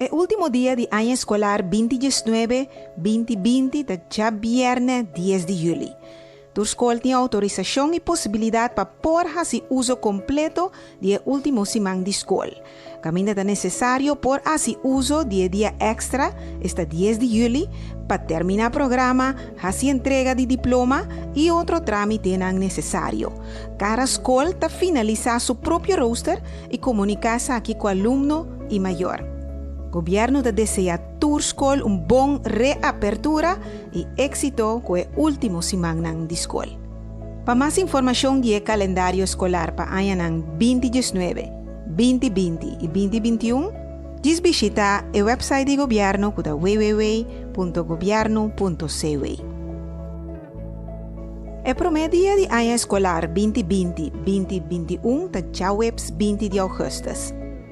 El último día de año escolar 2019-2020 de ya viernes 10 de julio. Tu escola tiene autorización y posibilidad para poder hacer uso completo del último semana de escuela. Camino es necesario por hacer uso de día extra este 10 de julio para terminar el programa, hacer entrega de diploma y otro trámite necesario. Cada escuela está finalizar su propio roster y comunicarse aquí con el alumno y mayor. El gobierno desea tu escuela un buen reapertura y éxito con el último semana de escuela. Para más información del calendario escolar para el año 2019, 2020 y 2021, visita el website del gobierno con www.gobierno.cw. El promedio de año escolar 2020-2021 está ya webs 20 de agosto.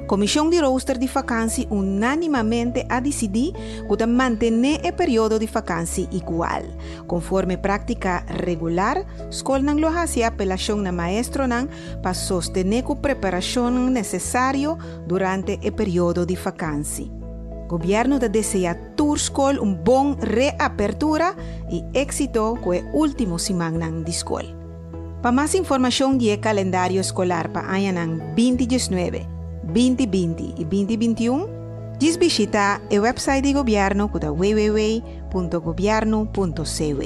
Comisión de Roster de Vacancia unánimamente ha decidido que mantener el periodo de vacancia igual. Conforme práctica regular, escola lo hace apelación na maestro para sostener la preparación necesaria durante el periodo de vacancia. El gobierno desea tu escola un buen reapertura y éxito con el último semana de escuela. Para más información del calendario escolar para el año 2019, 2020 y 2021, visita el website del gobierno con www.gobierno.cw.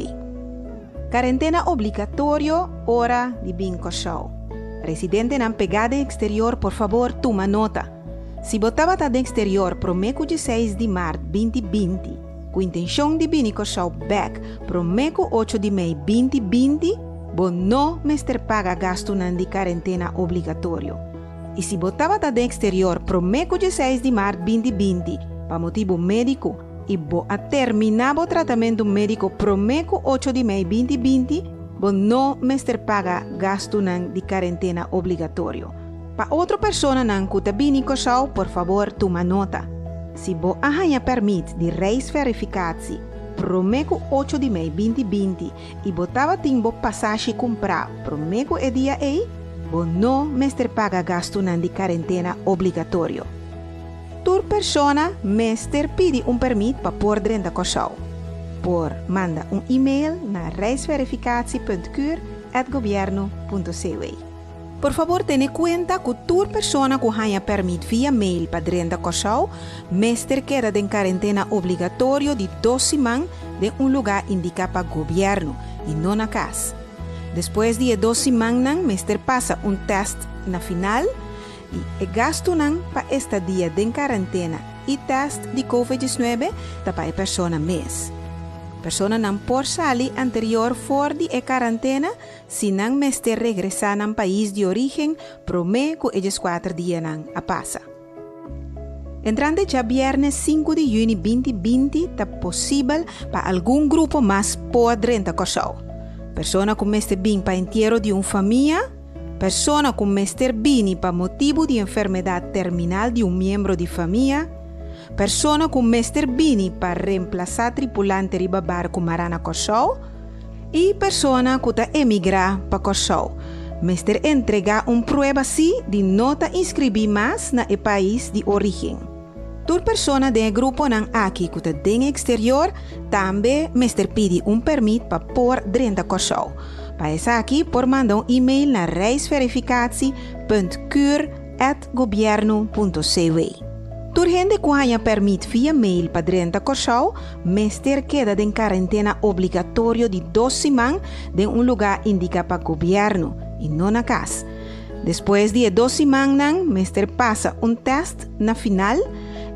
Cuarentena obligatorio hora de bingo show. Residente en pegada exterior, por favor, toma nota. Si votaba de exterior promeco 16 de março 2020, con intención de bingo show back promeco 8 de maio 2020, vos no paga gasto de cuarentena obligatorio. E se botava da exterior promeco 16 de março 2020 para motivo médico e a terminar o tratamento médico promeco 8 de maio 2020, vos não paga gasto de quarentena obrigatório. Para outra pessoa que está vindo, por favor, toma nota. Se vos arranha permite de reis verificatie promeco 8 de maio 2020 e botava timbo passagem comprar promeco e dia aí, vos no paga gasto de quarentena obligatorio. Tu persona pide un permit para poder dentro da show. Manda un email na reisverificatie.cur@gobierno.cw. Por favor, ten cuenta que tu persona que haya permit via mail para dentro da show, queda en quarentena obligatorio de 2 semanas de un lugar indicado para gobierno y no na casa. Después de 2 semanas, pasa un test na final y el gasto para este día de cuarentena y test de COVID-19 para la persona mes. Persona por salir anterior for de cuarentena si nan regresar al país de origen promeco ellos 4 días a pasa. Entrando ya viernes 5 de junio 2020, está posible para algún grupo más poder entrar. Persona com mester bem para entierro de uma família, persona com mester bem para motivo de enfermidade terminal de um membro de família, persona com mester bem para reemplazar tripulante riba barco marana cochou e persona que está emigrar para cochou. Mester entregar prueba de nota inscrever mais na país de origem. Toda persona do grupo nan aqui que está no exterior também mester pede permit para pôr dentro da show. Para isso aqui, por mandar e-mail na reisverificatie.cur@gobierno.cw. Toda gente que haya permit via mail para dentro da show, mester queda em quarentena obrigatório de 2 semanas de um lugar indicado para gobierno e não na casa. Depois de 2 semanas, mester passa test na final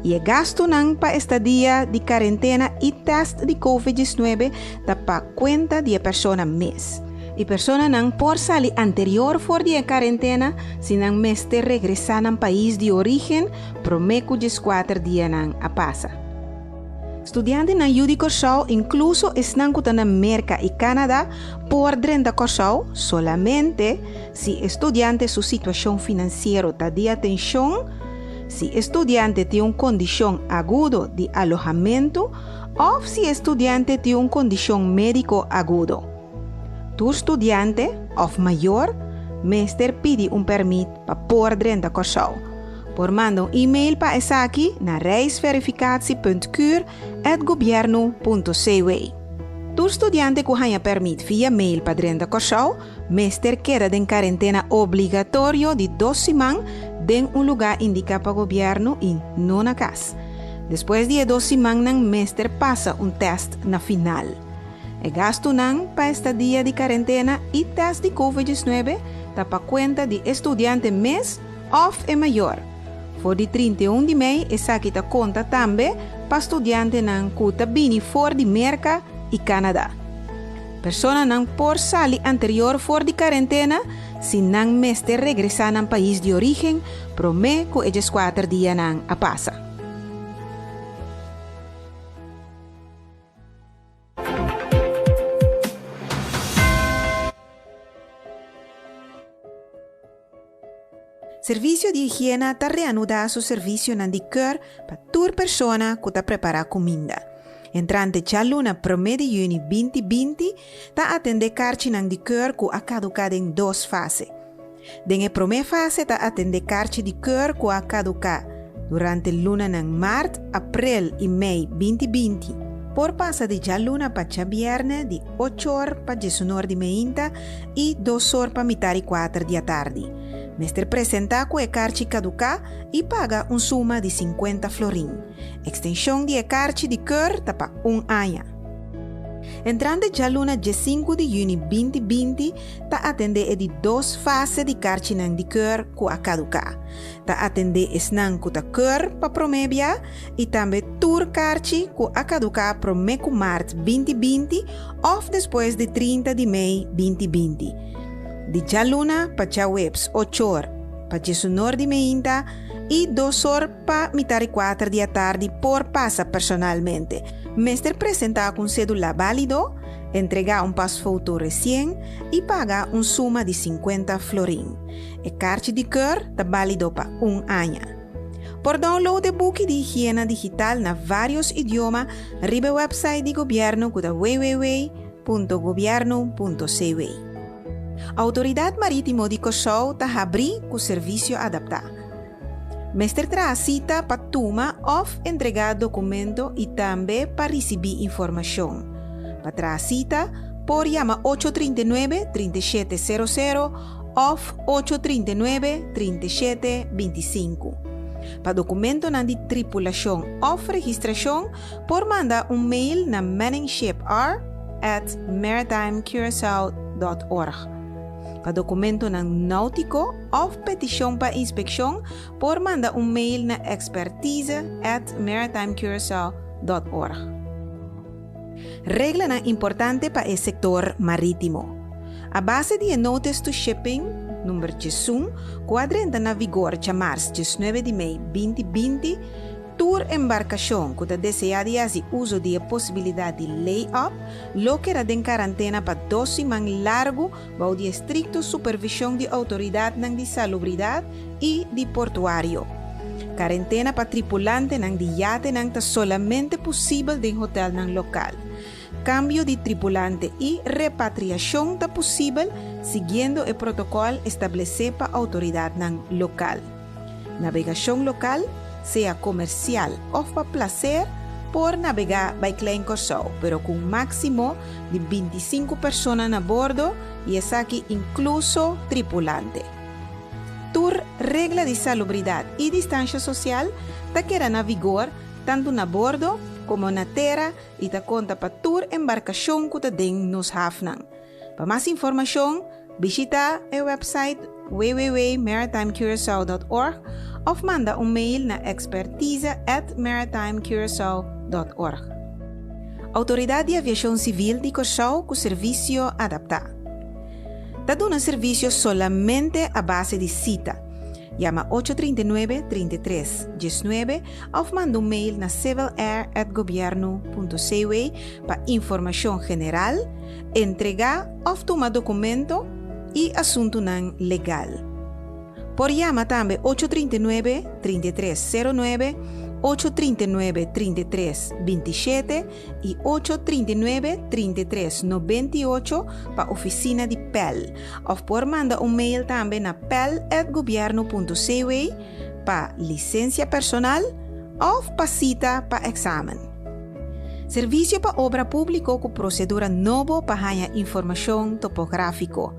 e el gasto para este día de cuarentena y test de COVID-19 da para cuenta de persona mes. Y persona por salir anterior for de cuarentena si meste regresar al país de origen promeco 4 días a pasa. Estudiantes na Judico Show incluso están en América y Canadá por dentro da show solamente si estudiante su situación financiera está de atención. Si estudiante tiene una condición aguda de alojamiento o si estudiante tiene una condición médico agudo. Tu estudiante o mayor, mester pide un permiso para poder dentro da show. Por manda un email pa esaki na reisverificatie.kur@gobierno.cw. Tu estudiante que haya permit via mail para Drenda Corsau, meester queda en quarentena obligatorio de 2 semanas en un lugar indicado para gobierno y no na casa. Después de 2 semanas, meester pasa un test na final. El gasto para esta día de quarentena y test de COVID-19 está para cuenta de estudiante mes of e mayor. Voor de 31 de mei, esa kita conta tambe para estudiante nan kuta bini for de Merca y Canadá. Persona nan por sali anterior for de quarentena, si nan meester regresa nan país de origen, prome ko ellos 4 días nan a pasa. Servicio de higiene está reanudado su servicio en el cur para toda persona que está prepara comida. Entrante ya luna promedio de juni 2020, está atende carchi en el cur que ha caducado en 2 fases. En la primera fase está atende carchi de cur que ha caducado durante el luna en marzo, abril y mayo 2020. Por pasa de ya luna para ya viernes de 8 horas para 19 de meia y 2 horas para mitad y 4 de la tarde. Meester presenta que el carchi caduca y paga una suma de 50 florín. Extensión de carchi de cur tapa 1 año. Entrando ya luna 5 de junio 2020, ta atende de 2 fases de carchi nang de cur que a caduca. Ta atende esnan que ta cur pa promebia y también tur carchi que a caduca promeco marzo 2020 o después de 30 de mayo 2020. De ya luna pa ya webs 8 horas pa 19 de meia y 2 horas pa mitad y 4 de la tarde por pasa personalmente. Meester presenta con cédula válido, entrega un pasfoto recién y paga una suma de 50 florín. El carchi de cur está válido para 1 año. Por download de book de higiene digital na varios idiomas, arriba website de gobierno que www.gobierno.cw. Autoridade Marítimo de Curaçao está abrindo o serviço adaptado. Meester traz cita para tomar ou entregar documento e também para receber informação. Para trazer cita, por chamar 839-3700 ou 839-3725. Para documento de tripulação ou registração, por mandar mail na manningshipr@maritimecuraçao.org. Para documento náutico ou petição para inspeção, por mandar mail na expertise@maritimecuraçao.org. Regla importante para o setor marítimo. A base de notice to shipping número 1, que entra na vigor de março 19 de maio 2020, tour embarcação que deseja fazer uso da possibilidade de lay-up, lo que era em quarentena para 2 semanas largo, bajo de estricta supervisão de autoridade de salubridade e de portuário. Quarentena para tripulante de yate está solamente possível em hotel local. Cambio de tripulante e repatriação está possível seguindo o protocolo estabelecido para a autoridade local. Navegação local, seja comercial ou para placer, por navegar by Klein Curaçao, pero com máximo de 25 pessoas a bordo e essa aqui incluso tripulante. Tur regla de salubridade e distância social está queda na vigor tanto na bordo como na terra e está conta para tur embarcação que está dentro nos hafnan. Para mais informação, visita o website www.maritimecuraçao.org ou manda mail na expertise@maritimecuraçao.org. Autoridade de Aviação Civil de Curaçao com serviço adaptado. Está dando serviço solamente a base de cita. Llama 839-3319 ou manda mail na civilair@gobierno.cw para informação general, entregar ou tomar documento e assunto legal. Por llama também 839-3309, 839-3327 e 839-3398 para a oficina de PEL. Ou por mandar mail também na pel@gobierno.cw, para licencia personal of para cita para examen. Servicio para obra pública com procedura novo para ganhar informação topográfico.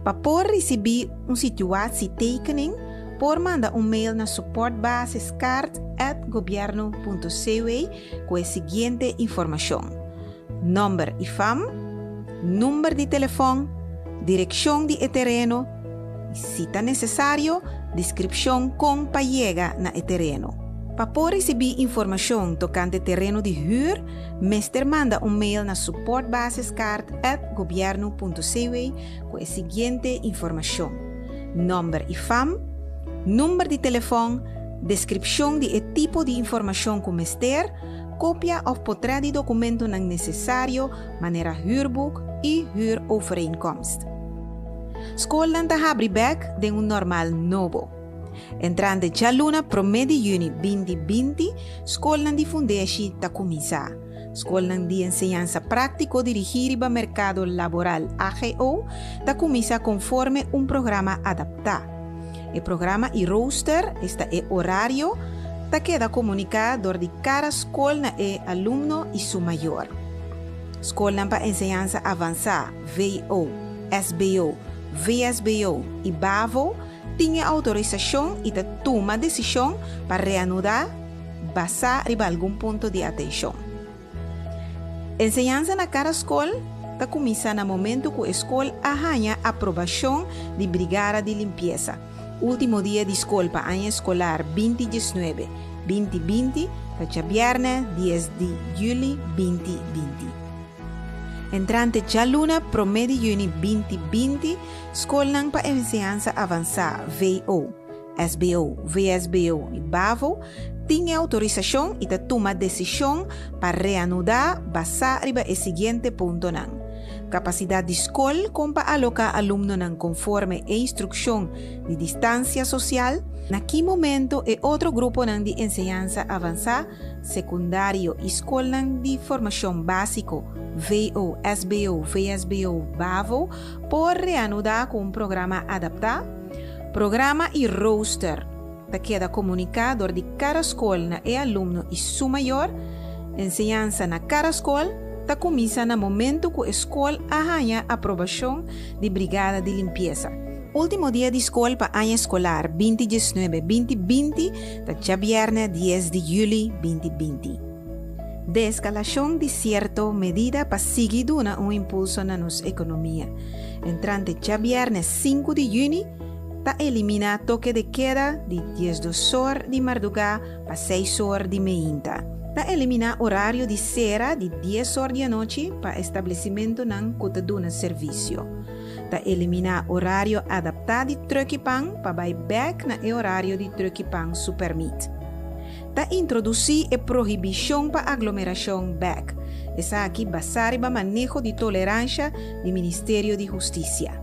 Para poder receber situatie tekening, por mandar mail na supportbasiscard@governo.cw com a seguinte informação: número IFAM, número de telefone, direção de terreno, e se está necessário, descrição com para chegar na terreno. Para poder receber informação tocante terreno de huur, meester manda mail na supportbasiscard@governo.cw com a seguinte informação: número IFAM, número de telefone, descrição de tipo de informação que meester, cópia of portret de documento não necessário, maneira huurboek e huurovereenkomst. School dan te back de normal novo. Entrando já luna promedi juni 2020, school nan di fundeshi ta começar. School nan di enseñanza práctico dirigir para mercado laboral AGO ta começa conforme programa adaptado. El programa y roster está el horario ta queda comunicado de cada escola na alumno y su mayor. Escola para enseñanza avanzada, VO, SBO, VSBO y BAVO tiene autorización y toma decisión para reanudar basada en algún punto de atención. Enseñanza na cada escola ta comienza na momento que a escola arranha aprovación de brigada de limpieza. Último dia de escola para año escolar 2019-2020, fecha viernes 10 de julho 2020. Entrante já luna promedio juni 2020, escola para enseñanza avanzada VO, SBO, VSBO e BAVO tem autorização e toma decisão para reanudar basada no seguinte ponto. Capacidade de escola como para alocar aluno conforme a instrução de distância social. Naquele momento, é outro grupo de enseñanza avançada, secundário e escola de formação básico, VO, SBO, VSBO, BAVO, por reanudar com programa adaptado. Programa e roster, que queda comunicado de cada escola e aluno e su maior. Enseñanza na cada escola ta começa no momento que a escola arranha aprovação de brigada de limpeza. Último dia de escola para ano escolar 2019-2020, ta viernes 10 de julho 2020. Descalação de certa medida para seguir dando impulso na nossa economia. Entrante já viernes 5 de junho, ta elimina toque de queda de 10 horas de madrugada para 6 horas de manhã. Ta elimina horário de cera de 10 horas de noite para estabelecimento não cotaduna serviço. Ta elimina horário adaptado de truckipang para buyback na horário de truckipang supermit. Ta introduzir a proibição para aglomeração back. Essa aqui basada no manejo de tolerância do Ministério de Justiça.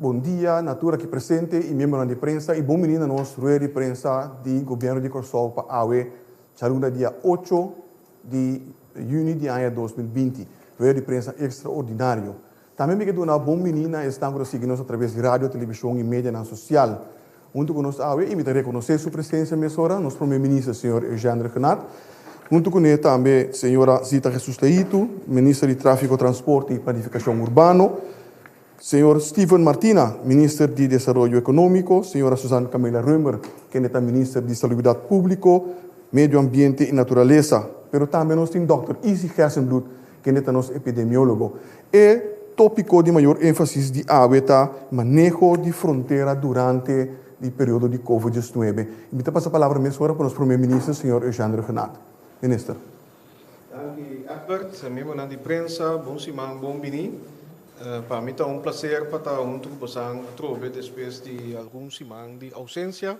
bom dia, natura aqui presente e membro de prensa e bom menino nosso rueda de prensa do governo de Corsol para AUE, charunda dia 8 de junho de ano 2020, rueda de prensa extraordinário. Também me quedo na bom menina estão seguindo através de rádio, televisão e mídia social. Junto com nós AUE, e me reconhecer sua presença emissora, nosso primeiro-ministro, senhor Eugênio Renato. Junto com ele também a senhora Zita Jesus Leito, ministra de Tráfego, Transporte e Planificação Urbano, senhor Steven Martina, ministro de Desenvolvimento Econômico, senhora Susana Camila Römer, que é ministra de Saúde Pública, Meio Ambiente e Natureza, pero também nós temos Dr. Isi Gersenblut, que é nosso epidemiólogo. E tópico de maior ênfase de AUETA, manejo de fronteira durante o período de Covid-19. Me passa a palavra mesmo para o nosso primeiro-ministro, senhor Eugênio Renato. Minister. Dank Albert, membro de prensa, bom semana, bom bini. Para mim é prazer para estar junto com vocês depois de alguns semanas de ausência.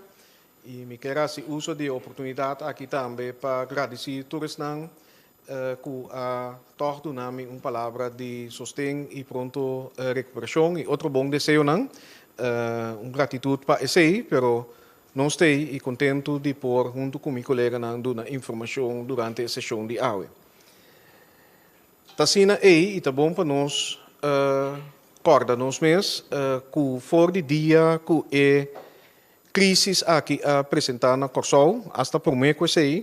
E me quero fazer uso de oportunidade aqui também para agradecer a todos que a tornado-me uma palavra de sustento e pronto recuperação. E outro bom desejo, gratitude para esse, pero não estou contente de pôr junto com meu colega dando informação durante a sessão de AUE. Tassina e tá bom para nós corda nós mesmos que for de dia que é crise aqui apresentar na Corsol, hasta por mim que sei,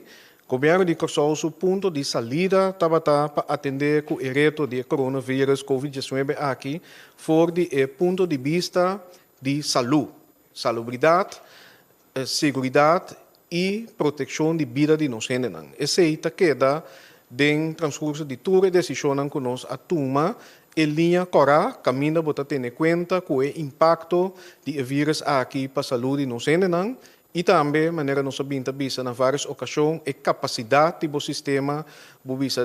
o governo de Corsol o ponto de saída para atender com o reto de coronavírus COVID-19 aqui, for de ponto de vista de saúde, salubridade, segurança e proteção de vida de nós. Esse aí queda dentro do transcurso de toda a decisão que nós tomamos em linha correta, caminho para ter em conta com o impacto do vírus aqui para a saúde de nós. E também, maneira nós sabemos, na várias ocasiões, a capacidade do sistema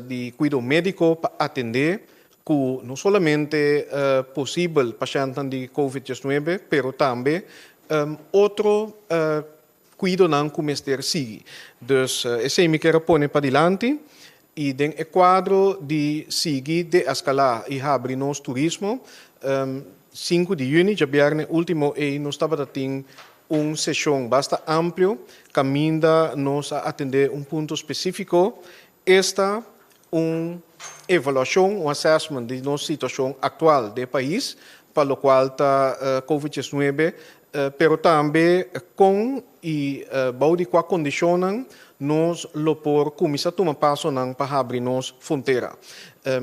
de cuidado médico para atender que não somente possível pacientes de COVID-19, mas também outro cuidado não começar a seguir. Dus esse me quero pôr para diante e dentro do quadro de seguir de escalar e abrir nosso turismo, 5 de junho, já viernes último, nós estava tendo uma sessão bastante ampla, caminha nos a atender ponto específico. Esta uma avaliação, assessment de nossa situação atual do país, para o qual está COVID-19, pero também com e baudi com a condição nos lopor começar a tomar passo para abrir nos fronteira.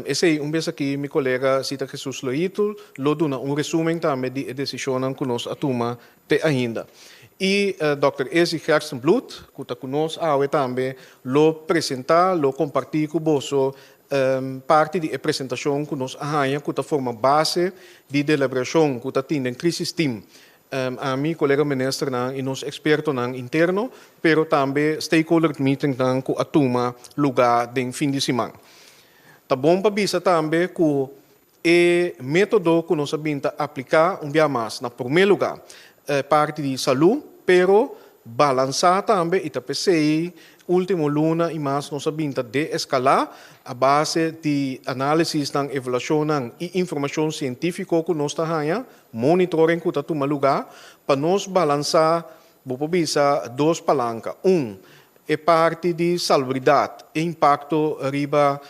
Esse é vez aqui meu colega Zita Jesus Leito lo dona resumo também de decisão que nós toma ainda. E Dr. Esi Gerstenblut, que está conosco, também lo apresentar, lo compartilhar com você parte da apresentação que nós arranha, que forma base de deliberação que está tendo em crisis team. A mi colega ministro e nos expertos interno, pero também stakeholder meeting que atuma lugar de fim de semana. Tá bom para bisa também que o método que nós sabemos aplicar dia mais na primeiro lugar parte de saúde, pero balançar também e também último luna e mais nós sabemos de escalar a base de análise, avaliação e informação científica que nós temos, monitoring que está tomando lugar, para nós balançar, vou bisa duas palancas. É parte de salubridade, impacto riba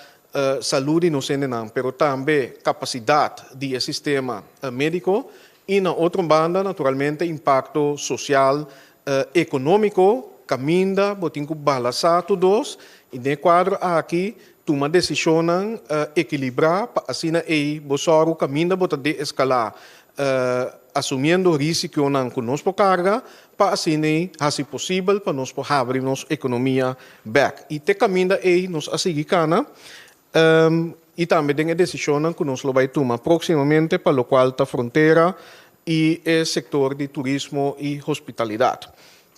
saúde no senenam, pero também capacidade do sistema médico, e na outra banda, naturalmente, impacto social, econômico, caminha, botem que balançar todos, e no quadro aqui, toma decisão equilibrar, para assim aí, o caminho botar de escalar, assumindo risco que nós por carga, para assim, se possível, para nós por abrir nossa economia back. E te caminho aí, nós a seguir cana, e também tem a decisão que nós vai tomar proximamente, para o qual está fronteira e o setor de turismo e hospitalidade.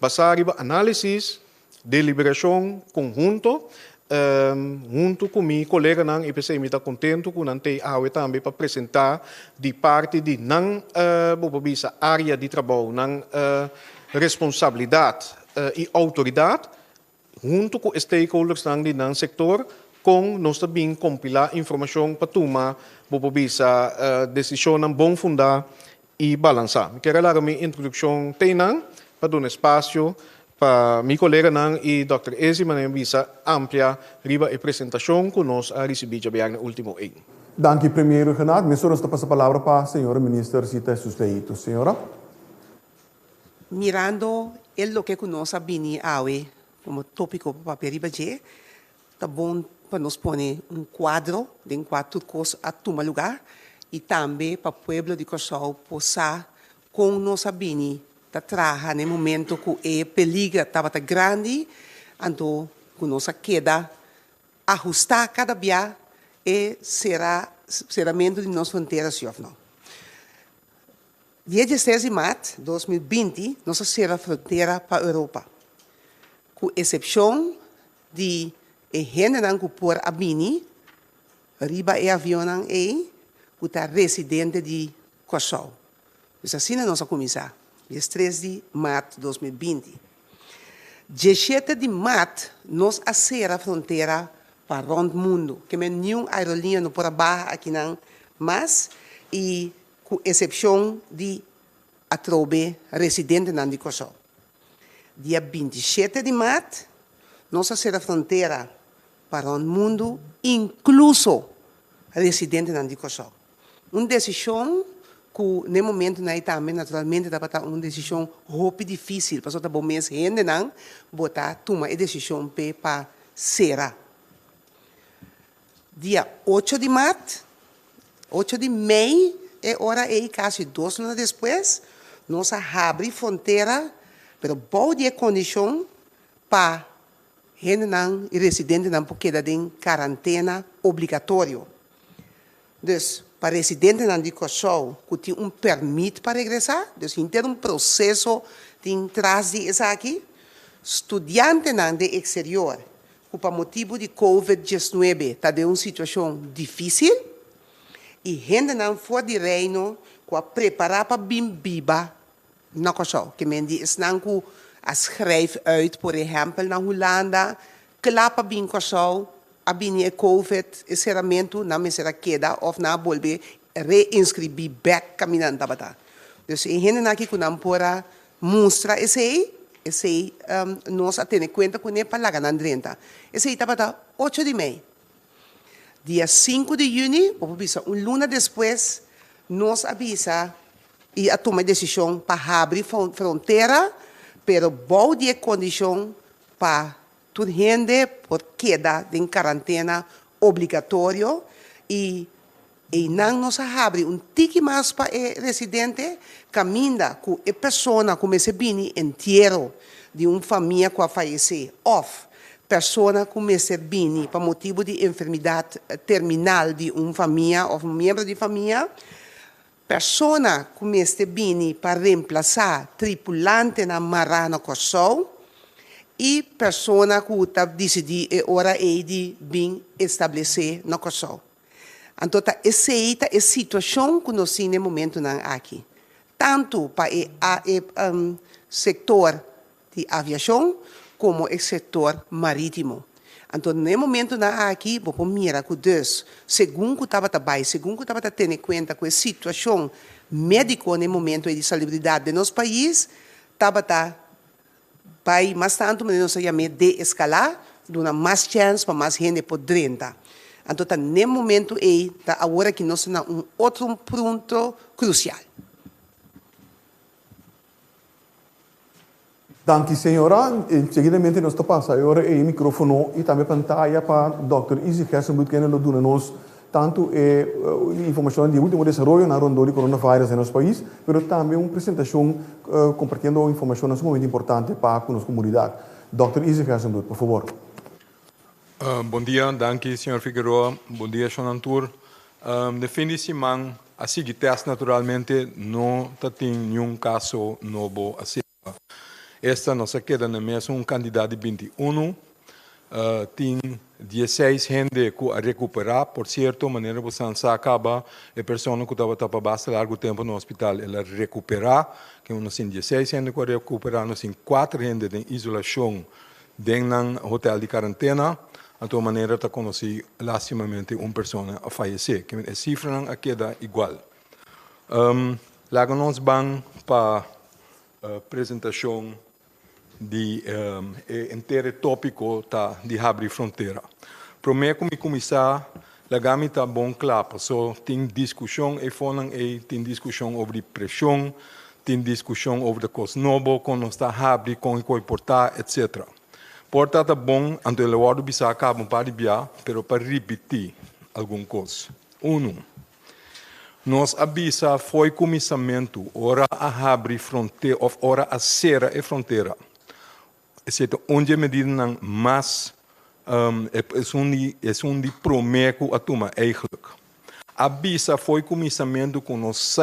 Basar em análises, deliberação conjunto, junto com meu colega, e pensei me está contente com a AUE também para apresentar de parte de não área de trabalho, não responsabilidade e autoridade, junto com stakeholders de não sector, com nós também compilar informação para tomar decisão bom fundar e balançar. Quero dar uma introdução tenang para dar um espaço para meu colega Nang e Dr. Ezi Manembisa amplia riba a apresentação que nós a receber já no último ano. Dank u, premier Renato. Meneer, nós passa a palavra para a senhora ministra Zita Susleito. Senhora? Mirando lo que nós abini awe como tópico para peribaje, tá bom para nós pôr quadro de quatro coisas a tomar lugar e também para o povo de Corsol possa com nós abini tá traja no momento que é peligro estava tá grande, então que nós queda ajustar cada dia e serramento de nossas fronteiras não. Dia 16 de março de 2020, nossa será fronteira para a Europa. Com exceção de gente que por abini, riba e avião que está residente de Kosovo. Então, assim é nossa comissão. Dia 13 de março de 2020. 17 de março, nós será fronteira para o mundo, que nenhuma aerolínea não pode barra aqui não, mas e com exceção de atrobe residente de Kosovo. Dia 27 de março, nossa será fronteira para o mundo, incluso residente de Kosovo. Uma decisão que, no momento, também, naturalmente, está uma decisão muito difícil, porque está bom mês, gente não botar tomar a decisão para será. Dia 8 de março, 8 de maio, é hora aí, quase 2 anos depois, nós abrimos fronteira, mas boa de condição para gente não e residente não porque queda em quarentena obrigatório. Então, para residente não de Kosovo, que tem permite para regressar, então tem um processo de entrada de isso aqui, estudante não de exterior, que por motivo de COVID-19 está em uma situação difícil, e gente não for de reino que preparar para bimbiba na Kosovo, que men die is não que schrijf uit, por exemplo, na Holanda, klapa bin Kosovo, a bin COVID, e serramento na me será queda of na volver reinscrever back caminhando tabata. Dus em gente aqui que não pora mostra esse nós a ter conta com ne para na 30. Esse tabata 8 de maio. Dia 5 de junho, luna depois, nós avisa e a tomar decisão para abrir fronteira, pero boa de condição para toda gente por queda em quarentena obrigatório e não nos abre tique mais para o residente, caminha com a pessoa como se bini inteiro de uma família que faleceu, ou pessoa como se bini por motivo de enfermidade terminal de uma família ou um membro de família, pessoa como se bini para reemplazar tripulante na Marana Kosovo e pessoa que está decidindo hora de bem estabelecer no Kosovo. Então, essa é a situação que nós temos no momento aqui. Tanto para o setor de aviação, como o setor marítimo. Então, no momento aqui, vou mirar com Deus, segundo que estava trabalhando, segundo que estava tendo em conta com a situação médica no momento de salubridade do nosso país, estava vai mais tanto, mas nós chamamos de escalar, dando mais chance para mais gente poder entrar. Então, no momento agora que nós temos outro ponto crucial. Dank u, senhora. Seguidamente, nós passamos agora o microfone e também a pantalla para o Dr. Izzy Gersenbloed, que nos dá tanto informação de último desenvolvimento na ronda de coronavírus em nosso país, mas também uma apresentação compartilhando informações muito importantes para a nossa comunidade. Dr. Izzy Gersenbloed, por favor. Bom dia, danke, senhor Figueroa. Bom dia, Xonantur. Definitivamente, assim que teste naturalmente, não tem nenhum caso novo assim. Esta nossa queda na mesa candidato de 21, tem 16 gente que a recuperar, por certo, maneira você acaba a pessoa que estava para bastante largo tempo no hospital, ela recuperar, que nós temos 16 gente que recuperar, nós temos 4 gente em isolação dentro do hotel de quarentena, a tua maneira está conhecendo lastimamente uma pessoa a falecer, que a cifra a queda igual. laga nós bang para apresentação de inteiro tópico tá de abrir fronteira. Primeiro como começar, lagami tá bom claro, so tem discussão e foram tem discussão sobre pressão, tem discussão sobre o costo novo, quando está abrir, com importar, etc. Portanto, é bom, ante o lado bisa acaba para biar, pero para repetir alguma coisa. Nós avisa foi começamento, ora a abrir fronteira, ou ora a serra e fronteira. Exceto onde medida não mais é um de promeco a toma eigenlijk. Avisa foi começamento com nós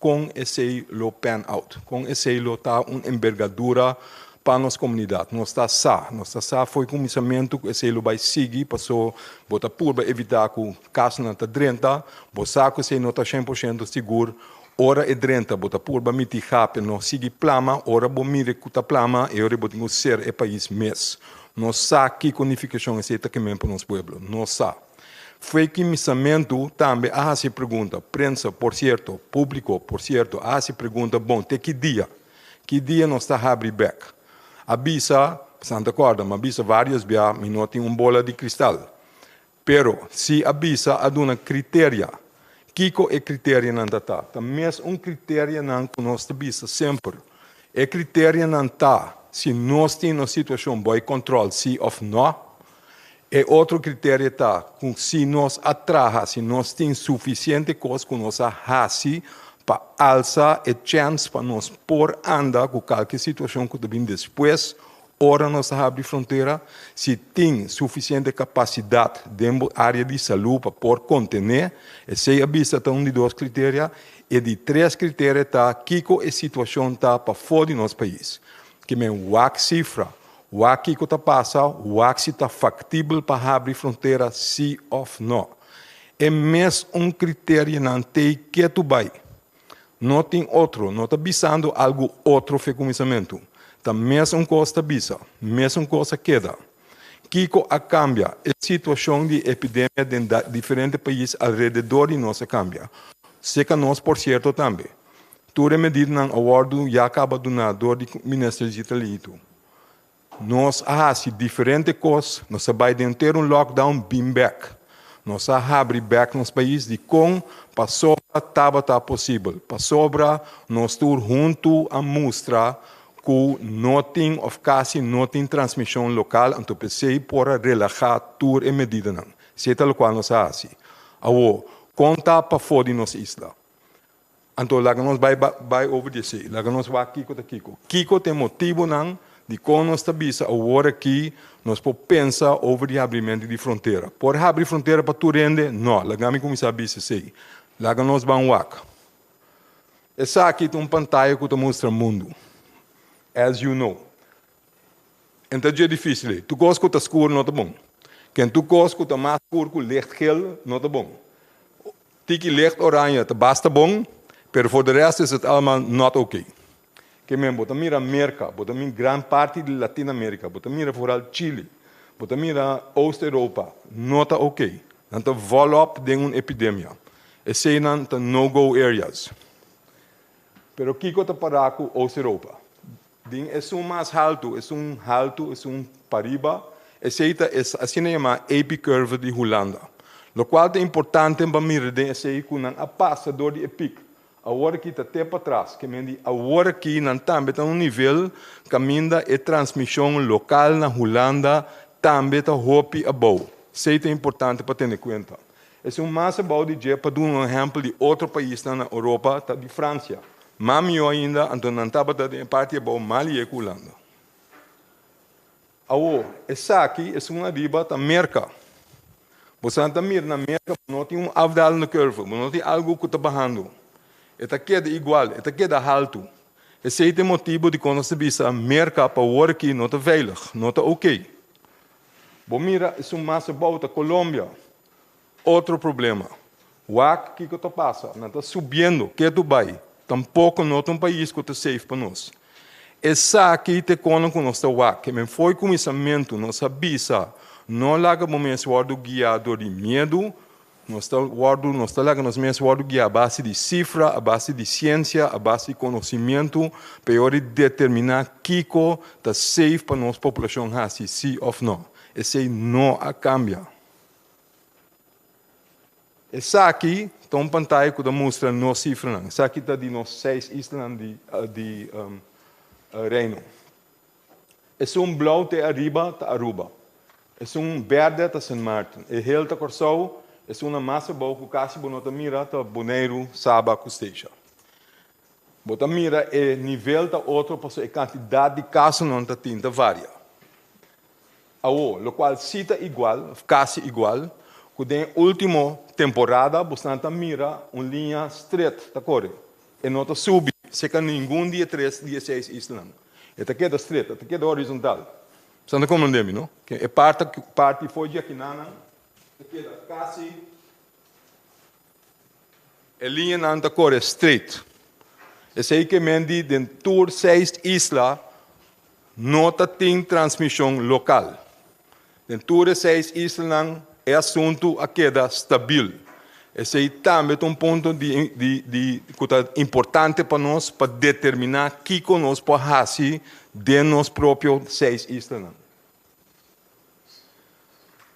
com esse lo pan out, com esse lo tá envergadura para a nossa comunidade. Nossa sa foi começamento, esse lo vai seguir, passou, bota por evitar que o caso não está drenta, botar que se não está 100% seguro, ora é drenta, bota por mitigar, não sigue plama, ora bo mire que está plama, e ora botinho ser é país mês. Nossa que unificação é esse também para nosso povo, nossa. Foi começamento também, se pergunta, prensa, por certo, público, por certo, se pergunta, bom, até que dia nós está abrindo back? Avisa, Santa Corda, mas avisa várias vezes, não tem bola de cristal. Pero, se avisa, há uma critéria. Kiko é critério não está. Também critério não que nós avisa sempre. É critério não está. Se nós temos uma situação boa controle, sim ou não. E outro critério está, se nós atraha, se nós temos suficiente coisa que nós arrasi, para alçar a chance para nós por andar com qualquer situação que vem depois, ora nós abrir fronteira, se tem suficiente capacidade dentro da área de saúde para por contener, e se avisa está de 2 critérios, e de 3 critérios está, que a situação está para fora do nosso país. Que é uma cifra, o que está passando, o que está factível para abrir fronteira, sim ou não. É mesmo critério não tem que tu vai. Não tem outro, não está visando algo outro para começamento. Está mesmo coisa visa, mesmo coisa queda. Kiko a cambia, a situação de epidemia em diferentes países ao redor de nós cambia. Seca nós, por certo, também. Toda medida não awardo já acaba do nadador de Ministério de Italito. Nós se diferentes coisas, nós vai ter lockdown bem back. Nós abrir back nos países de com para sobra estava possível. Para sobra nós tur junto a mostrar que não tem ou quase não tem transmissão local, então pensei por relaxar tur e medida não. Se é tal qual nós assim. Awo conta para fora de nossa isla. Então lá nós vai obedecer, lá nós vai Kiko. Kiko tem motivo não de como nós estamos agora aqui, nós podemos pensar sobre o abrimento de fronteira. Por abrir fronteira para tu rende, não. Lá vamos começar a dizer, lá nós vamos lá. Essa aqui tem pantalla que mostra o mundo. As you know. Então é difícil. Tu gosta que está escuro, não está bom. Quem tu gosta que está mais escuro que o licht gel, não está bom. Tiki licht oranje, está basta bom, mas por de resto é allemaal not okay. Que mesmo, bota mira América, bota mira grande parte de Latinoamérica, bota mira vooral Chile, bota mira Oost-Europa, não está ok. Então, volop de uma epidemia. Esse não está no-go areas. Pero Kiko está para com Oost-Europa. É mais alto, é pariba. Esse é assim chama epicurve de Holanda. O qual é importante para mira de esse com a passador de epic. Agora que está até para trás, que me diz, agora que não também está nível, caminha a transmissão local na Holanda, também está hopi above. Isso é importante para ter em conta. É mais about de para dar exemplo de outro país na Europa, tá de França. Mas melhor ainda, então não estava em parte about Mali e Holanda. Agora, essa aqui é uma riba da América. Você está mirando na América, não tem afdal na curva, não tem algo que está bajando. Eta queda igual, eta queda alto. Esse é o motivo de quando você visa a América para o aqui não está veilig, não está ok. Bom, mira, é mais about a Colômbia. Outro problema. O que está passando? Não está subindo, que tu vai? Tampouco não é um país que está safe para nós. Essa aqui te conta com nós que me foi começamento, nós avisa, não larga momentos guiado de medo, nós estamos lá nos meus wordo que a base de cifra, a base de ciência, a base de conhecimento, para determinar Kiko está safe para nossa população, se sim ou não. Esse não cambia. Essa aqui, está um pantalla que mostra nossa cifra. Essa aqui está de nos 6 islas de Reino. É blauw te Arriba, te Aruba. É verde te San Martin. É heel te Corsou, é uma massa boa que quase bonota mira te Bonaire, Saba, Costeixa. Bota mira é nível te outro, porque a quantidade de casos não te tinta varia. O qual cita igual, quase igual, que na última temporada, você mira uma linha straight, tá corre? E não sube, se que nenhum dia 3, dia 6 islas. E tá queda straight, tá queda horizontal. Você não compreende, não? Que é parte foi de aqui nana, tá queda quase, a linha não tá corre straight. Esse aí que mendi dentro de 6 islas, não tem transmissão local. Dentro de 6 islas, é assunto a queda stabil. Esse aí também é um ponto importante para nós, para determinar que nós podemos fazer de nós próprios 6 islas.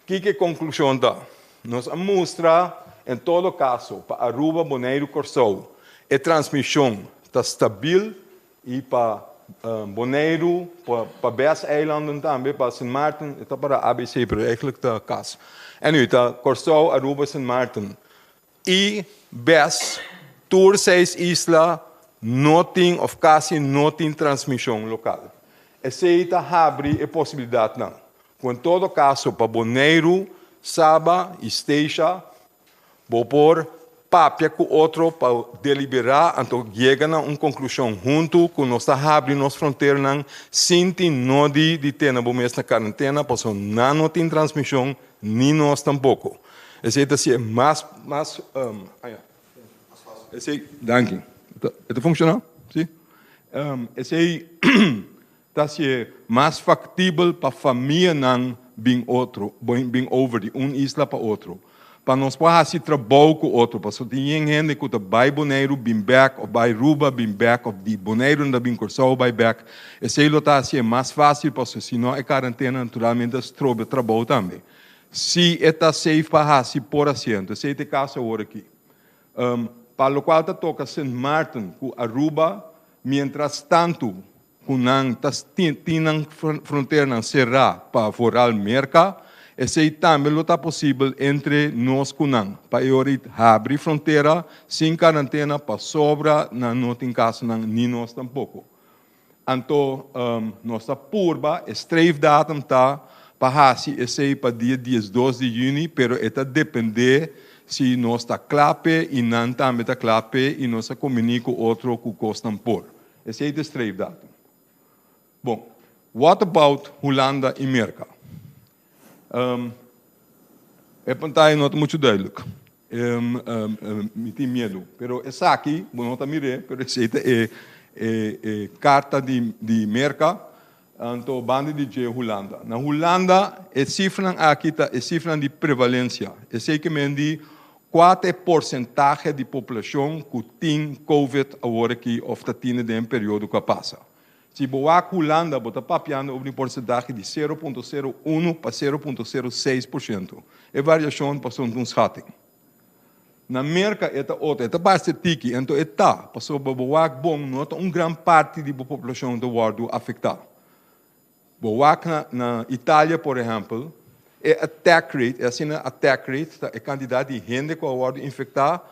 Que é a conclusão da? Nos mostra, em todo caso, para Aruba, Bonaire, Corsou, a transmissão está stabil e para Bonaire, para Best Island também, para Sint Maarten, está para ABC, mas eigenlijk está caso. En nu, Corsou, Aruba, Sint Maarten. E Best, tour 6 islas, não tem, ou quase não tem transmissão local. Essa aí abre a possibilidade, não. Com todo caso, para Bonaire, Saba e Steixa, vou pôr papel com outro para deliberar, então chega a uma conclusão junto com nós abrindo nossa fronteira, sem ter não de ter na quarentena, porque não tem transmissão, nem nós tampouco. Esse é mais esse danke. Está funcionando? Sim. Esse aí está mais factível para a família não vir over de uma isla para outro. Para nós fazer trabalho com outro, para se tem gente que está vai Bonaire, bem back, ou vai Aruba, bem back, ou de Bonaire, não bem Corsou, vai back. Esse aí está mais fácil, porque se não é quarentena, naturalmente, se trouxe trabalho também. Se está safe para fazer por assento, esse é o caso agora aqui. Para o qual está toca Sint Maarten, com Aruba, mientras tanto, com não tem fronteira cerrada para fora o mercado, esse aí também está possível entre nós com não. Para abrir fronteira, sem quarentena, para sobra, não tem caso, nem nós tampouco. Então, nossa curva, estreif datum está para fazer esse aí para dia 12 de junho, mas está depende se nós está clape e não também está clape e nós comunica com outro que costam por. Esse aí é estreif datum. Bom, what about Holanda e Merca? É pantalla não é muito duidelijk. Me tem medo. Pero essa aqui, não está mirando, pero essa é carta de Merca, então banda de Holanda. Na Holanda, a cifra aqui está a cifra de prevalência. Esse que me diz qual é a porcentagem de população que tem COVID agora aqui, ou está tendo em período que passa. Se a Holanda está papiando uma porcentagem de 0,01 para 0,06%. É variação para um rating. Na América, é outra, é bastante tiki, então passou para bom, nota uma grande parte da população do mundo afetada. Na Itália, por exemplo, é attack rate, é a quantidade de gente que o infectada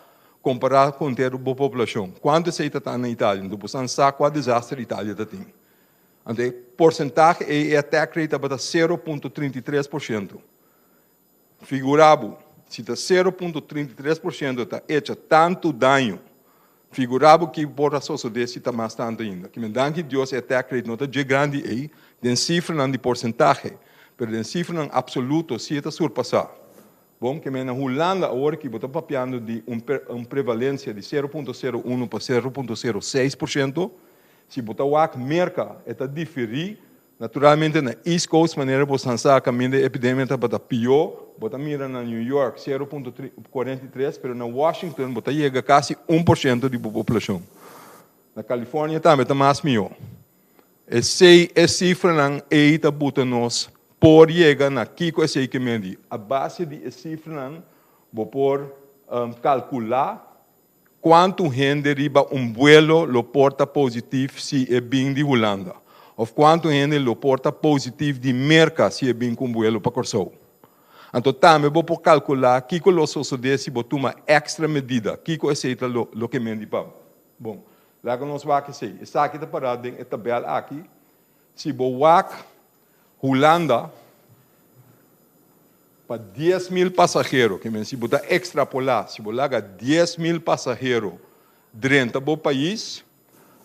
comparado com a população. Quando você está na Itália, você sabe qual desastre a Itália tem. Então, a porcentagem é attack rate para 0,33%. Figurado, se está 0,33% está hecho tanto dano, figurado que por razão desse está mais tanto ainda. Que me dá que Deus é attack rate não está de grande aí, de cifra não de porcentagem, mas de cifra não absoluto se está surpassar. Bom, que na Holanda agora que está papiando de uma prevalência de 0,01 para 0,06%, se botar o mercado está diferir, Naturalmente, na East Coast, maneira você lançar a caminho da epidemia está pior, você mira na New York 0,43, mas na Washington você chega quase 1% da população. Na Califórnia também está mais melhor. Essa cifra não é está botando nós por chegar na Kiko esse que me diz. A base de cifra não vou por calcular quanto gente riba vuelo lo porta positivo se é bem de Holanda. Ou quanto gente lo porta positivo de merca se é bem com vuelo para Corsou. Então também vou por calcular que lo sucede se vou tomar extra medida. Que é lo que me diz. Bom, lá que nós vamos dizer, essa aqui está parada em tabela aqui. Se vou Holanda para 10.000 passageiros, que se botar extrapolar, se você larga 10.000 passageiros dentro do país,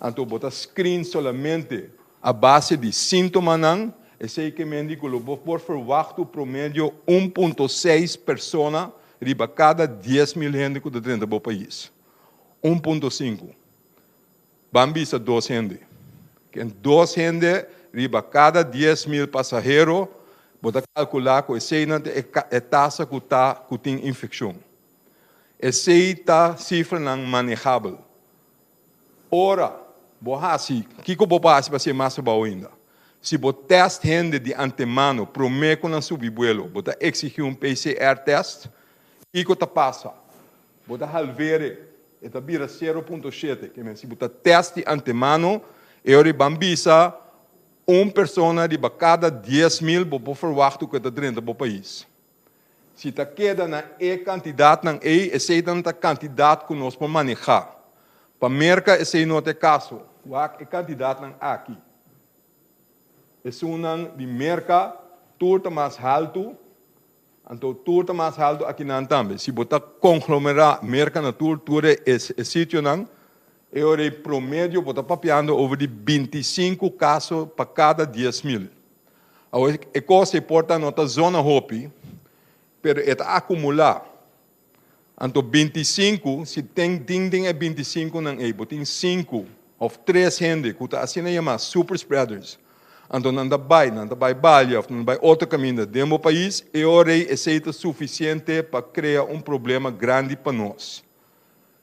então botar screen solamente a base de sintomas, esse que me indica que por verwacht promédio 1,6 pessoas riba cada 10.000 gente que está dentro do país. 1,5. Vamos a 2 gente. Que 2 gente riba cada 10.000 passageiros, você calcular que essa é a taxa que tem infecção. Essa é a cifra não manejável. Ora, o que você pode fazer mais bom ainda? Se você testa gente de antemano, prometo na subvuelo, você exige PCR test, e que você passa? Você halvere, eta vira 0,7, que se você testa de antemano, eu bambisa pessoa de cada 10.000 por verwacht que está dentro do país. Se está queda na quantidade não essa é a quantidade que nós podemos manejar. Para merca esse não é caso, a quantidade não aqui. Esse não de merca turta mais alto, então turta mais alto aqui não também. Se botar conglomerar merca na turta esse sítio não. Eu promédio está papiando over de 25 casos para cada 10.000. A coisa importa na zona hopi, mas é acumular. Então 25, se tem 25 não é, tem 5 ou 3 gente que está assim chama super spreaders. Então não vai balha, não vai outro caminho dentro do país, e é suficiente para criar problema grande para nós.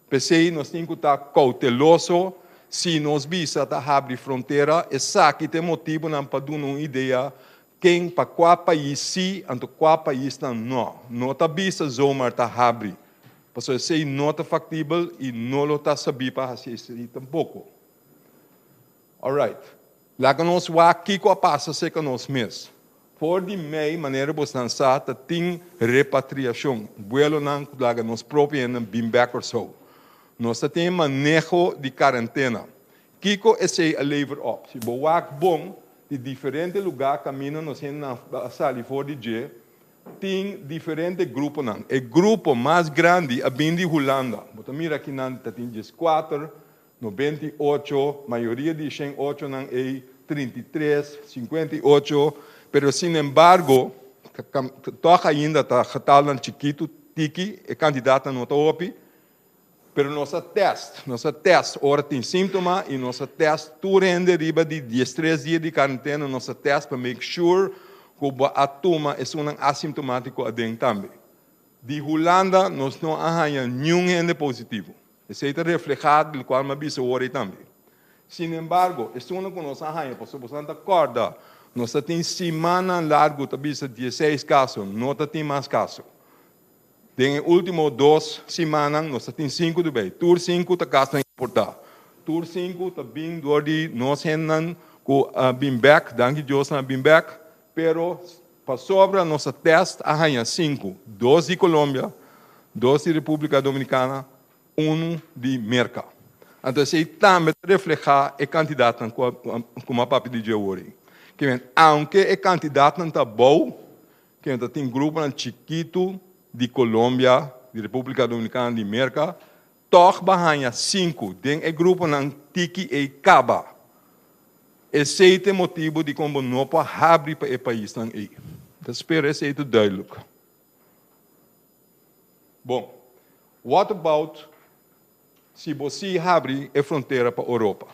Pensei, nós temos que estar cauteloso se nós visa abrir fronteira, essa aqui tem motivo para dar uma ideia quem para qual país sim, e qual país não. Não está visa zomar está abre, porque se não está factível e não está sabido para fazer isso tampouco. Alright, lá que nós vamos aqui com a passa se que nós mesmos. Por de meia maneira você lançar tem repatriação, vuelo não lá que nós próprios bem back or so. Nós temos manejo de quarentena. Kiko esse a lever up. Se você bom de diferentes lugares caminham nós na sala fora de tem diferentes grupos não. O grupo mais grande é bem de Holanda. Você mira aqui não tem 14, 98, maioria de 108 não é 33, 58, pero sin embargo, toca ainda está tal chiquito, tiki, é candidato não está opi. Pero nosso teste, ora tem sintoma e nosso teste, tu rende riba de 13 dias de quarentena, nosso teste para make sure que a turma é um assintomático adentro também. De Holanda, nós não arranhamos nenhum gente positivo. Isso é reflejado do qual me avisa hoje também. Sin embargo, isso não que nós arranhamos, porque você não acorda, nós temos semana larga, avisa 16 casos, não tem mais casos. Tem último 2 semanas, nós temos 5 de bem. Tour 5 está gastando importar. Tour 5 está bem de nós hennan com bem back, danke Deus na bem back, pero para sobra nossa teste arranha 5, 2 de Colômbia, 2 de República Dominicana, 1 de Merca. Então, se também refleja a candidato como a papi de hoje. Que aunque a candidato não está bom, que tem grupo chiquito de Colômbia, de República Dominicana, de Merca, toch bahaya 5, tem o grupo não tiki e caba. Esse é o motivo de como não pode abrir para o país não é. Espero esse é duidelijk. Bom, what about se você abre a fronteira para a Europa?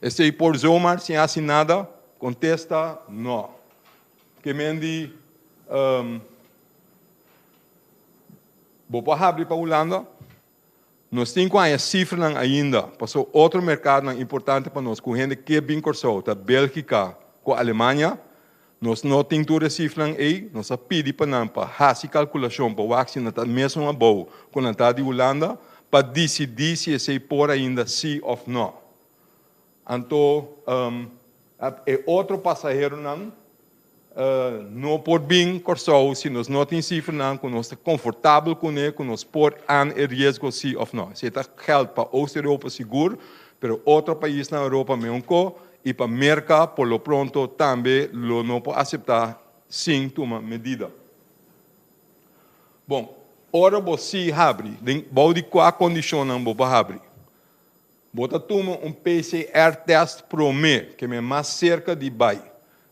Esse é por zomaar, sem assim nada, contesta não. Que mendi vou abrir para a Holanda. Nós temos a cifra ainda, passou outro mercado importante para nós, com gente que é bem corso, da Bélgica, com a Alemanha. Nós não temos toda a cifra aí, nós pedimos para fazer calculação, para vacinar mesmo a boa, com a de Holanda, para decidir se é por ainda sim ou não. Então, é outro passageiro não por bem corso, se nós não temos cifra não, que nós estamos confortável com ele, que nós por an risco sim ou não. Se está geld para Oost-Europa seguro, mas outro país na Europa mesmo e para América, por lo pronto, também não pode aceitar sem tomar medida. Bom, ora você abre, de qual condição não vou abrir? Bota toma PCR test pro mês, que é mais cerca de bai.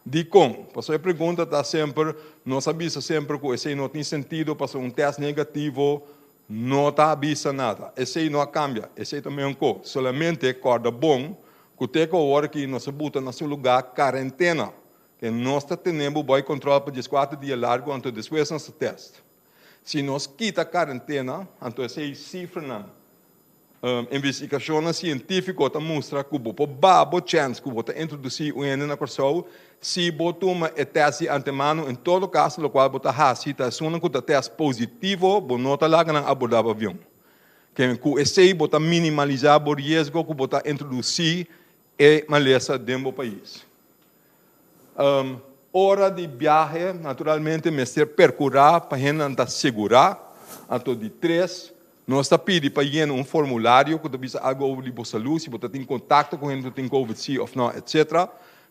De como? Passou a pergunta está sempre, nós avisa sempre que esse não tem sentido, passou teste negativo, não está avisa nada. Esse não cambia, esse também é um co. Solamente corda bom, que tem que hora que nós bota no seu lugar quarentena, que nós temos bom controle para 4 dias largo, então depois nosso teste. Se nós quita a quarentena, então esse cifra não. Investigação científica mostra que o babo chance que você introduzir o na corso se você toma o teste antemano em todo caso no qual você faz se está sendo que o teste positivo você não está lá na abordar o avião que esse você minimalizar o risco que você introduzir e maleza dentro do país hora de viagem naturalmente me ser percurar para a gente segurar então de 3 nós está pedindo para ir formulário que você algo sobre a saúde, se você tem contato com gente que tem Covid, ou não, etc.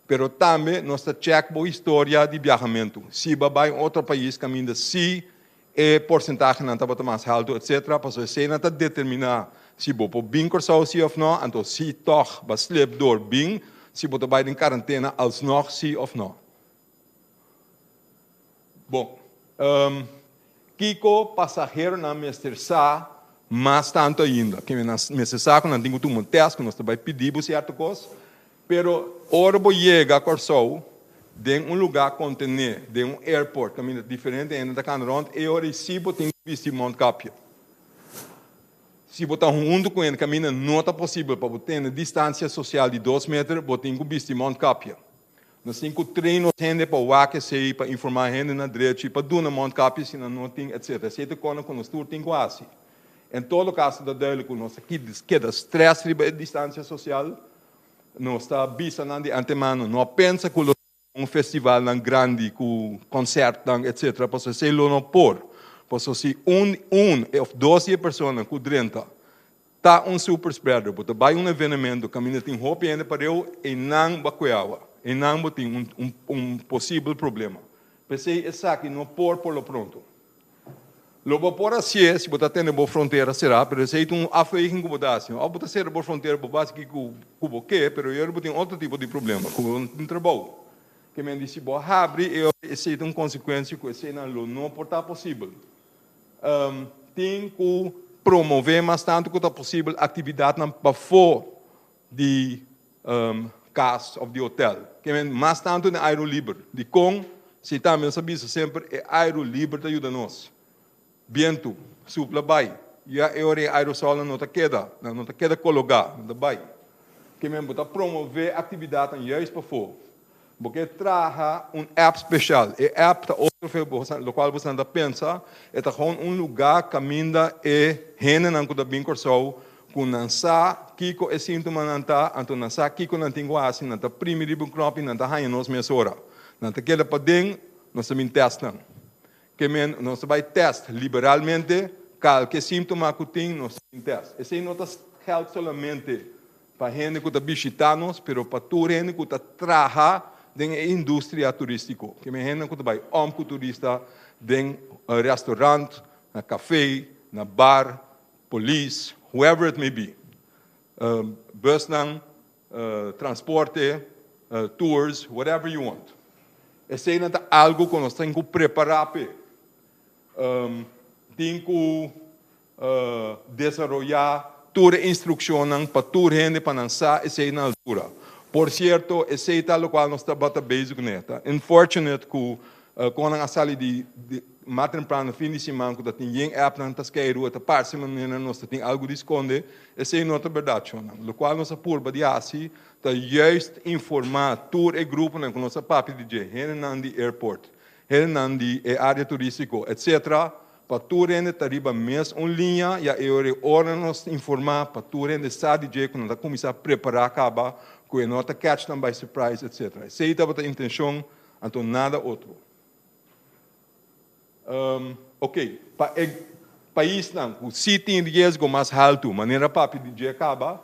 Mas também nós está checando a história de viajamento. Se vai em outro país, caminha se é porcentagem não está mais alto, etc. Para você não está determinar se você bem corso se ou não, então se toch vai sleep door bem, se você vai em quarentena alsnog se ou não. Bom, Kiko passageiro na mestersa mas tanto ainda, que necessário que não tenho um teste, que nós também pedimos certa coisa, pero ora vou chegar a Corsol, de lugar contener, de airport, caminho diferente ainda da Canaront, e ora se você tem que vestir Montcapia. Se você está junto com ele, caminho não está possível para você ter distância social de 2 metros, você tem que vestir Montcapia. Nós temos que treinar gente para o AQC, para informar gente na direita, para dar Montcapia, se não tem, etc. Se você quando nós tem quase. Em todo caso, da duidelijk, nós aqui queda stress de distância social, nós está avisando de antemano, não pensa que festival grande, com concerto, etc. Porque se não por, porque se ou 12 pessoas que dentro está super spreader, porque vai evento, caminho tem roupa ainda para eu e não bacuiava, e não tem possível problema. Pensei, essa aqui não por lo pronto. Logo por assim, se você tem boa fronteira será, mas se tem afegem que você assim, ao você ser boa fronteira, você basta que cubo que, pero eu tenho outro tipo de problema, como um trabalho. Que me disse, boa abre, eu sei tem consequência que esse não pode estar possível. Tem que promover mais tanto que é possível atividade para fora de casa ou de hotel. Que me mais tanto no aero livre, de com se também sabia sempre é aero livre te ajuda nós. Viento, supla vai. E a aerosol não está queda colocar, não está vai. Que me botar promover atividade em juiz para fora. Porque traga app especial. E app outro no qual você anda pensa, é gewoon lugar caminha e gente não cuida bem corso, com nansa kiko é sintoma não tá, então nansa kiko não tem quase, não tá primeiro knop não tá ganhando nos meses hora. Não tá queda para dentro, nós também testamos. Que nós vai testar liberalmente, qualquer sintoma que tem, nós testamos. Esse não está help solamente para gente que está visitando, mas para toda gente que está trabalhando na indústria turística. Que me gente que vai com turista, em restaurante, na café, na bar, police, whoever it may be. Bus, transporte, tours, whatever you want. Esse é algo que nós temos que preparar. Temos que desenvolver toda a instrução para toda a gente para lançar essa na altura. Por cierto, esse é o qual nós estamos bezig neta. Unfortunate que quando a sala de mais temprano, fim de semana, que tem app na tasqueiro, a parte semana nós tem algo de esconder, essa é outra verdade, o qual nós apurba de assim, tá juist informar tour e grupo na nossa papi de Hernandi Airport, Hernandi área turístico, etc. Para tour ainda tariba mês linha e a hora nós informar para tour ainda sabe de quando começar a preparar acaba com a nota catch them by surprise, etc. Essa é a intenção, então nada outro. Ok, país não, o se tem risco mais alto, maneira papi de acaba,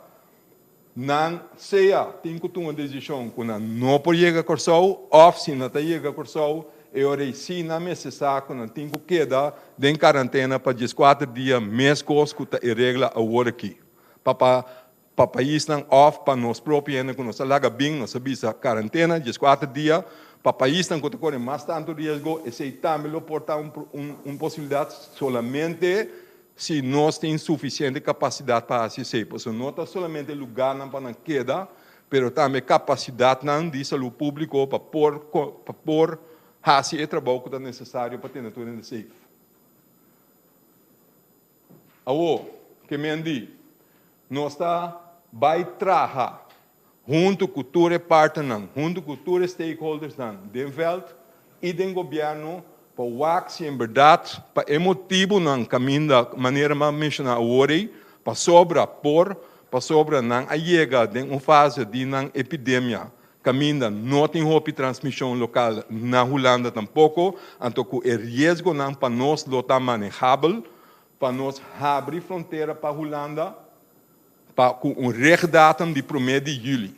não seja tem que tomar uma decisão quando não pode chegar a Corsol, ou se não está chegando a Corsol, e ora se não é necessário quando tem que quedar em quarentena para 14 dias, mês coisa que a regra agora aqui. Para país não off para nós próprios, quando nós larga bem, nós sabemos a quarentena, 14 dias, para país não corre mais tanto risco, esse também porta uma possibilidade solamente se nós temos suficiente capacidade para fazer. Porque não está solamente lugar para quedar, mas também capacidade de saúde pública para pôr fazer o trabalho que é necessário para ter tudo safe. Agora, que me diz, nós está vai trabalhar junto com todos os partners, junto com todos os stakeholders do veld e do governo, para o que em verdade, para emotivo no caminho da maneira mais mencionada hoje, para sobra não a chega de uma fase de epidemia, caminho não tem roupa de transmissão local na Holanda tampouco, então o risco não para nós não está manejável, para nós abrir fronteira para a Holanda, para um redatum de 1 de julho.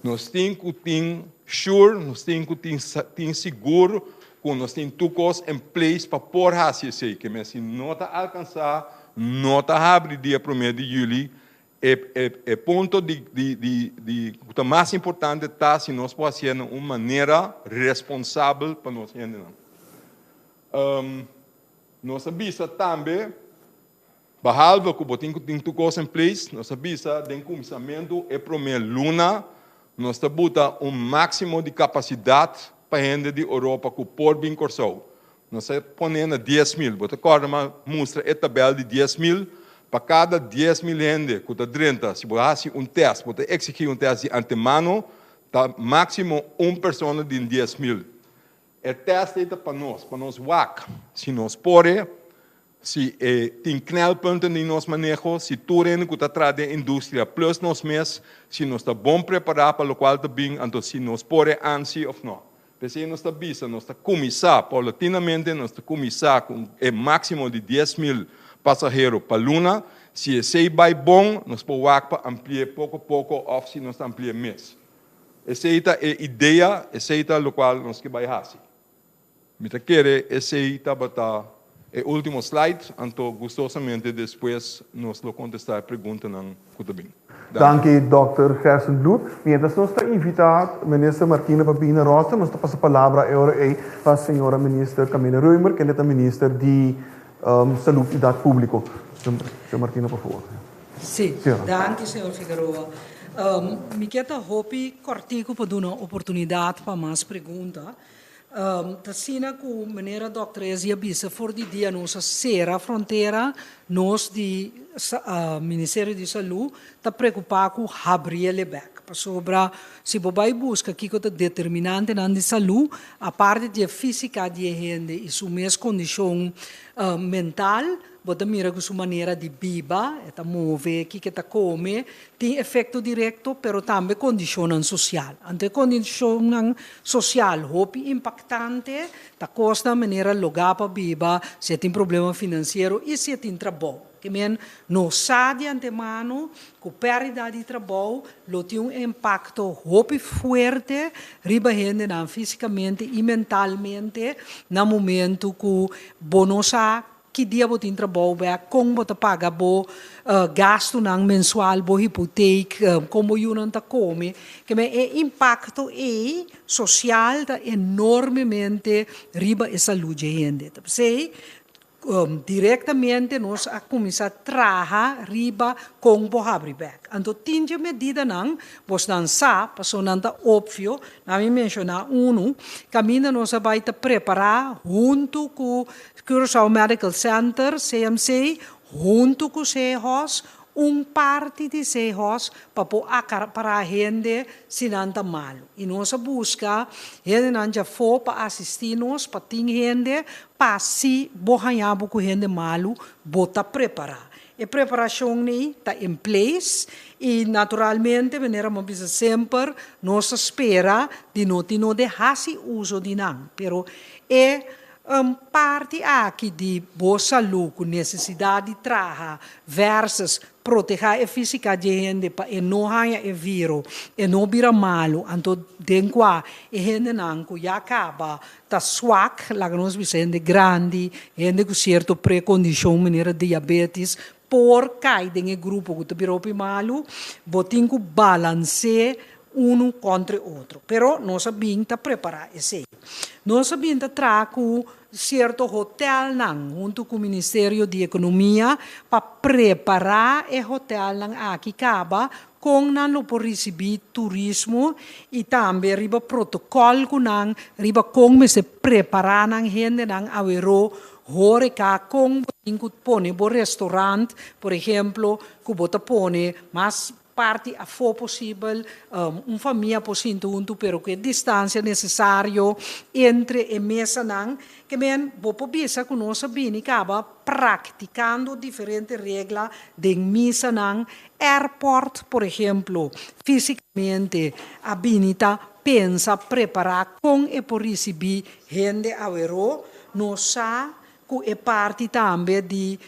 Nós temos que ter sure, nós temos que ter seguro, que nós temos tudo em place para pôr assim, que se não está alcançar, não está abrir dia 1 de julho, é ponto o mais importante está se nós podemos fazer de uma maneira responsável para nós. Nós sabemos também, behalve que temos que ter tudo em place, nós sabemos que o começamento é para a luna, nós temos máximo de capacidade para a gente de Europa que pode vir Corsol. Nós ponemos 10.000, você mostra a tabela de 10.000, para cada 10.000 gente que está dentro, se você faz teste, você executa teste de antemano, está máximo uma pessoa de 10.000. O teste é para nós WAC, se nós podemos, se tem knelpunten em nosso manejo, se tudo que está atrás da indústria, plus nós mesmos, se nós está bom preparado para o qual está bem, então se nós podemos ansi ou não. Porque nós está bisa, nós está começar, paulatinamente, nós está começar com o máximo de 10.000 passageiros para a Luna, se esse vai bom, nós podemos ampliar pouco a pouco, ou se nós ampliar mais. Essa é a ideia, essa é o qual nós que vai fazer. Me quer esse é o último slide, então gostosamente depois nós vamos contestar a pergunta não bem. Danke, Dr. Gerson Blut. Mientras nós está invitado, ministra Martina Babina Rosa, nós está passando a palavra para a senhora ministra Camila Reumer, que é a ministra de Saúde e Dado Público. Senhora Martina, por favor. Sim, danke, senhor Figueroa. Me quero hopi cortico para dar uma oportunidade para mais perguntas. Tassina com a maneira doutora Ezia Bisa, for de dia nossa serra fronteira, nós de Ministério de Saúde está preocupado com abrir ele back. Sobre se você busca aqui que é determinante na de saúde, a parte de física de gente e sua mesma condição mental, você mira com sua maneira de viver, está mover, que está come, tem efeito direto, mas também condição social. Ante condição social, hopi impactante, está costa maneira lugar para viver, se tem problema financeiro e se tem trabalho. Que men não sabe de antemano que a perda de trabalho tem um impacto hopi forte, riba gente fisicamente e mentalmente, no momento que bonosa que dia você tem trabalho, como você paga gasto mensual, hipoteca, como você não come, que o impacto social está enormemente riba a saúde gente. diretamente nós a começar a trabalhar riba com o Habribeck. Então, tinha medida não, vos dançar, passou nada óbvio, na minha mencionar caminho nós vai preparar junto com o Curaçao Medical Center, CMC, junto com o CEHOS, parte de CEHOS para a gente se não está mal. E nós busca, gente não já for para assistir nós, para ter gente, para se borranhar com gente malo, bota preparar. A preparação está em place e, naturalmente, maneira uma vez sempre, nós espera de não deixar-se uso de não. Pero parte aqui de boa saúde, com necessidade de trabalhar, versus proteger a física de gente para não ganhar o vírus, e não virar malo. Então, dentro a gente não já acaba, está swak, lá que nós gente grande, gente com certa precondição, maneira diabetes, por cair em grupo que está virou malo, botem que balancear contra o outro. Pero nós sabemos preparar esse. Nós sabemos trazer com certo hotel junto com o Ministério de Economia para preparar o hotel aqui acaba com não por receber turismo e também riba protocolo riba como se preparar gente a ver horeca com pone bo restaurante, por exemplo, que bota pone mais parte a for possível família possível junto, pero que distância necessário entre a mesa que men vou bisa que nós sabemos que acaba praticando diferentes regras de mesa airport, por exemplo, fisicamente habilita pensa preparar com e por receber gente a verô, nós que é parte também de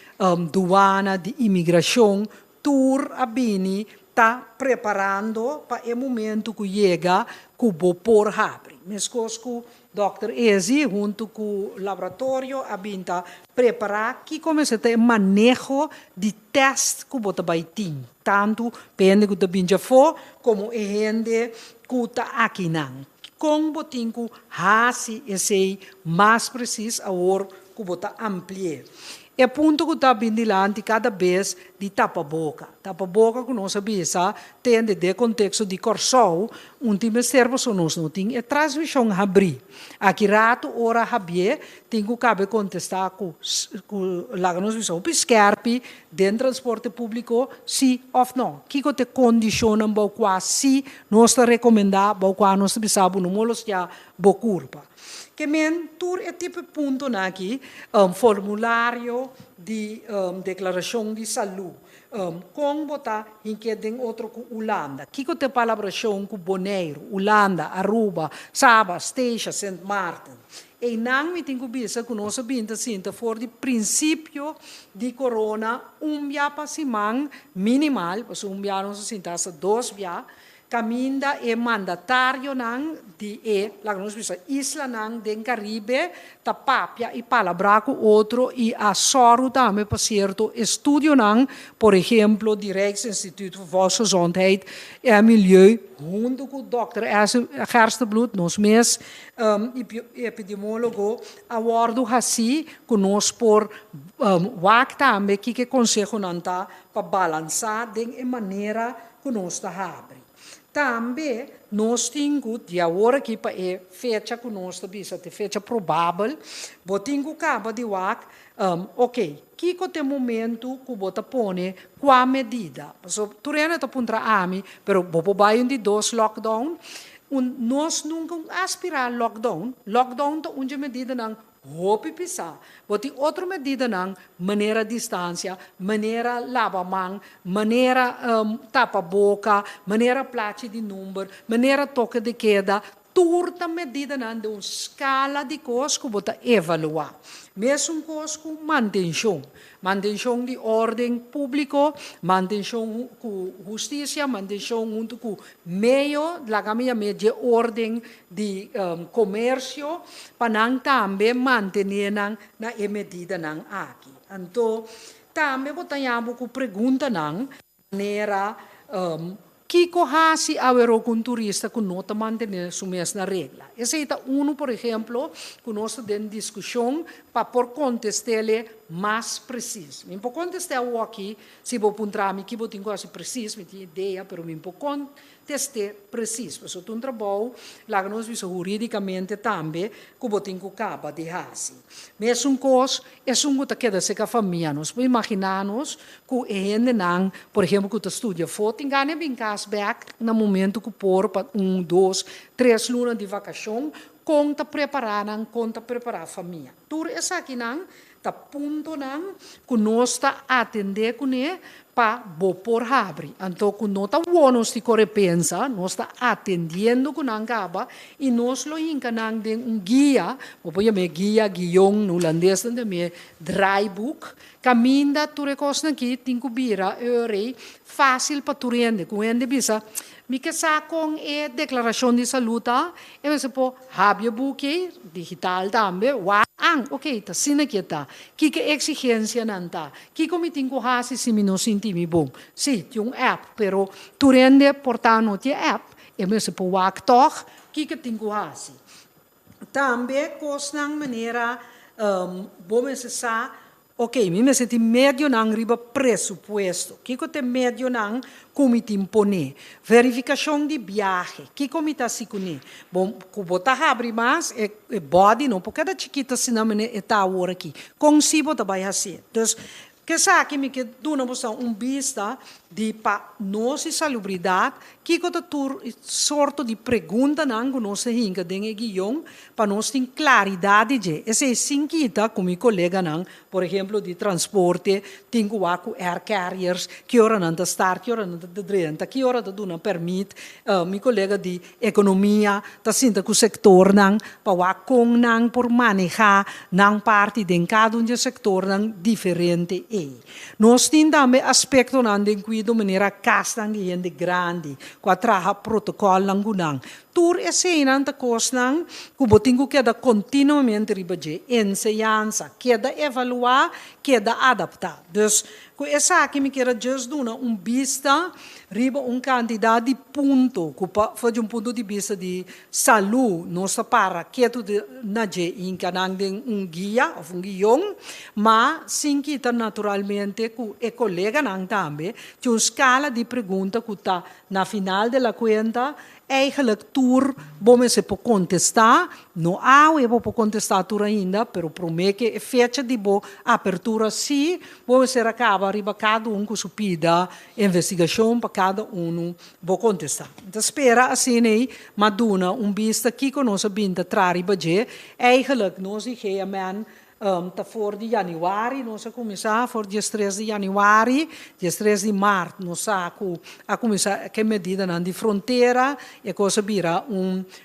doana, de imigração, tour a bini está preparando para o momento que chega que o por abre. Mesmo que o Dr. Ezi, junto com o laboratório, está preparar que começa a ter manejo de teste que o vai ter. Tanto pende que o já for, como a gente que está aqui. Com o tempo, hasi esse mais preciso agora que o está ampliar. É ponto que está vindo dilante cada vez de tapa-boca. Tapa-boca que nós sabemos, tem de contexto de Curaçao, time servo só nós não tem, é transmissão abrir. Aqui rato, ora abrir, tem que cabe contestar com lá que nós vimos, o Scarpe, dentro do transporte público, sim ou não. Que te condiciona, se nós recomendar, nós sabemos, não molos já, curva. Que mentur é tipo ponto aqui, formulário de declaração de saúde. Com botar em que tem outro com Holanda. Que tem palabração com Bonaire, Holanda, Aruba, Saba, Steixa, St. Martin. E não me tenho visto que nós sabemos assim, for de princípio de corona, dia para semana minimal, porque dia nós sentimos 2 dias, caminda é mandatário de lá nós vimos isla den Caribe tapapia e palavra com outro e a soro também para certo estudo por exemplo Rijksinstituut voor Volksgezondheid e Milieu junto com o Dr. Gerstebloed nós mesmos epidemiólogo abordo assim que nós por também que consejo para balançar de maneira que nós está abre. Também nós temos, de agora aqui para a fecha que nós estamos, a fecha provável, temos que de ok, que tem momento que você põe qual medida? Tu está contra a mim, mas você vai de 2 lockdown, nós nunca aspirar lockdown é uma medida não hopi pisar. Boti outra medida maneira distância, maneira lava mão, maneira tapa boca, maneira placa de número, maneira toque de queda, turta medida de uma escala de coisas que você evaluar. Mesmo coisas com manutenção de ordem público, manutenção com justiça, manutenção junto com meio, la meio de ordem de comércio, para também manter na medida aqui. Então, também votamos com pergunta maneira que corrase a ver com turista que não está mantendo sua mesma regra. Esse é por exemplo, que nós temos discussão para por contestar mais preciso. Me pode contestar o aqui, se vou puntar me que vou ter quase preciso, me tem ideia, mas me pode contestar preciso. Porque se um trabalho, lá nós vimos juridicamente também, que vou ter que acabar de hasi. Mas coisa, que queda se com a família, nós podemos imaginar-nos que a gente não, por exemplo, que estuda foto, engane bem casback, no momento que por 1, 2, 3 lunas de vacação, conta preparar a família. Tudo isso aqui não, tá ponto não, que nós está atender com ele para por abre. Então, que nós está nós de correpensa, nós está atendendo com angaba e nós lo encanang de guia, ou pode me guião no holandês também, draaiboek, caminda tu recos aqui, tinco bira, fácil para tu rende, com rende bisa. Mi que com a declaração de saúde, e você pode abrir o book digital também, ok, tá sina que tá, que exigência não tá, que como tem que fazer se me não sentir bom, sim, tem app, pero tu rende portar no te app, e você pode wak que tem que fazer. Também costa maneira, bom você sabe. Ok, mi me senti medio nang riba presupuesto. Kiko te medio nang comiti impone. Verificação de viagem. Kiko mi ta sikune. Bom, kubota abri mas e body no, porque cada chiquita sinamene eta hora aqui. Consibo ta vai assim. Então, que sabe que duna vista de pa nossa salubridade, que quando tu sorto de pergunta não nossa hinga dengue guião para nós ter claridade de esse sinquita com meu colega não, por exemplo de transporte, tenho com air carriers, que hora não estar, que hora não de drenta, que hora da duna permite, meu colega de economia, tá sinta com o sector não, para com não por manejar não parte de cada um sector não diferente. Nós temos também aspecto de de maneira casta de gente grande, com a traja protocolo ng gunang. Tur esse nanta coisa nang kubotingo queda continuamente ribaje enseñanza, queda evaluar, queda adaptar. Dus com essa aqui me quero just duna vista riba quantidade de ponto, fazer ponto de vista de saúde, nossa para que tu naje em canang de guia ou guião, mas sim que tá naturalmente com e colega nang também, tinha uma escala de pergunta que tá na final da conta eigenlijk tour, bom se pode contestar, não há eu vou contestar tour ainda, pero prometo que a fecha de boa abertura sim, bom se acaba arriba cada com sua pida investigação para cada vou contestar. Então espera assim aí, maduna vista que conosco binda trari baje, eigenlijk nós e man tá for de januari, nós a começar for dia 3 de januari, dia 3 de março, nós a começar que medida na de fronteira, e coisa vira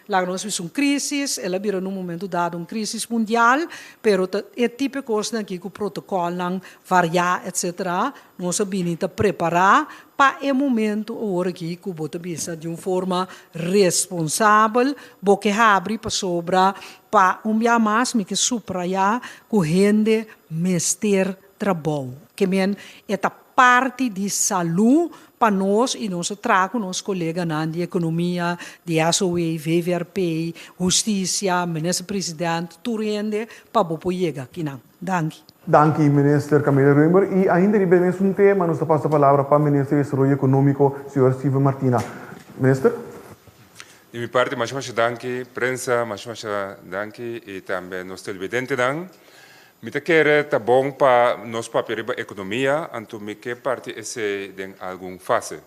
lá nós vimos crise, ela vira num momento dado crise mundial, pero é tipo de coisa aqui que o protocolo não variar, etc. Nós a binita preparar para o momento agora aqui que o bota bisa de uma forma responsável, porque abre para sobra para dia mais me que supraiar que rende mester trabalho, que men é a parte de saúde para nós e nós trago nos colegas de economia, de ASOE, VVRP, justiça, ministro-presidente, tudo rende para o chegar aqui não. Danke. Dank u, minister Camila Reumer. E ainda ribemos tema, nos passa a palavra para o ministro do Desenvolvimento Econômico, senhor Silvio Martina. Minister? De minha parte, mais danke, prensa, mais danke, e também nos televidentes dan. Me quer tá bom para nós papel da economia, então me que parte esse em algum fase.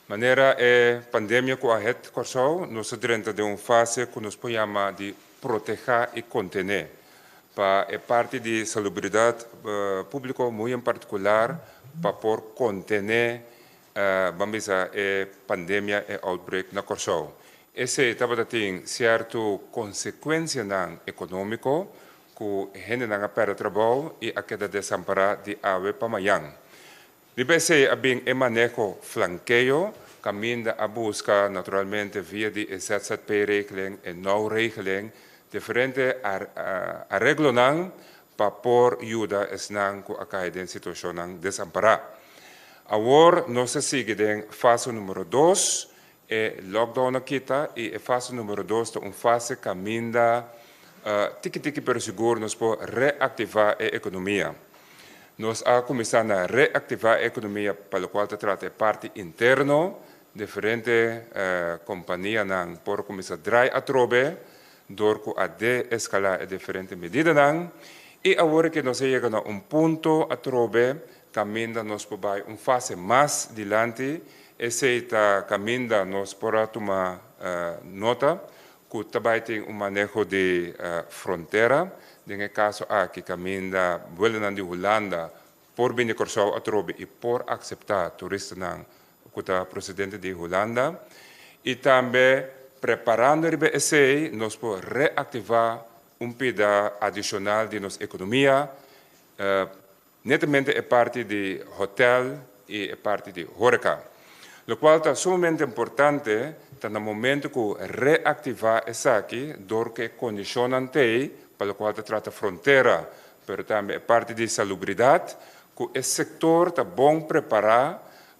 Maneira é pandemia com a het corso, nós dentro de uma fase que nós podemos de proteger e contener. Para a parte de salubridade pública muito em particular para por contener vamos dizer a pandemia e outbreak na corso. Esse estava tem certo consequência não econômico que gente não perde trabalho e a queda desamparada de ave para amanhã. Deve ser bem o manejo flanqueio, caminho a busca naturalmente via de ZZP-regeling e no-regeling diferente arreglo não para por ajuda es não que a cair em situação não desamparada. Agora nós seguimos em fase número 2 e lockdown aqui e a fase número 2 é uma fase caminha tiki-tiki per seguro nós podemos reativar a economia. nós a começar a reativar a economia, para o qual se trata de parte interno, diferentes companhias por começar a draaien a trobe, door a de-escalar diferentes medidas. E agora que nós chegamos a ponto a trobe, caminha nós para uma fase mais adiante, esse caminha nós para tomar nota, que também tem manejo de fronteira, nesse caso aqui caminha vuelan de Holanda, por vir Curaçao a trobe e por aceitar turistas que procedente de Holanda, e também preparando esse, nós podemos reativar pedaço adicional de nossa economia, netamente é parte de hotel e é parte de horeca. O qual é sumamente importante, no momento que reativar isso aqui, door que condicionante, para o qual se trata fronteira, mas também é parte de salubridade, que esse setor está bom preparado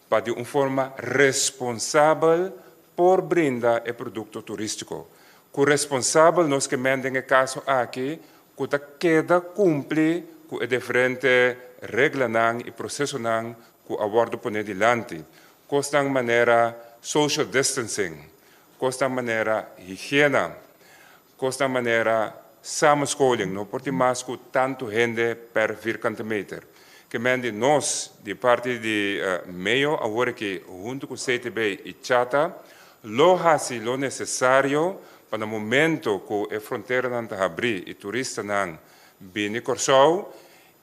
para de uma forma responsável por brindar o produto turístico. O responsável, nós que no caso aqui, que queda cumprir com as diferentes regras e processos que a bordo põe adiante. Costa maneira social distancing, costa maneira higiene, costa maneira samenskoling, não pode mais com tanto gente per vierkante meter. Que nós, de parte de meio, agora que junto com o CTB e Chata, lo hasi lo necessário para o momento que a fronteira não está abrir e turistas não vêm Curaçao,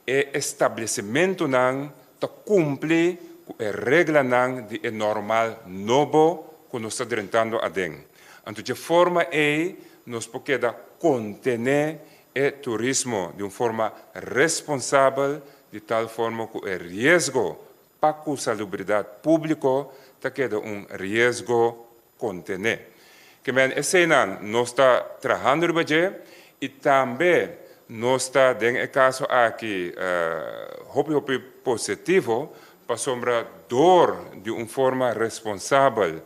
e estabelecimento não está cumprir com a regra não de normal novo que nós estamos tentando a dentro. Então, de forma aí, nós podemos conter o turismo de uma forma responsável, de tal forma que o risco para a salubridade pública está queda risco contener. Que esse nós está trabalhando e também nós está em caso aqui hopi positivo para sombra dor de uma forma responsável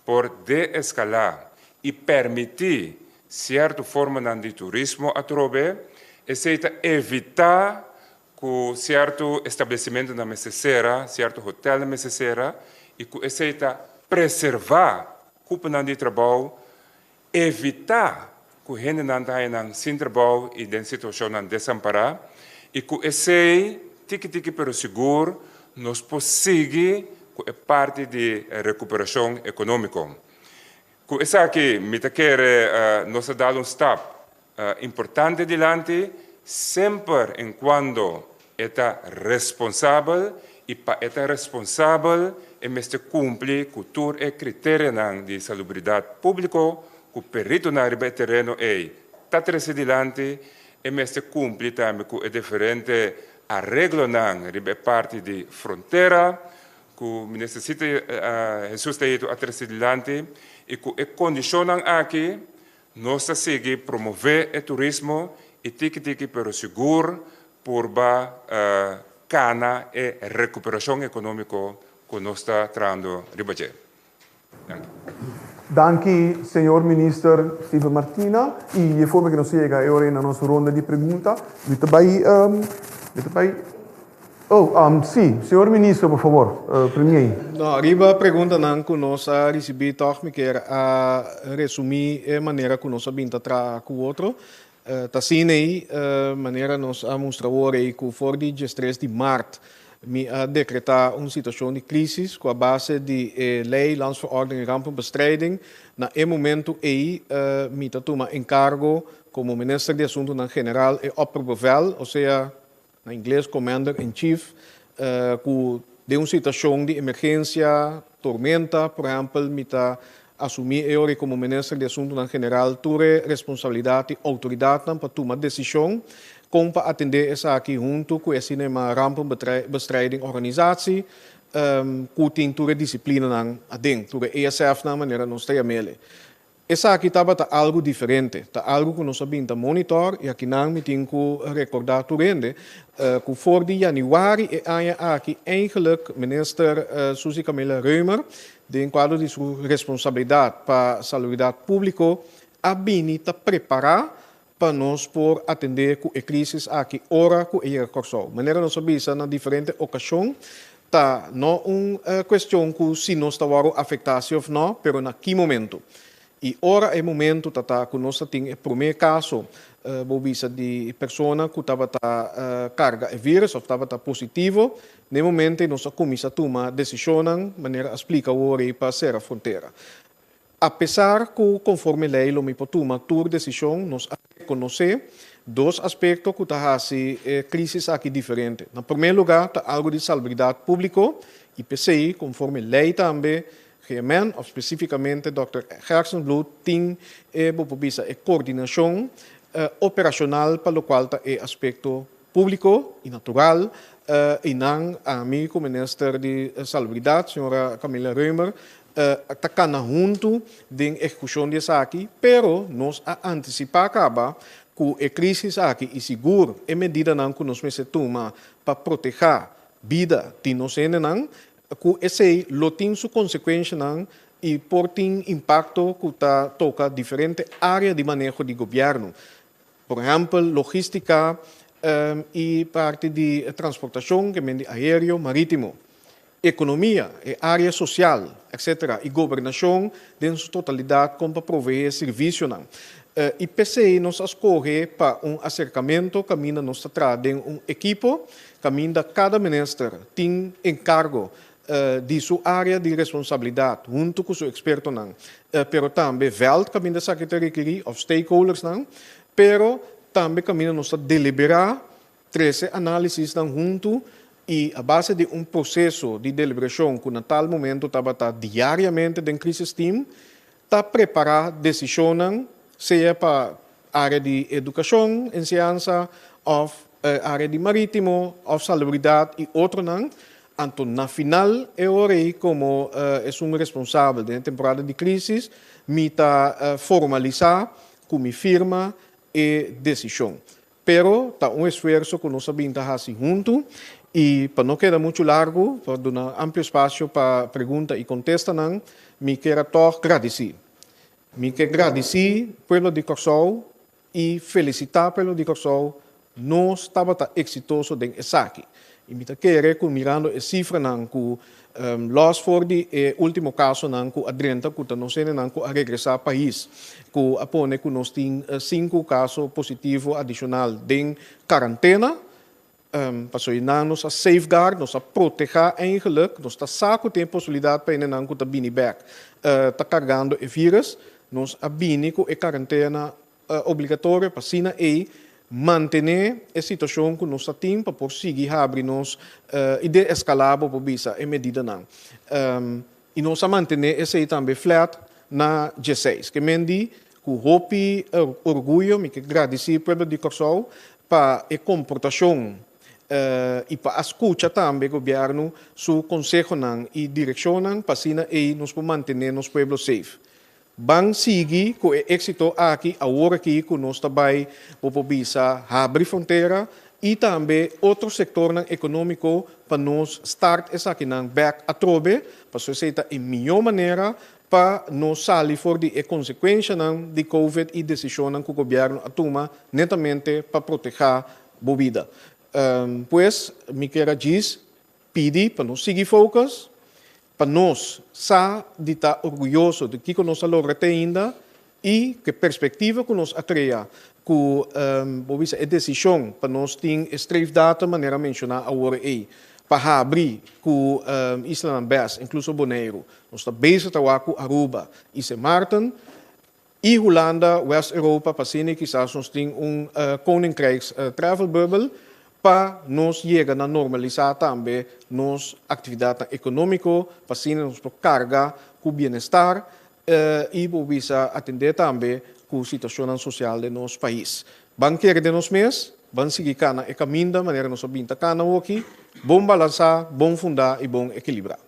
por de-escalar e permitir certa forma de turismo a trobe, esse evitar que certo estabelecimento na necessária, certo hotel na necessária, e que esse preservar o de trabalho, evitar que a gente não tenha sem trabalho e em situação de desamparo, e que esse tique pero seguro nos consegue que é parte de recuperação econômica. Que esse aqui me quer nos dar step importante adiante, sempre enquanto está responsável e para estar responsável é mesmo cumprir com todos os critérios de salubridade pública, que o perito na terreno é está adiante e mesmo cumprir também com o diferente arreglo na parte de fronteira, que necessita Jesus está adiante e que condicionam aqui nós seguir promover o turismo e tique pero seguro por cana e recuperação econômica que nós está trazendo ribaje. Danke, senhor ministro Steven Martina. E de forma que nós chegamos agora na nossa ronda de perguntas, sim, senhor ministro, por favor, primeiro. Não, arriba a pergunta que nós recebemos, toch me quer resumir a maneira que nós sabemos tratar com o outro. Assim aí, maneira nós mostrar agora que for de 13 de março, me decretar uma situação de crise com a base de lei Landsverordening Rampenbestrijding. Na momento aí, me toma encargo como ministro de Assuntos General e Opperbevel, ou seja, na inglês Commander-in-Chief, de uma situação de emergência, tormenta, por exemplo, me assumir eu como ministro de Assuntos General toda responsabilidade e autoridade para tomar decisão como para atender essa aqui junto com esse rampenbestrijding organisatie que tem toda disciplina dentro da ESF na maneira nós temos. Essa aqui estava algo diferente, algo que nós sabemos monitor e aqui não me tenho que recordar turende que voor de januari aqui eigenlijk minister Suzy Camilla Reumer de quadro de sua responsabilidade para a saúde pública a bini preparar para nós por atender com a crise aqui ora com a Corsol. Maneira nós sabemos na diferente ocasião tá não uma questão que se nós estamos afetados ou não, pero na que momento. E ora é momento tá que nós tem o primeiro caso bobisa de pessoa que estava carga o vírus ou estava positivo, no momento nós começa a tomar decisão, maneira explica o ora para ser a fronteira. Apesar que, conforme a lei, o MIPO toma tua decisão, nós conhecemos dois aspectos que têm crises aqui diferentes. No primeiro lugar, está algo de salubridade pública, IPCI, conforme a lei também, GMN, ou especificamente Dr. Gersenbloed, tem a coordenação operacional para o qual está o aspecto público e natural, e não a mim, como ministro de Salubridade, senhora Camila Reumer, está junto da execução dessa aqui, pero nós antecipar acaba que a crise aqui é segura e medida não que nós se toma para proteger a vida de nós não, que esse lo tem sua consequência não e por tem impacto que toca diferentes áreas de manejo de governo, por exemplo, logística e parte de transportação, que é aéreo, marítimo. Economia, área social, etc. E governação, em sua totalidade, como para prover serviço. E PCI nos escolhe para acercamento, caminha nos traz equipo, caminha cada ministro tem encargo de sua área de responsabilidade, junto com seu experto. Pero também veld caminha da secretaria of stakeholders, pero também caminha nos deliberar, 13 análises junto. E a base de processo de deliberação que, na tal momento, estava diariamente dentro do crisis team, está preparar decisões, seja para a área de educação, ciência, ou área de marítimo, ou salubridade e outro não. Então, na final, eu orei como é responsável da temporada de crise, me está formalizar como firma e decisão. Pero, está esforço que nós sabemos fazer junto. E para não quedar muito largo, para dar amplo espaço para pergunta e contesta, me quero agradecer. Me quero agradecer ao povo de Corsol e felicitar o povo de Corsol. Nós estávamos exitosos em Esaki. E me quero que mirando a cifra que los for de último caso que adrenta que não sei que a regressar ao país, que apone que nós temos 5 casos positivos adicionais em quarentena. Nós a safeguard, nós a proteger eigenlijk, nós a saco tem possibilidade para ainda não que bini back, está carregando o vírus, nós a bini com a quarentena obrigatória para sina e manter a situação que nós temos para conseguir abrir nos e de escalar para bisa a medida não. E nós a manter esse também flat na G6, que mendi com hopi orgulho, me que agradecer pelo de Corsol para a comportação e para escutar também o governo, seu conselho e direção para assim nos manter nos pueblos safe. Vamos seguir com o êxito aqui, agora que nós também vamos abrir fronteira e também outro setor econômico para nós start essa aqui back a trobe, para sociedade em melhor maneira para nós sair fora de consequência de COVID e decisão que o governo toma netamente para proteger a vida. Pues, me quero dizer, pedir para nós seguir focus, para nós de estar orgulhosos de que nós logramos ainda e que perspectiva que nós cria, que a decisão para nós ter streefdata, maneira mencionar agora para abrir com Island Best, incluso Bonaire, nós estamos bezig com Aruba e Sint Maarten, e Holanda, West-Europa, para cine quizás nós temos Koninkrijks travel bubble, para nós chegar a normalizar também nossa atividade econômica, para assim nós carregar com o bem-estar e para atender também com a situação social de nosso país. Vamos querer de nós mesmos, vamos seguir o caminho da maneira que nós vamos aqui, bom balançar, bom fundar e bom equilibrar.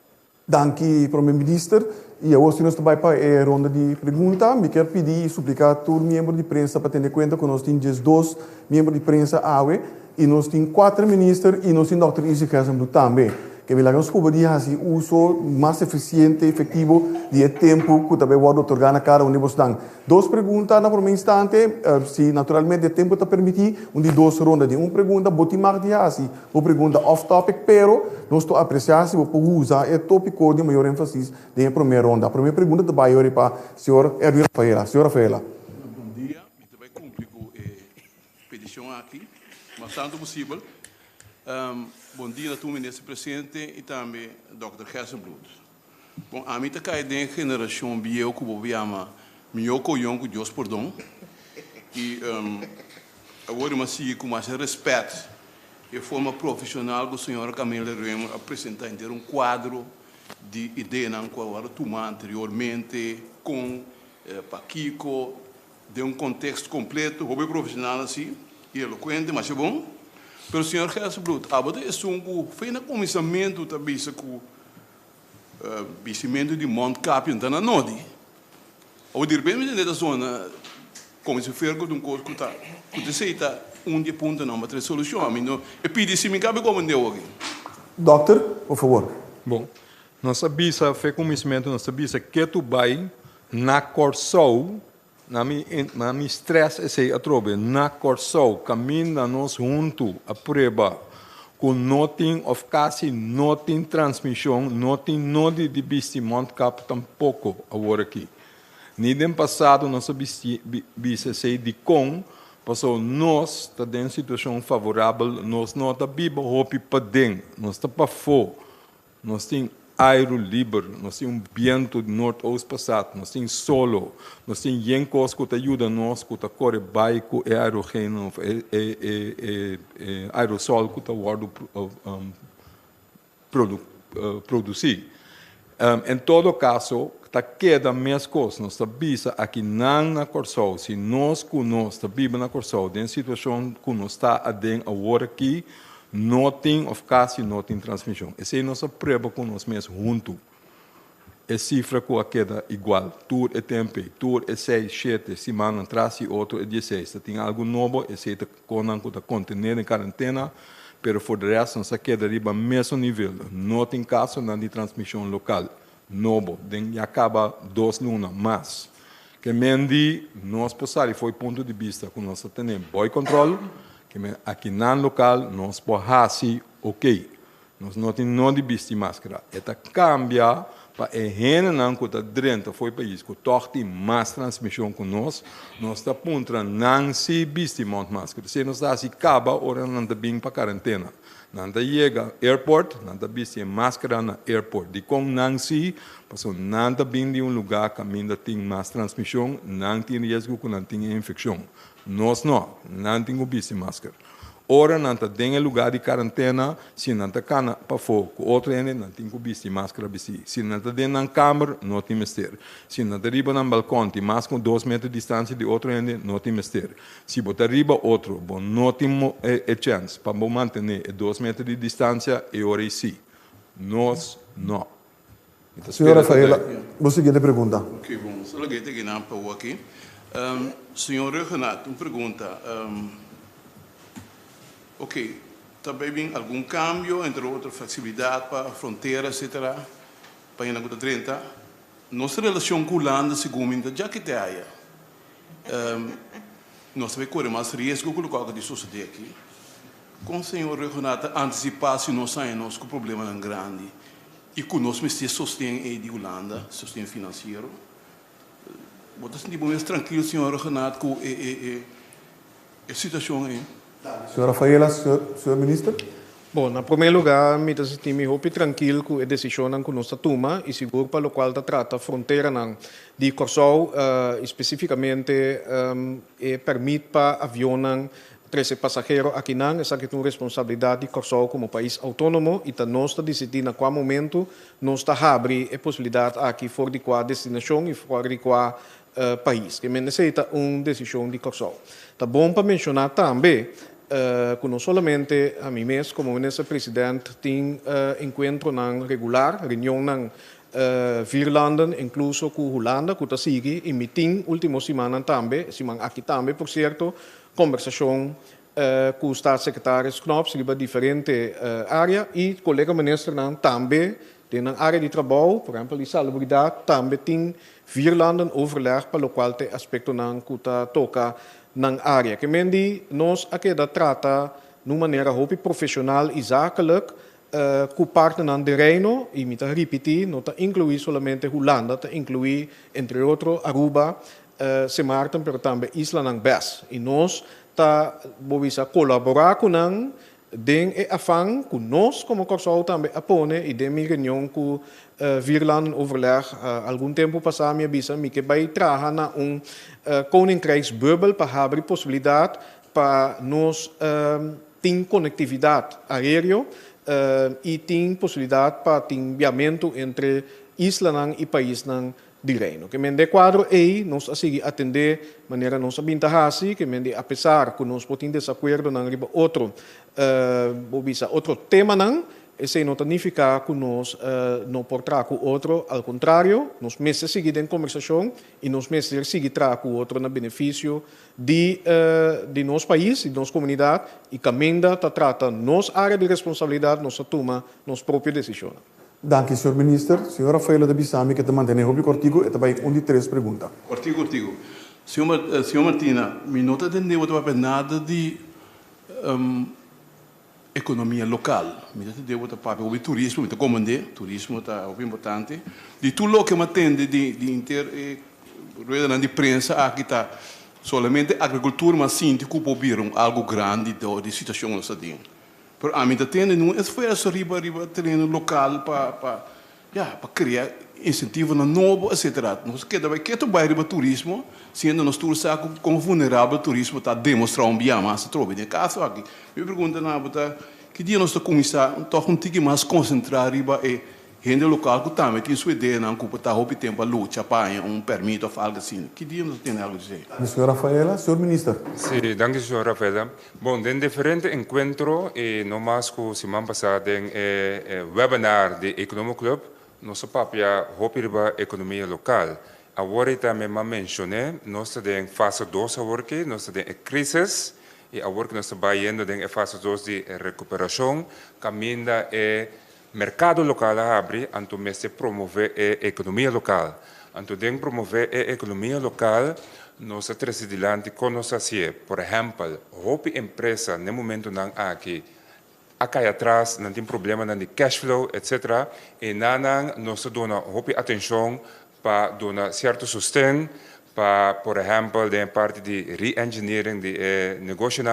Dank primeiro-ministro. E hoje nós também para a ronda de perguntas. Me quero pedir e suplicar a todos os membros de prensa para ter conta que nós temos 2 membros de prensa AUE e nós temos 4 ministros e nós temos Dr. Isi Gersenbloed também. que me lagamos poderia assim uso mais eficiente, efetivo de tempo que também pode otorgar na cada um de vocês. Duas perguntas na primeiro instante, se naturalmente o tempo te permitir, de duas rondas de uma pergunta, botimar de assim, uma pergunta off topic, pero nós estou apreciando se você usar o tópico de maior ênfase na primeira ronda. A primeira pergunta te vai para o senhor Erwin Rafaela. Senhor Rafaela. Bom dia, eu também cumpri com a petição aqui, mas tanto possível. Bom dia a todo ministro presidente e também Dr. Hesselbloed. Bom, a mim está de geração bio que eu chamo Miyoko Yonko Dios Perdão e agora eu sigo com mais respeito e forma profissional que o senhor Camila Remo apresentar inteiro quadro de ideia na qual eu tomei anteriormente com Paquico de contexto completo, hobby profissional assim e eloquente, mas é bom. Pero o senhor Hesselbloed, abate é foi no começamento também com bissimento de Mount Capio então na Nodi. Ou de repente nessa zona como se for com coisa que tá, que aceita de ponto não, mas resolução, a mim não. E pedi se me cabe como deu aqui. Doctor, por favor. Bom, nós sabemos foi conhecimento, nós sabemos que tu vai na Corsou. Na minha stress esse atrobe na Corsou caminha nós junto a prova com nothing of quase nothing transmissão nothing nodi de bisti Mount Cap tampouco agora aqui nem no passado nós bisti sei de com passou nós está em situação favorável nós não está biba hopi padeng nós está para fo nós tem aero livre, nós temos vento do norte-oeste passado, nós temos solo, nós temos yencos que ajudam nós, que corre baico e aerogênio, aerosol que guarda produzir. Em todo caso, queda mais coisa, nós sabemos aqui na Corsou, se nós vivemos na Corsou, em situação que nós está agora aqui, nothing of quase nothing transmissão. Essa é a nossa prova com nós mesmos juntos. É cifra que queda igual. Tudo é tempo, tudo é 6, 7 semanas atrás e outro é 16. Tem algo novo, esse é o conteúdo em quarentena, mas por resto, nós queda riba mesmo nível. Não tem caso de transmissão local. Novo, acaba 2 lunas, mas que mendi, nós passar foi ponto de vista que nós temos boy control, que aqui no local nós podemos fazer ok. Nós não temos nada de vestir máscara. Eta cambia para a gente não que está dentro foi país que torce mais transmissão com nós está pontra não se vestir máscara. Se nós está se acaba ora não está bem para quarentena. Não está chega airport, não está vestir máscara na airport. De com não se passou não está bem de lugar que ainda tem mais transmissão, não tem risco que não tem infecção. Nós não temos vestir máscara. Ora, não tem lugar de quarentena, se não está cana para fogo, outro ainda não tem vestir máscara. Se não está dentro da câmara, não tem mestre. Se não está riba no balcão, tem mais com 2 metros de distância de outro ainda, não tem mestre. Se botar riba outro, não tem chance para manter 2 metros de distância e ora sim. Nós não. Senhor Rafaela, você quer pergunta? Ok, bom. Só que tem que não para aqui. Senhor Renato, uma pergunta. Ok, também tem algum cambio, entre outras, flexibilidade para a fronteira, etc., para ir na 30. Nossa relação com a Holanda, segundo já que tem aí, nós também corremos mais risco com o que sucede aqui. Com o senhor Renato, antecipar se nós saímos com problema grande e com nós mesmo sustento de Holanda, sustento financeiro. Vou sentir mais tranquilo, senhor Renato, com a situação aí. Senhor Rafaela, senhor ministro. Bom, na primeiro lugar, me sinto tranquilo com a decisão que nós tomamos e seguro para o qual trata a fronteira de Corsou, especificamente permite para aviões 13 passageiros aqui não, essa é uma responsabilidade de Corsou como país autônomo e nós está decidindo a qual momento nós está abrindo a possibilidade aqui fora de qual destinação e fora de qual país, que necessita uma decisão de Corsou. Está bom para mencionar também que não somente a mim mesmo, como ministro-presidente, tem encontro regular, reunião na Vierlanden, incluso com Holanda, que está seguindo, e meeting última semana também, semana aqui também, por certo, conversação com o staatssecretaris Knops, riba diferente área, e colega ministro também, tem na área de trabalho, por exemplo, de salubridade, também tem 4 landen overleg, para o qual tem aspecto que toca na área. Que mendi, nós aqui da trata de uma maneira hoop profissional e zakelijk, com parte do terreno, e me repetir, não está incluir somente Holanda, está incluir, entre outros, Aruba, Sint Maarten, mas também Isla ng Bes. E nós está colaborar com nang den afang com nós como Corsol também apone e de minha reunião com Vierland overleg algum tempo passado me avisa me que vai trazer na koninkrijksbubbel para abrir possibilidade para nós ter conectividade aérea e ter possibilidade para ter enviamento entre Isla e país de reino. Que mende quadro aí nós assim atender maneira nossa vantagem que mende apesar que nós podemos desacordo na riba outro outro tema não esse não significa que nós não portar com outro ao contrário nós meses seguir em conversação e nós meses seguir com outro na benefício de nosso país e nossa comunidade e camenda tá trata nossa área de responsabilidade nossa toma nossa própria decisão. Dank u, senhor minister. Senhor Rafaela de Bissami, que te mantém op cortigo, e também de 3 perguntas. Cortigo. Senhor Martina, me nota entender que nada de economia local. Me nota entender que o turismo, me comandei, turismo está importante. De tudo que me atende de rueda de prensa, aqui está somente agricultura, mas sim de cupobiram algo grande de situação no estado. Pero a mim tem um esforço riba terreno local para criar incentivo na novo, etc. Nós queremos bairro turismo, sendo nós todos como vulnerável turismo está demonstrando bem mais trobe. No caso aqui, me pergunta na que dia nós começar então um tique mais concentrar riba e gente local que também tem sua ideia não culpa tá houve tempo a luta para permito ou algo assim. Que dia nós temos algo a dizer? Senhor Rafaela, senhor ministro. Sim, danke, senhor Rafaela. Bom, em diferente encontro e no mais que semana passada em webinar de Economo Club, nosso papo é a economia local. Agora também mencionei, nós temos fase 2 agora, nós temos crise e agora nós estamos indo em fase 2 de recuperação, caminha mercado local abre, então se promover a economia local. Então, dentro promover a economia local, nós temos adiante com nós assim, por exemplo, houve empresa no momento não aqui, aqui atrás não tem problema de cash flow, etc. E nós damos houve atenção para dar certo sustento, para, por exemplo, da parte de re-engineering de negócio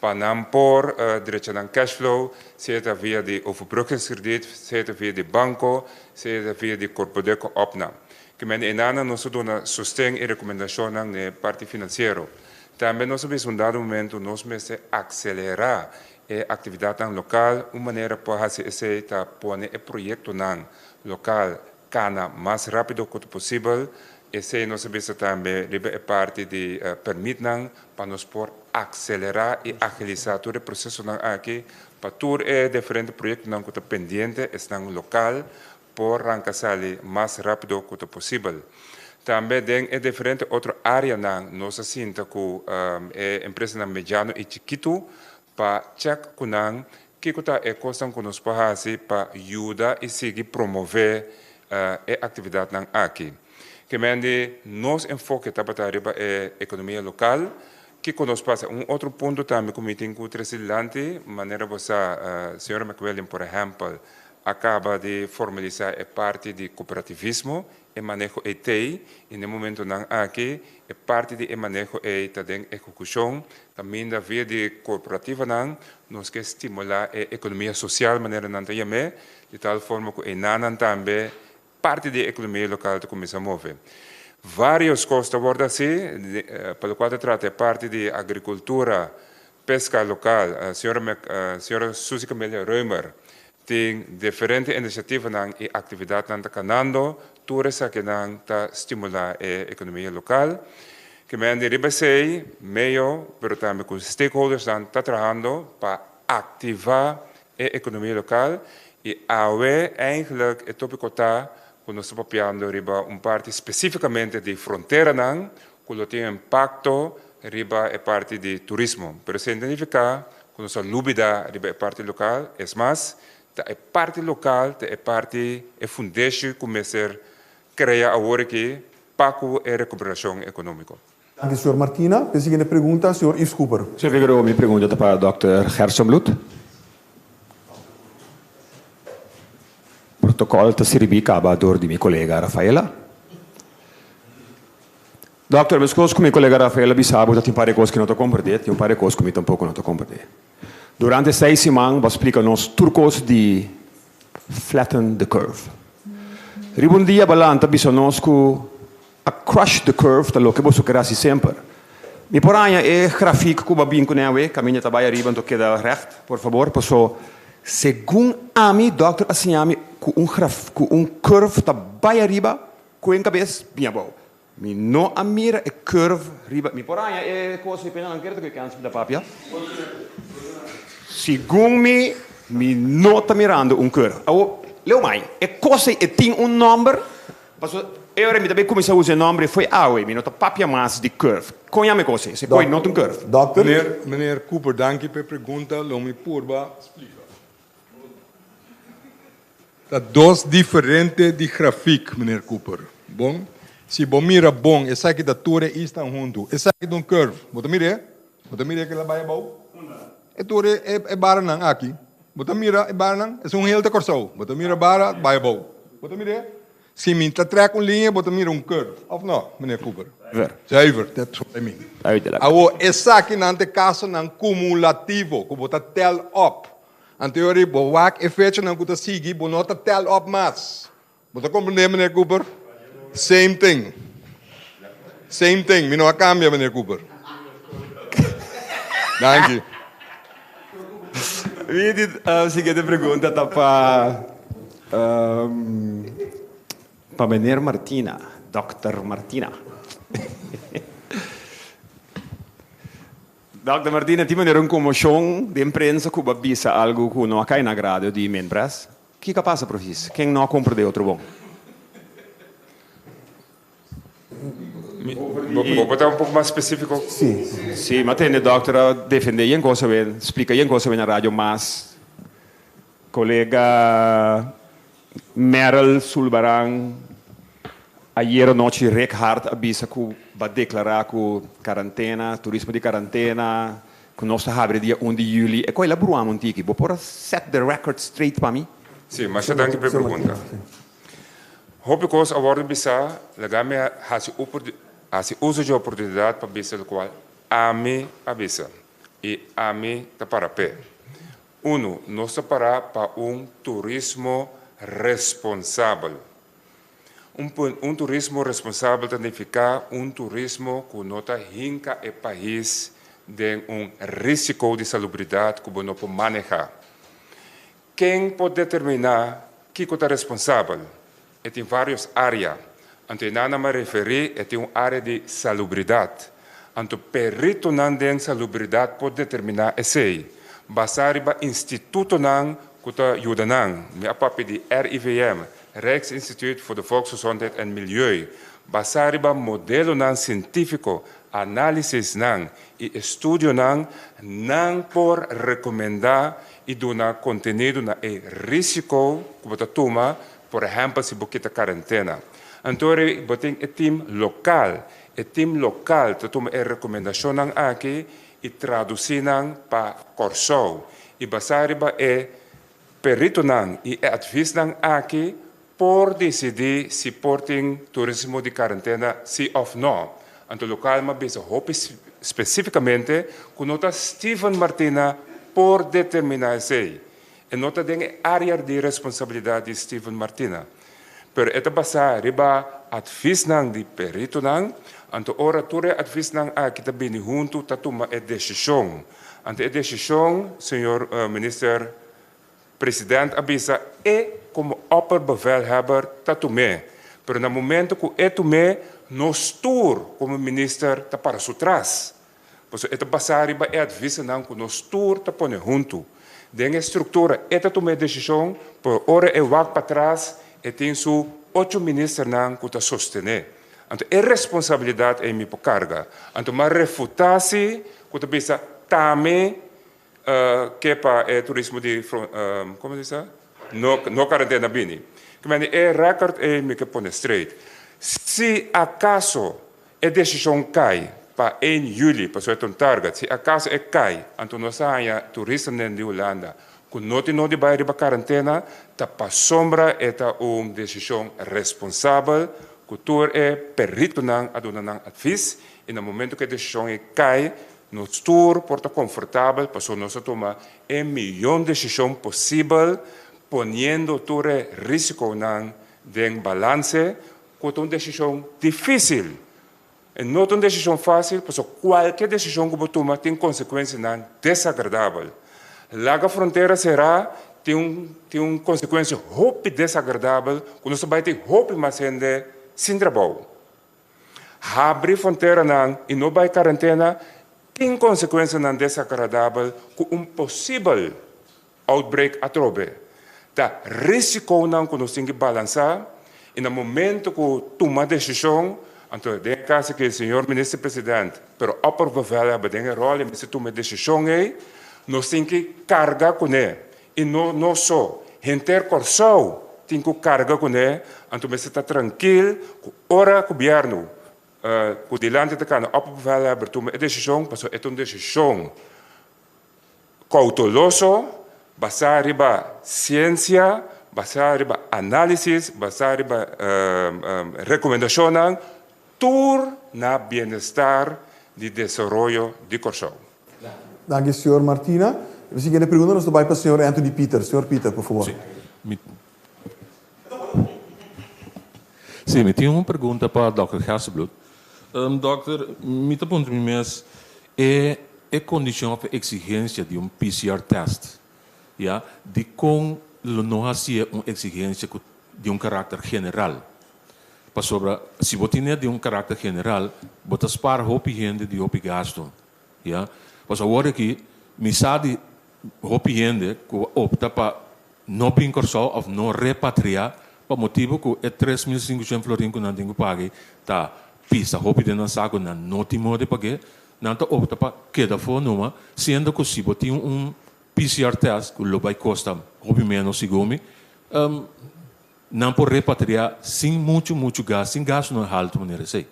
para não pôr direito a cash flow, seja via de overbruggingskrediet, seja via de banco, seja via de corporatie opname. Que men enana nós damos sustento e recomendação na parte financeira. Também nós vemos dado momento nós mesmo acelerar a atividade local, uma maneira para esse pôr o projeto local cana mais rápido quanto possível. Esse nós vemos também a parte de permite para nós por acelerar e agilizar todo o processo aqui para todos os diferentes projetos que estão pendentes estão local por arrancar mais rápido quanto possível. Também em diferentes outras áreas nós sentimos que empresas mediano e chiquito para check com que é coisa que nós podemos para ajudar e seguir promover a atividade aqui. Que mende nos enfoque para a economia local, que nos passa outro ponto também como tem que trazer maneira você, senhora McWilliam, por exemplo, acaba de formalizar a parte de cooperativismo e manejo ET, e no momento não aqui, a parte de manejo e também execução, também da via de cooperativa nos que estimular a economia social, maneira não também, de tal forma que a também parte da economia local começa a mover. Vários costos agora assim, pelo qual trata parte de agricultura, pesca local. A senhora Suzy Camélia Reumer tem diferentes iniciativas e atividades que estão canando, tudo isso que está estimular a economia local. Que me han de meio, mas também com stakeholders estão trabalhando para ativar a economia local e agora eigenlijk o tópico está quando estamos papiando parte especificamente de fronteira que tem impacto riba é parte de turismo. Pero se identifica com nossa lúbida riba é parte local, é mais, é parte local, é parte, é fundação começar a criar agora que Paco é recuperação econômica. Dank u, senhor Martina. De seguinte pergunta, senhor Yves Cooper. Senhor Figueroa, minha pergunta é para o Dr. Gerson Blut. O protocolo está servindo acabador de minha colega Rafaela. Doctor, mas coisas que minha colega Rafaela sabe que tem várias coisas que não estou compreendendo, tem várias coisas que eu tampouco não estou compreendendo. Durante 6 semanas, você explica-nos turcos de flatten the curve. Ribun dia balanta bisa-nos que a crush the curve, tá louco, você quer assim sempre. Mi poranha é gráfico que o babinho com ele, caminha tá baia riba, então queda recht, por favor, posso segundo a mim, doctor, assim a mim, com curve tá baia riba, com em cabeça, bem bom. Mi não a mira é curve riba, mi poranha é coisa que pena não quero que canse da papia. Segundo mi não tá mirando curve. Leu mai, é coisa que tem número, eu também comecei a usar o nome, foi AUE, mi não tá papia mais de curve. Conhame coisa, se coi não tem curve. Doctor? Meneer Cooper, dank u per pergunta. Lo me purba explica. Dat dos diferente de gráfico, meneer Cooper. Bom? Se você mira bom, essa aqui da torre estão junto. Essa aqui é um curve. Você mira? Você mira que ela vai bom? A torre é baranang aqui. Você mira é baranang, é heel te corso. Você mira bara, vai bom. Você mira? Se me trek linha, você mira curve. Of não, meneer Cooper? Zuiver, that's what I mean. Awo, essa aqui não tem caso não cumulativo, que você tel up. Anterior, o wak efeito não você sigue, você não tel up mais. Você compreende, meneer Cooper? Same thing. Same thing, não cambia, meneer Cooper. Dank u. A seguinte pergunta está para meneer Martina, Dr. Martina. Dr. Martina, ti meneer een commotion de imprensa que babisa algo que não cai na grado de membros. Que capaz profis? Quem não compreende outro bom? Vou botar pouco mais específico. Sim. Sim, mas tem doutora defender em coisa bem, explica em coisa bem na rádio, mas colega Meryl Sulbarang ayer noite Reckhard avisa que vai declarar que quarentena, turismo de quarentena, que nós abre dia 1 de julho. É coisa bruam um tiki. Vou por set the record straight para mim. Sim, mas eu danke pela pergunta. Hoop ik ons award bisa, lagame hasi uso de oportunidade para bisa do qual ame abisa e ame ta para pé. Uno, nós para turismo responsável. Turismo responsável significa turismo que nota hinca e país de risco de salubridade que não pode manejar. Quem pode determinar que é responsável? Tem várias áreas. Então, eu me referi a uma área de salubridade. Então, perito não tem salubridade pode determinar esse. Basariba instituto não que ajuda não. Me apapi de RIVM, Rijksinstituut voor de Volksgezondheid en Milieu. Basariba modelo não científico, análisis não e estudo não por recomendar e donar conteúdo na risco que você toma. Por exemplo, se você está quarentena. Então, você tem um time local que toma a recomendação aqui e traduzir para Corsou. E basariba perito e advies aqui por decidir se portem turismo de quarentena, sim ou não. Então, o local mas especificamente com nota Steven Martina por determinar isso. E nota tem área de responsabilidade de Steven Martina. Pero esta basa riba advies de perito anto oratura advies aqui também junto tatuma a decisão. Ante a decisão, senhor minister presidente abisa como opperbevelhebber tatume. Pero no momento que etume nos tour como minister ta para sutras. Pois esta basa riba advies que nos tour ta pone junto. Dengue estrutura, esta toma decisão, por hora e wak para trás, e tem su 8 ministros que está sostener. Anto é responsabilidade é minha carga. Anto uma refutasse que tu pensa também que para turismo de como diz no quarentena bini. Que mas é record é me que põe straight. Se acaso a decisão cai para 1 julho para certo target, se acaso é cai, anto nós há turistas na Holanda, que não de bairro para quarentena, tá para sombra é uma decisão responsável, que tu é perito não a donar advies, e no momento que a decisão é cai, nos tour porta confortável, para nós tomar 1 milhão de decisões possível, ponendo tu risco não de balance, que é uma decisão difícil. E não é uma decisão fácil, porque qualquer decisão que você toma tem consequências desagradáveis. Lá a fronteira será tem uma consequência muito desagradável, quando você vai ter muito mais gente sem trabalho. Abrir fronteira e não vai quarentena tem consequências desagradáveis com possível outbreak a trobe. Tá risco não que nós temos que balançar, e no momento que toma decisão, então, de caso que o senhor ministro-presidente, pero upper bevel tem rol, e se toma decisão aí, nós temos que carregar com ele. E não só, gente corção tem que carregar com ele, então você está tranquilo, ora o governo, o dilante de cana, upper bevel toma decisão, porque é uma decisão cautelosa, baseada em ciência, baseada em análise, baseada em recomendação, tur na bem-estar de desenvolvimento de Corsão. Dank senhor Martina. We zien de pergunta, nós vamos para o senhor Anthony Peter. Senhor Peter, por favor. Sim, eu tenho uma pergunta para o Dr. Hasselbloed. Doctor, me pergunto mesmo, é a condição de exigência de um PCR test, ja, de como não há uma exigência de um caráter general. Sobre, se você tem de um caráter general, você espera hopi gente de hopi gasto, ja. Mas agora aqui, me sabe hopi gente que opta para não brincar só ou não repatriar, para motivo que é 3.500 florins que não tem que pagar, tá pisa hopi de não saco não tem modo de pagar, não tá opta para queda fora numa, sendo que se você tem PCR test que lo vai custar hopi menos segundo, não pode repatriar sem muito gasto, sem gasto não é alto maneira assim.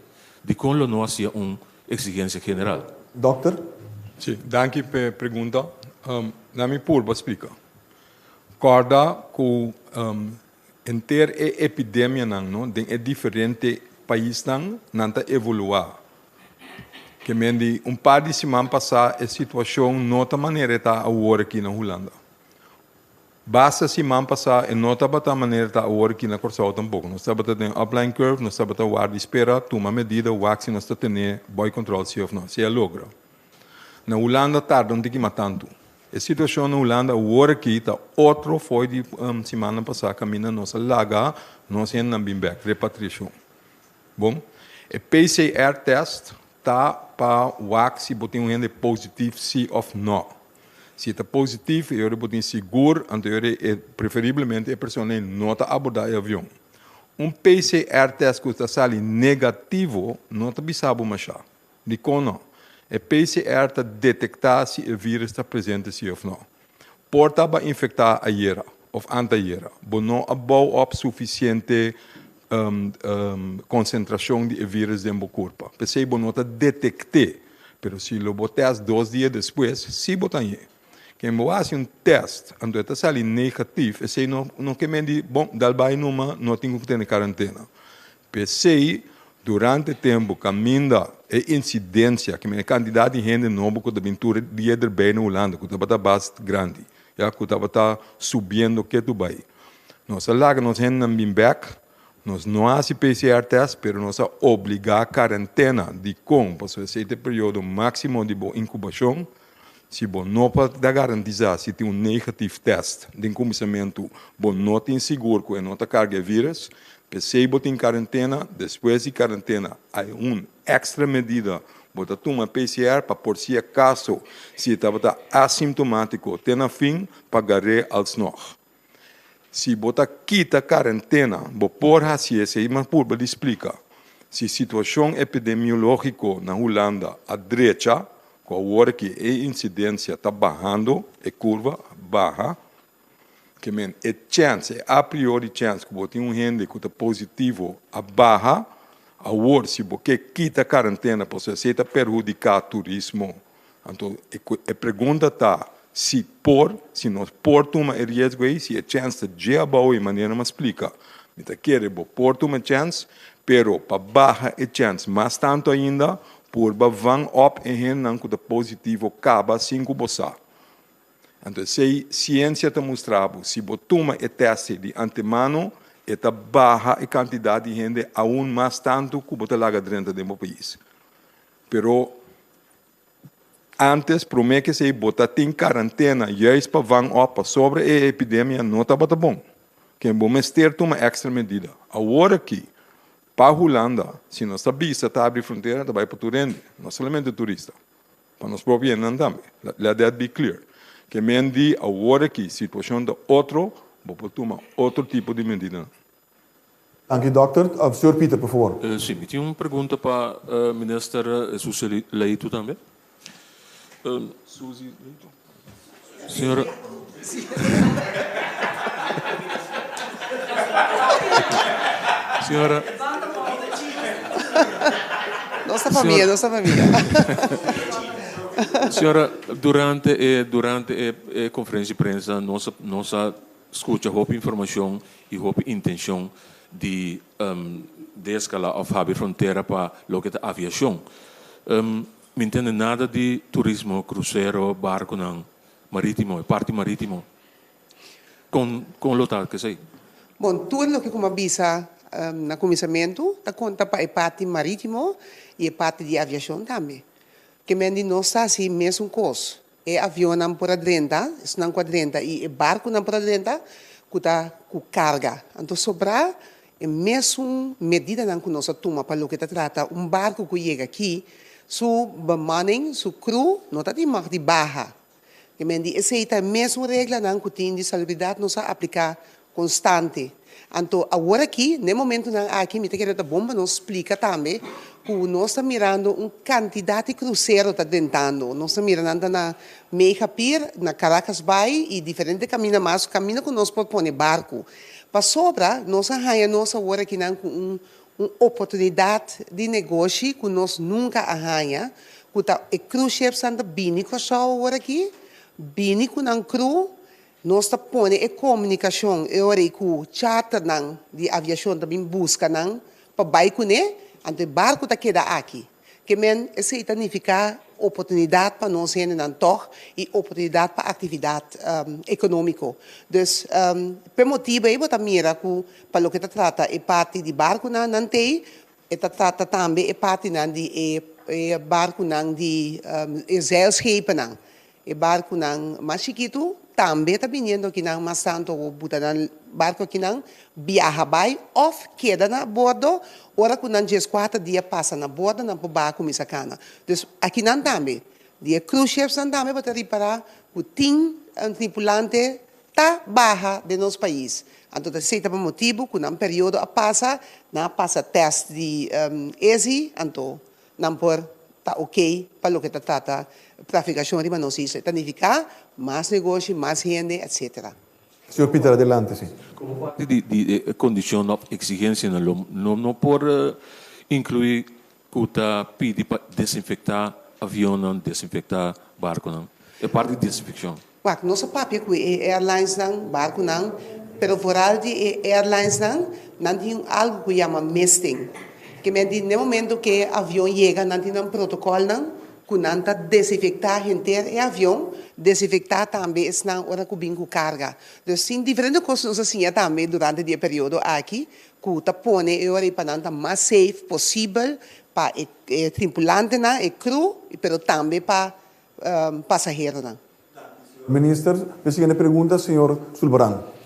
De como não há uma exigência general. Doctor? Sim, danke pela pergunta. Na minha purba explica. Corda que inteira epidemia não, de diferente países não está evoluar. Que mendi par de semanas passar a situação não da maneira está agora aqui na Holanda. Basta semana passar e não estava da maneira está agora aqui na Corsão tampouco. Nós estamos tendo upline curve, nós estamos tendo guarda espera, toma medida, o vaccine nós estamos tendo boy control se ou não, se é logra. Na Holanda tarde não tem que matar tanto. A situação na Holanda agora aqui está outro foi de semana passada caminha nossa laga, nós ainda não bem back repatriação. Bom, o PCR test está para o vaccine se tem um positivo se ou não. Se está positivo, eu vou seguro, então preferivelmente a pessoa não está abordar o avião. PCR test que está saindo negativo, não está bisabo mais. De como? O PCR está detectar se o vírus está presente se ou não. Porta para infectar a hiera ou anti-hiera, mas não há suficiente concentração de vírus dentro do corpo. Porque não está detectar, mas se o botas 2 dias depois, se botar aí. Quem faz teste, então está saindo negativo, e não quer dizer, bom, dalbai não tem que ter quarentena. Pensei, durante o tempo, caminha a incidência, que a quantidade de gente nova que está dia de bem na Holanda, que está bastante grande, que está subindo que tu vai. Nós lá que nós ainda não back, nós não há PCR teste, mas nós obrigar a quarentena de como, para esse período máximo de incubação. Se você não pode garantizar se tem negativo teste de começamento, você não tem seguro que não está carga vírus, se você tem quarentena, depois de quarentena, há uma extra medida, você toma PCR para por si acaso, se está assintomático, tem a fim, pagaré alsnog. Se você quita quarentena, você pode fazer isso, mas por explica. se a situação epidemiológica na Holanda a direita, com a hora que a incidência está bajando, a curva baixa, que é chance, a priori chance que você tem gente que está positivo a barra, a hora se você quita a quarentena, você se perjudicar o turismo. Então, a pergunta está, se nós portamos uma risco aí, se a chance de abaixo de maneira mais explica. Então, quer portamos uma chance, pero para barra a chance, mas tanto ainda, por van op en hen nan que positivo acaba 5 bosa. Então, se ciência está mostrando, se botuma e teste de antemano, está barra a quantidade de gente aún mais tanto que bota lá dentro do meu país. Pero antes, promete que se bota em quarentena, juist para van op sobre a epidemia, não está bom. Que vamos ter uma extra medida. Agora aqui, para a Holanda, se nós sabemos que está abrindo fronteira, vai para o turende, não somente turista. Para nós próprios também. Let that be clear. Que mendi agora que a situação da outro, vou tomar outro tipo de medida. Dank u, dokter. Senhor Pieter, por favor. Sim, eu tenho uma pergunta para o ministro Suzy Leito também. Suzy Leito. Senhora... Senhora... Nossa família. Senhora, durante a conferência de prensa, nós escuta a informação e a intenção de escalar a fronteira para a aviação. Não entende nada de turismo, cruzeiro, barco, marítimo, parte marítimo. Com lotar que sei. Bom, tudo o que como avisa no começamento, está conta para a parte marítimo e a parte de aviação também. Que mendi não está assim mesmo coisa. É avião não por adrenta, não por adrenta e barco não por adrenta, que está com carga. Então sobrar é mesmo medida não que nós toma para o que trata barco que chega aqui, su bemanning, su crew, não está de mag de barra. Que mendi essa é a mesma regra não que tem de salubridade nós aplicar constante. Então, agora aqui, no momento aqui, me quero bomba nos explica também que nós estamos mirando uma quantidade de cruzeiro está tentando. Nós estamos mirando na Meja Pier, na Caracas Bay e diferentes caminhos mais, caminho que nós podemos barco. Para sobra, nós arranhamos agora aqui uma oportunidade de negócio que nós nunca arranhamos. Que cruise ships estão bem com agora aqui, bem com a crew. Nós estamos pondo a comunicação, com o charter de aviação também busca para barco, então o barco está queda aqui. Que isso significa oportunidade para nós e oportunidade para atividade econômica. Então, por motivo, eu vou mirar para o que trata a parte de barco não tem, trata também a parte de barco de zeilschepen. O barco mais chiquito também está vindo aqui mas tanto o barco aqui viaja vai ou queda na bordo, ora que não 4 dias passa na bordo na barco misacana. Então aqui não também, de cruise ships não também para reparar o tem tripulante tá barra de nosso país. Então esse é o motivo que no período passa teste de ESI, então não por tá ok para o que trata traficação de manos isso significa mais negócio, mais gente, etc. Senhor Peter, adelante, sim. Como parte de condição de exigência não por incluir que pede para desinfectar avião, não desinfectar barco, não. É parte de desinfecção. Nosso papel que airlines não, barco não, pero fora de airlines não tem algo que chama misting. Que no momento que o avião chega, não tem um protocolo não. Kunanta desinfectar inteiro o avião, desinfectar também na hora que vem com carga. Então, sim, diferentes coisas assim também durante o período aqui, que está pondo a para mais safe possível para o tripulante, o crew, mas também para passageiros. Minister, a seguinte pergunta, senhor Sulbrand.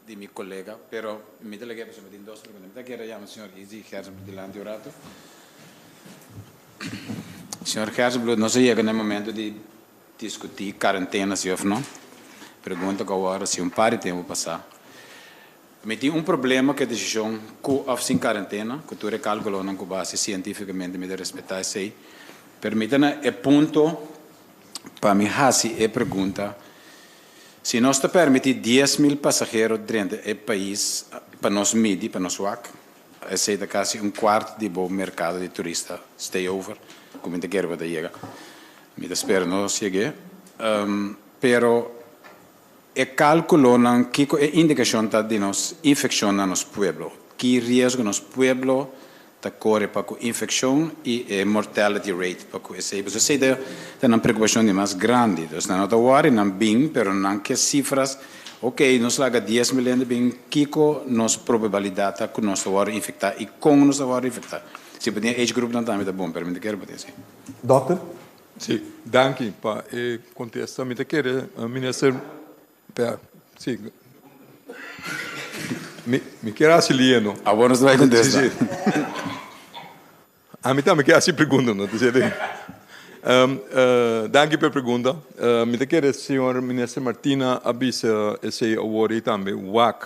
De mi colega, pero mi delegado se me dio dos preguntas. Me quiero llamar señor Izzy Herzenbloed delante de rato. Señor Herzenbloed, no se llega en el momento de discutir cuarentena, ¿sí o no? Pergunta que agora se par de tempo passar. Me tem problema que a decisão com a sem quarentena, que tu recalculou com base cientificamente, me respeitar isso aí. Permita-me ponto para me fazer a pergunta. Se nós te permitir 10.000 passageiros dentro do país, para nós medir, para nós WAC, esse é quase quarto do mercado de turista, stay over, como te quero para chegar. Me espero não chegue. Pero é cálculo não que é indicação tá de nos infecção na nos pueblo, que risco nos pueblo tá corre para com infecção e mortality rate para com esse. Você tem uma preocupação de mais grande, então não tá worry não bem, pero não que cifras. Ok, nós laga 10 milhões bem, kiko nos probabilidade tá que nós worry infectar e como nós worry infectar. Se podia age group não tá muito bom, permite quero poder sim. Doctor? Sim, danke para contestar. Me quer, ministro, sim, me quer auxiliar. Agora nós vai contestar. A mim também quer assim pergunta, não sei. Danke pela pergunta. Me quer, senhor ministro Martina, avisa esse award também, WAC.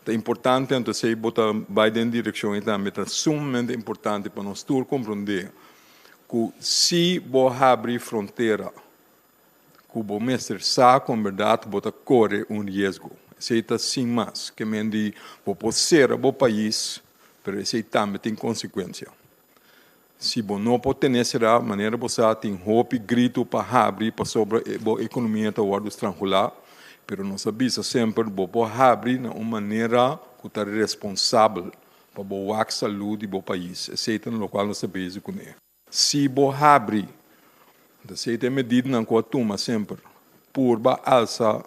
É importante, então, se botar Biden em direção e também é sumamente importante para nós todos compreender que se você abrir fronteira, que o mestre sabe com verdade, você corre risco. Se é assim mais, que mendi, você ser o país, mas isso também tem consequência. Se você não pode ter essa maneira, você tem hope, grito para abrir, para sobre a economia da ordem estrangular, mas nós sabemos sempre que você abrir de uma maneira que é responsável para a saúde do país. Esse é o qual nós sabemos com ele. Se você abre, você tem medida na qual toma sempre, por alça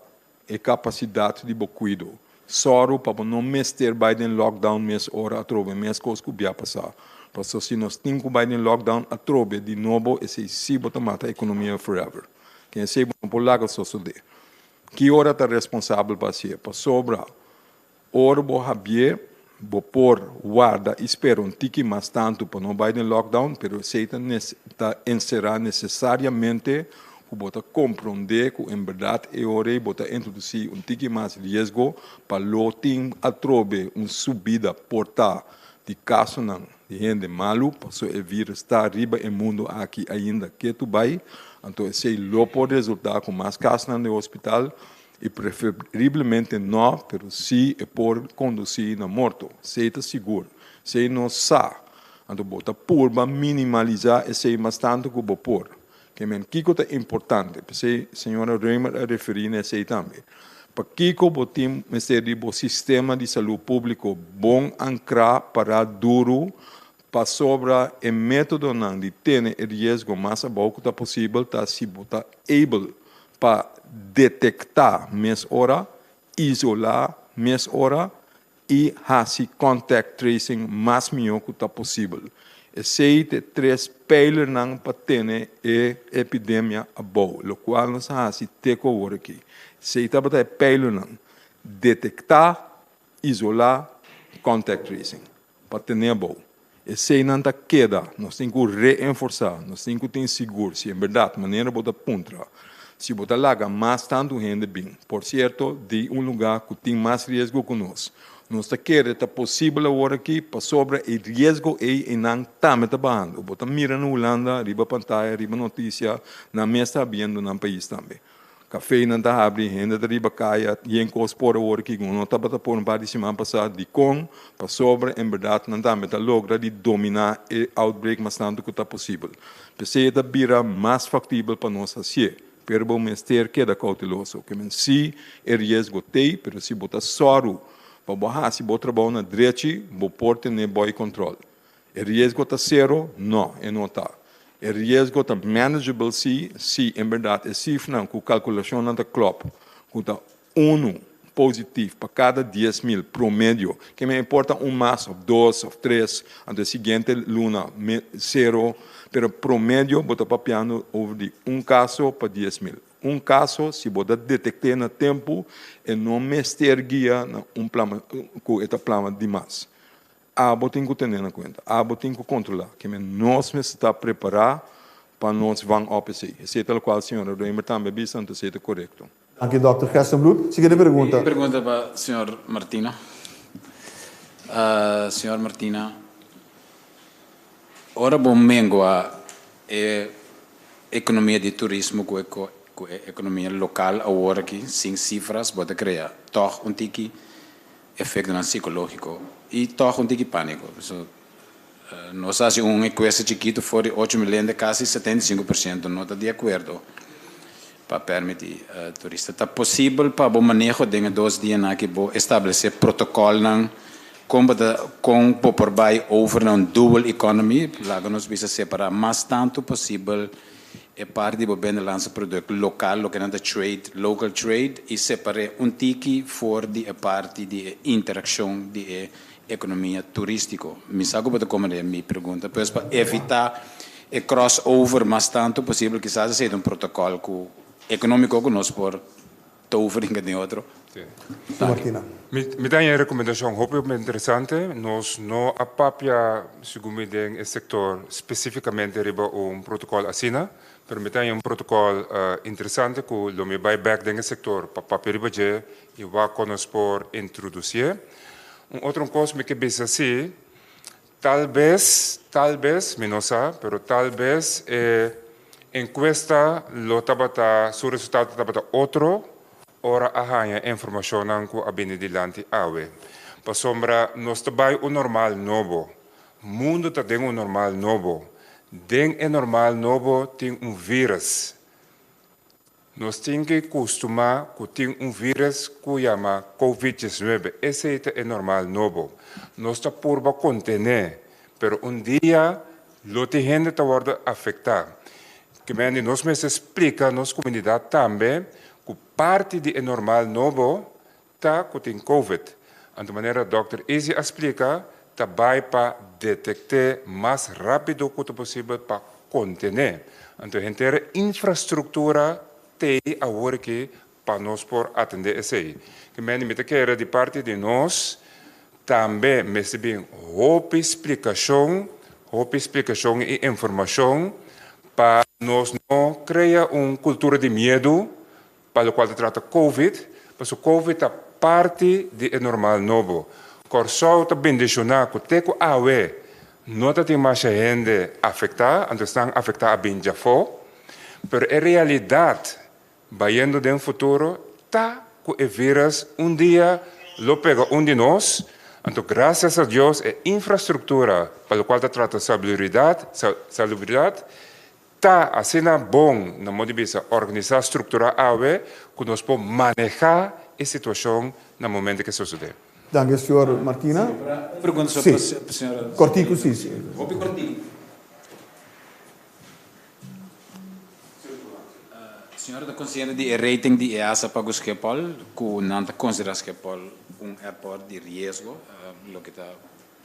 a capacidade de cuidar. Só para não mestre Biden lockdown mês hora a trove, mês coisas que vai passar. Porque se nós temos Biden lockdown a trove de novo, esse sim vai matar a economia forever. Quem sei não pode largar só de. Que hora está responsável para ser? Para sobrar. Hora você abrir, por guarda, espero um tique mais tanto para não Biden lockdown, pero se está encerrar necessariamente que você compreender que em verdade é hora você introduzir um tique mais risco para loting a trobe uma subida portar de caso não de gente malo, para o vírus estar arriba no mundo aqui ainda que tu vai, então esse lo pode resultar com mais casos no hospital e preferivelmente não, pero sim é por conduzir na morte, seja seguro, se não sabe, então bota por minimalizar esse mais tanto que o por, que men kiko é importante, porque a senhora Reimer a referir nesse também, para kiko botim mestre o sistema de saúde público bom ancrar para duro para sobra o método não de ter o risco mais abaixo que possível, tá se botar able para detectar mês hora, isolar mês hora e fazer contact tracing mais melhor que possível. Esse é três pillars não para ter a epidemia abaixo, o qual nós fazemos teco agora aqui. Se está para pillar não, detectar, isolar, contact tracing, para ter abaixo. Esse não está queda, nós temos que reforçar, nós temos que ter seguro, se é verdade, maneira botar pontra. Se botar larga mais tanto gente bem, por certo, de lugar que tem mais risco que nós. Nós queremos que é possível agora aqui, para sobre o risco e não estamos trabalhando. Botar mira na Holanda, riba pantalla, riba notícia, na mesa vendo no país também. Café não está abrindo, gente da riba caia, e em coisa por agora aqui, não está para pôr um par de semana passada de com, para sobre, em verdade, não está para lograr de dominar o outbreak mais tanto que está possível. Porque é vira mais factível para nós assim. Pero o mestre queda cauteloso, que se é risco tem, pero se botar soro, para borrar, se botar trabalho na direita, vou pôr ter bom controle. É risco está zero? Não, não está. É risco está manageable se em verdade é cifra com calculação não está klopp, com está positivo para cada 10.000 promédio, que me importa mais, ou 2, ou 3, a seguinte luna, 0, pero promédio, bota papiando over de caso para 10.000. Caso, se você detectar no tempo, e não mestre guia plano, com esta plano demais. Você tem que ter em conta, você tem que controlar, que nós está preparar para nós vamos OPC. Esse é o qual a senhora Reimer também disse, então é correto. Dank u, Dr. Gerstenbloed. Seguinte pergunta. Pergunta para o senhor Martino. Senhor Martina, ora bom mengo a economia de turismo com a economia local agora aqui, sem cifras, pode criar toch tiki efeito psicológico e toch tiki pânico. Nós fazemos uma encuesta chiquita, foi 8 milhões de casos, 75% não está de acordo para permitir turistas. Está possível para o manejo de 2 dias aqui estabelecer protocolo com por vai over na dual economy, lá nós precisamos separar mais tanto possível a parte do bem lança produto local, o que é trade, local trade, e separar tiki for a parte de interação de economia turística. Me sabe como é minha pergunta, pois para evitar o crossover mais tanto possível, que seja protocolo econômico que nós por over em outro. Martina. Me dá uma recomendação muito interessante. Nós não apapia, segundo o setor, especificamente riba protocolo assina, mas me dá protocolo interessante que o me vai back dentro do setor para papel riba je e vai conosco introduzir. Outra coisa que pensa assim, talvez, me não sabe, mas talvez encuesta lo tabata, su resultado tabata outro. Ora a informação que a benedilante awe. Para sombra, nós trabalhamos o normal novo. O mundo está dentro do normal novo. Dentro do normal novo tem vírus. Nós temos que acostumar que tem vírus que chama COVID-19. Esse é o normal novo. Nós estamos por contener, mas dia, muita gente está afetada. Que nós me explica, nossa comunidade também, que parte do normal novo está com COVID. De maneira, Dr. Easy explica, também para detectar mais rápido que possível para contener. Então, a gente tem infraestrutura agora que para nós por atender isso aí. Que me quer de parte de nós também recebem roupa explicação e informação para nós não criar uma cultura de medo para o qual se trata COVID, mas o COVID é parte do normal novo. Corsol está bendicionado com o teco awe, não tem mais gente afetada, então estão afetados bem já foi, mas a realidade, vendo no futuro, está com o vírus, dia, lo pega de nós, então graças a Deus, a infraestrutura para o qual se trata salubridade, está assim bom na modo de organizar a estrutura AWE que nós podemos manejar a situação no momento que sucede. Danke, senhor Martina. Pergunta sobre a senhora. Cortico, sim. Senhora, considera de rating de EASA para o Schepol, que não considera Schepol airport de risco, lo que está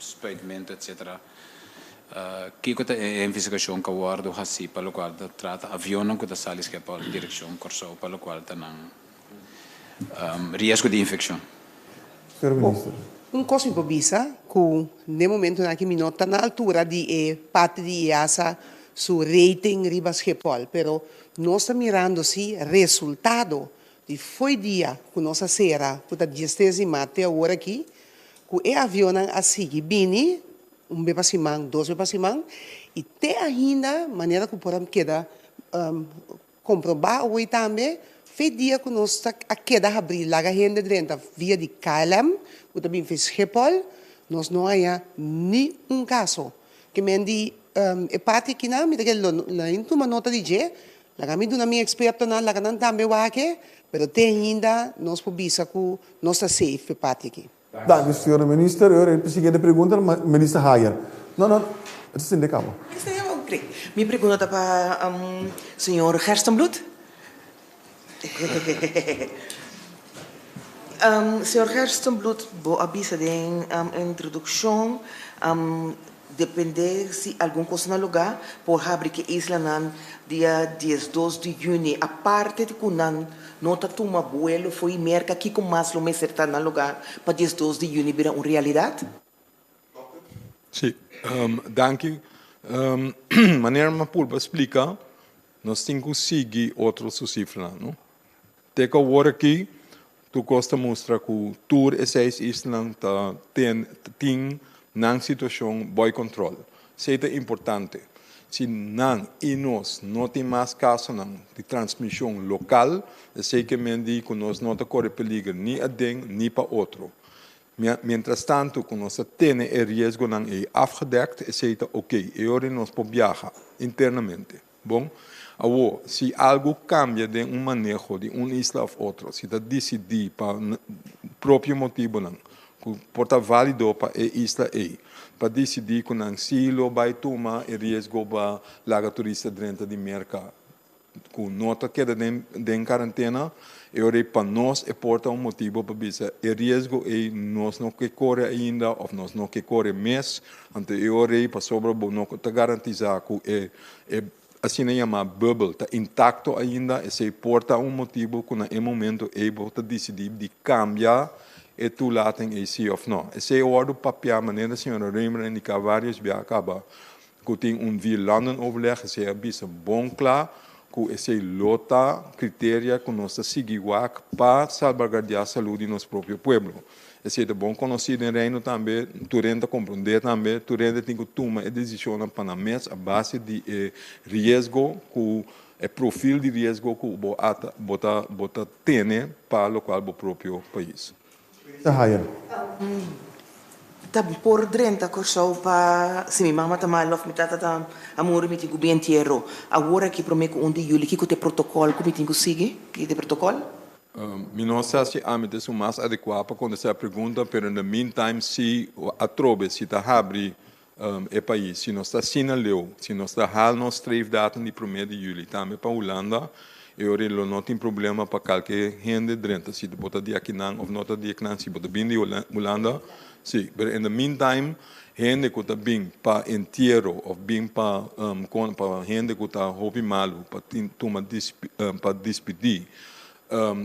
experimento, etc. Que é a investigação que o guardo assim, para o qual trata avião que está salindo Schepol, direção Corsol, para o qual está risco de infecção. Senhor Ministro. Coisa improvisa, que no momento que me nota na altura de parte de EASA, su rating riba Schepol, pero nós estamos mirando se resultado de foi dia que nós será, que está 10 mate agora aqui, que é avião assim, bini, beba simang, 2 beba simang, e até ainda, maneira que podemos quedar comprovar hoje também, foi dia que nós está a quedar abrir lá a gente dentro via de KLM, que também fez Schepol, nós não há nenhum caso que me di e parte que na me daquele lá into uma nota de je, lá kami do na minha experto na lá kanan também wake, pero tem ainda nós pobisa que nós está safe parte aqui. Danke, senhor Ministro. Eu a seguinte pergunta, Ministro Hayer. Não, isso é de cabo. Minha pergunta para o senhor Gerstenbloed. Senhor Gerstenbloed, vou avisar em introdução, depende se alguma coisa no lugar, por abrir que isla nan dia 12 de junho, a parte de Kunan, nota toma vuelo, foi merca aqui com mais lo certa no lugar, para 12 de junho vira uma realidade? Sim, danke. Maneira uma pulpa explica, nós temos que seguir outros cifras, não? Teka agora aqui, Tu costa mostra que tour e seis Island tem nang situação boy control. Isso é importante. Se nang e nós não tem mais caso de transmissão local, sei que mendi que nós não corre perigo nem a den nem para outro. Mientras tanto, que nós temos o risco de afgedekt, é ok, e agora nós podemos viajar internamente. Bom? Agora, se algo cambia de manejo de isla a outra, se está decidido para próprio motivo, que pode ser válido para a isla para decidir que não silo vai tomar o risco para laga turista dentro de mercado. Que nota queda de quarentena, e ora para nós é porta motivo para dizer o risco é nós não que corre ainda ou nós não que corre mês, então e ora para sobre não te garantizar que assim é uma bubble está intacto ainda, e se porta motivo que no momento é para decidir de cambiar e tu laten e sim ou não. Esse é o ordem papel, maneira a senhora Reimer indica várias vezes acaba que tem via London overleg, esse é bom claro, que esse lota critério que nós seguimos para salvaguardar a saúde do nosso próprio povo. Esse é bom conhecido em Reino também, tu renda compreender também, tu renda tem que tomar a decisão para a mesa a base de risco que é perfil de risco que bota tem para o qual o próprio país. Tá por dentro que só para se minha mama tá mal of mitata tá amor me tigo bem inteiro agora que prometo de julho que tem protocolo que me tenho que seguir que tem protocolo não sei se a mim é mais adequado para quando essa pergunta, mas no meantime se a trobe se está abre o país, se nós está sinaleu, se nós está hal nós três data de 1 de julho, também para Holanda. Eu não tem problema para qualquer gente dentro, se bota de aqui não ou não de aqui não, se bota bem de Holanda, sim. Mas in the meantime, gente que está bem para inteiro ou bem para gente que está hobby malo para tomar para despedir,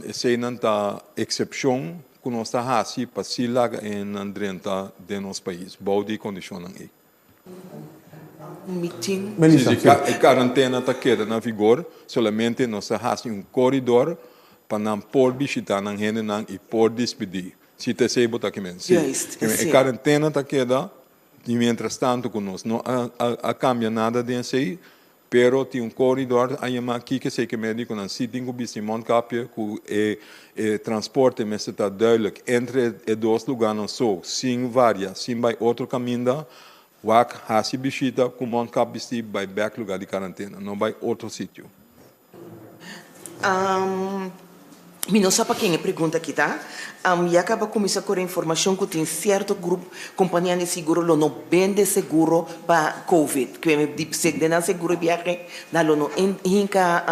essa não está exceção que nós está assim para se laga em dentro de nosso país, boa de condição aí. Meeting. A quarentena está queda na vigor, somente nós temos corredor para não pôr visitar a gente e pôr despedir. Se te sei botar aqui mesmo. A quarentena está queda, e mientras tanto que nós não cambia nada de aí, pero tem corredor aí aqui que sei que médico não se tem que bistar Montcapia que transporte mas está duidelijk entre os dois lugares não só, sem várias, sem vai outro caminho. Wak hasi bisita kumon kabisti by back lugar de quarentena, não vai outro sítio. Me não sabe quem é pergunta aqui, tá? E acaba começar com a informação que tem certo grupo, companhia de seguro, não vende seguro para Covid, que é de seguro viagem, não hinca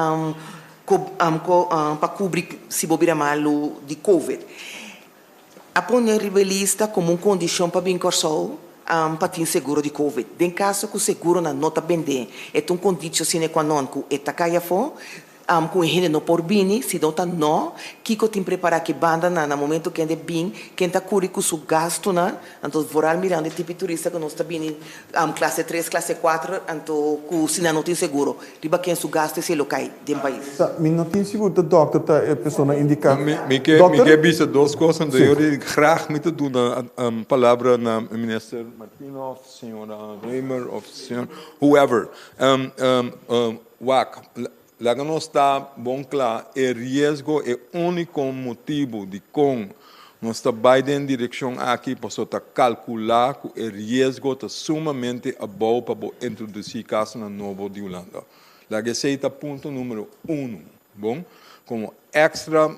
para cobrir se bobira malo de Covid. A poner ribelista como condição para bem corso para ter seguro de Covid. Em caso que o seguro não está bem, é uma condição sine qua non que está caia fora, com gente não por bem, se não não, que tem preparar que banda no momento que é bem, que está curricular o gasto na, então voral mirando o tipo de turista que não está bem, classe 3, classe 4, então se não tem seguro, riba que é o gasto se local do país. Me não tem seguro de doctor tá a pessoa indicar. Me quer dizer duas coisas, então eu graag muito do na palavra na minister Martino, senhora Reimer, ou senhor whoever, WAC. Lá que nós está bom claro, o risco é o único motivo de como nós está em direção aqui para calcular que o risco está sumamente bom para introduzir casos na Nova de Holanda. Lá que esse é o ponto número 1, bom? Como extra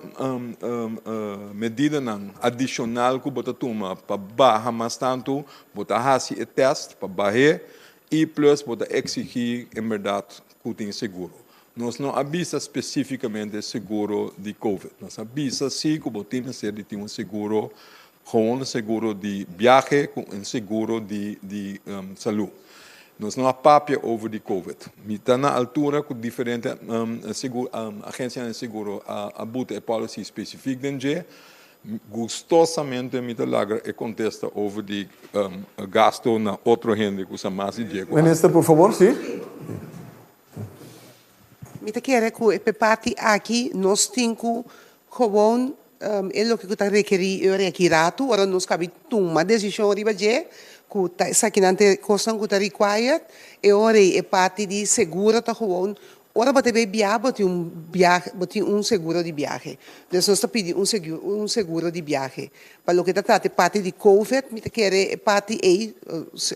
medida adicional que você toma para barrar mais tanto, você fazer o teste para barrar e plus você exigir, em verdade, que tem seguro. Nós não avisa especificamente seguro de Covid. Nós avisa sim que você tem que ter seguro, com seguro de viagem, com seguro de saúde. Nós não apapia over de Covid. Está na altura que diferente agências de seguro abuta a policy específica dentro. Gostosamente me lagra e contesta over de gasto na outra gente que usa mais de dinheiro. Minister, por favor, sim. Me quer que parte aqui nós temos gewoon lo que está requirado, ora nos cabe tomar decisão riba je, que tá saquinante coisa que tá required, e ora é parte de seguro tá gewoon. Ora bater viaje, um seguro de viagem. Então nós está pedindo um seguro de viagem. Para o que está parte de COVID, me quer parte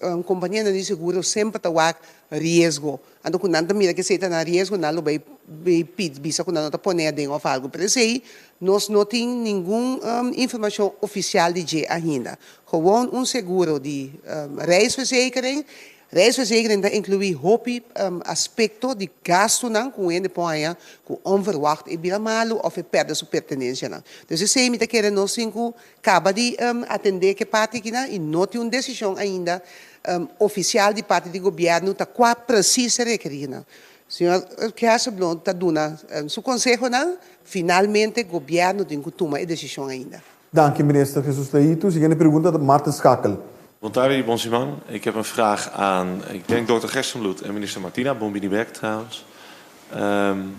a companhia de seguro sempre está risco. Então quando nada mira que se está na risco, não vai pedir visa quando não está poner dentro ou algo. Por isso aí nós não tem nenhuma informação oficial de je ainda. Gewoon um seguro de reisverzekering. Reisverzekering inclui hopi aspecto de gasto não com ele põe com onverwacht e bila malo of perde sua pertenência não. Dus eu sei me que querem nós cinco acaba de atender que parte que não e não tem uma decisão ainda oficial de parte do governo tá qual precisa requerir não. Senhor Kersenblom tá dando seu conselho não finalmente o governo tem que tomar a decisão ainda. Dank u minister Jesus Leito. Seguinte pergunta de Martin Schakel. Bontari, Bonsiman. Ik heb een vraag aan, ik denk dokter Gerstenbloed en minister Martina, Bombini-Beck trouwens. En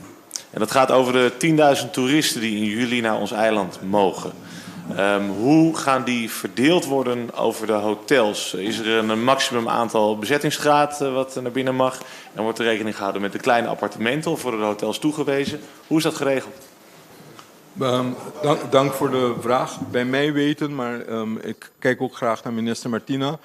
dat gaat over de 10.000 toeristen die in juli naar ons eiland mogen. Hoe gaan die verdeeld worden over de hotels? Is er een maximum aantal bezettingsgraad wat naar binnen mag? En wordt er rekening gehouden met de kleine appartementen of worden de hotels toegewezen? Hoe is dat geregeld? Dank voor de vraag. Bij mij weten, maar ik kijk ook graag naar minister Martina.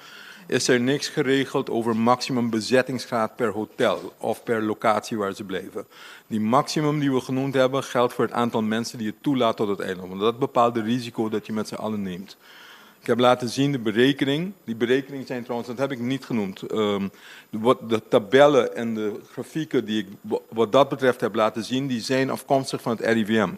Is er niks geregeld over maximum bezettingsgraad per hotel of per locatie waar ze blijven. Die maximum die we genoemd hebben geldt voor het aantal mensen die je toelaat tot het eiland. Want dat bepaalt het risico dat je met z'n allen neemt. Ik heb laten zien de berekening. Die berekeningen zijn trouwens, dat heb ik niet genoemd. De tabellen en de grafieken die ik wat dat betreft heb laten zien, die zijn afkomstig van het RIVM.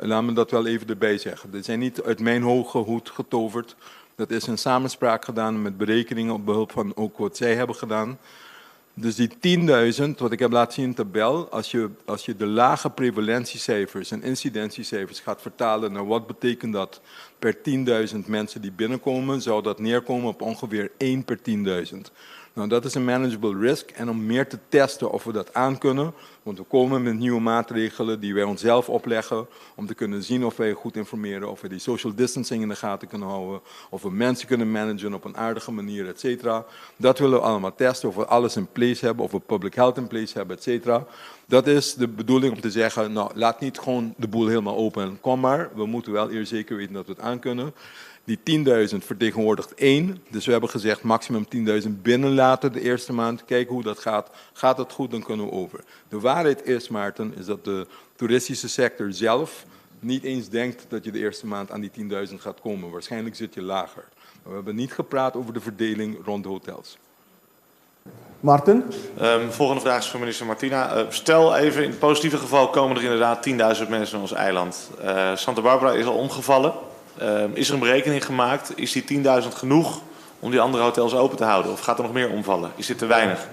Laat me dat wel even erbij zeggen. Dit zijn niet uit mijn hoge hoed getoverd. Dat is in samenspraak gedaan met berekeningen op behulp van ook wat zij hebben gedaan. Dus die 10.000, wat ik heb laten zien in de tabel, als je de lage prevalentiecijfers en incidentiecijfers gaat vertalen naar wat betekent dat per 10.000 mensen die binnenkomen, zou dat neerkomen op ongeveer 1 per 10.000. Nou, dat is een manageable risk. En om meer te testen of we dat aankunnen, want we komen met nieuwe maatregelen die wij onszelf opleggen, om te kunnen zien of wij goed informeren, of we die social distancing in de gaten kunnen houden, of we mensen kunnen managen op een aardige manier, et cetera. Dat willen we allemaal testen, of we alles in place hebben, of we public health in place hebben, et cetera. Dat is de bedoeling om te zeggen, nou, laat niet gewoon de boel helemaal open. Kom maar, we moeten wel eerst zeker weten dat we het aankunnen. Die 10.000 vertegenwoordigt 1. Dus we hebben gezegd maximum 10.000 binnenlaten de eerste maand. Kijken hoe dat gaat. Gaat het goed, dan kunnen we over. De waarheid is, Maarten, is dat de toeristische sector zelf niet eens denkt dat je de eerste maand aan die 10.000 gaat komen. Waarschijnlijk zit je lager. Maar we hebben niet gepraat over de verdeling rond de hotels. Martin? Volgende vraag is voor minister Martina. Stel even, in het positieve geval komen er inderdaad 10.000 mensen naar ons eiland. Santa Barbara is al omgevallen. Is er een berekening gemaakt? Is die 10.000 genoeg om die andere hotels open te houden? Of gaat er nog meer omvallen? Is dit te weinig?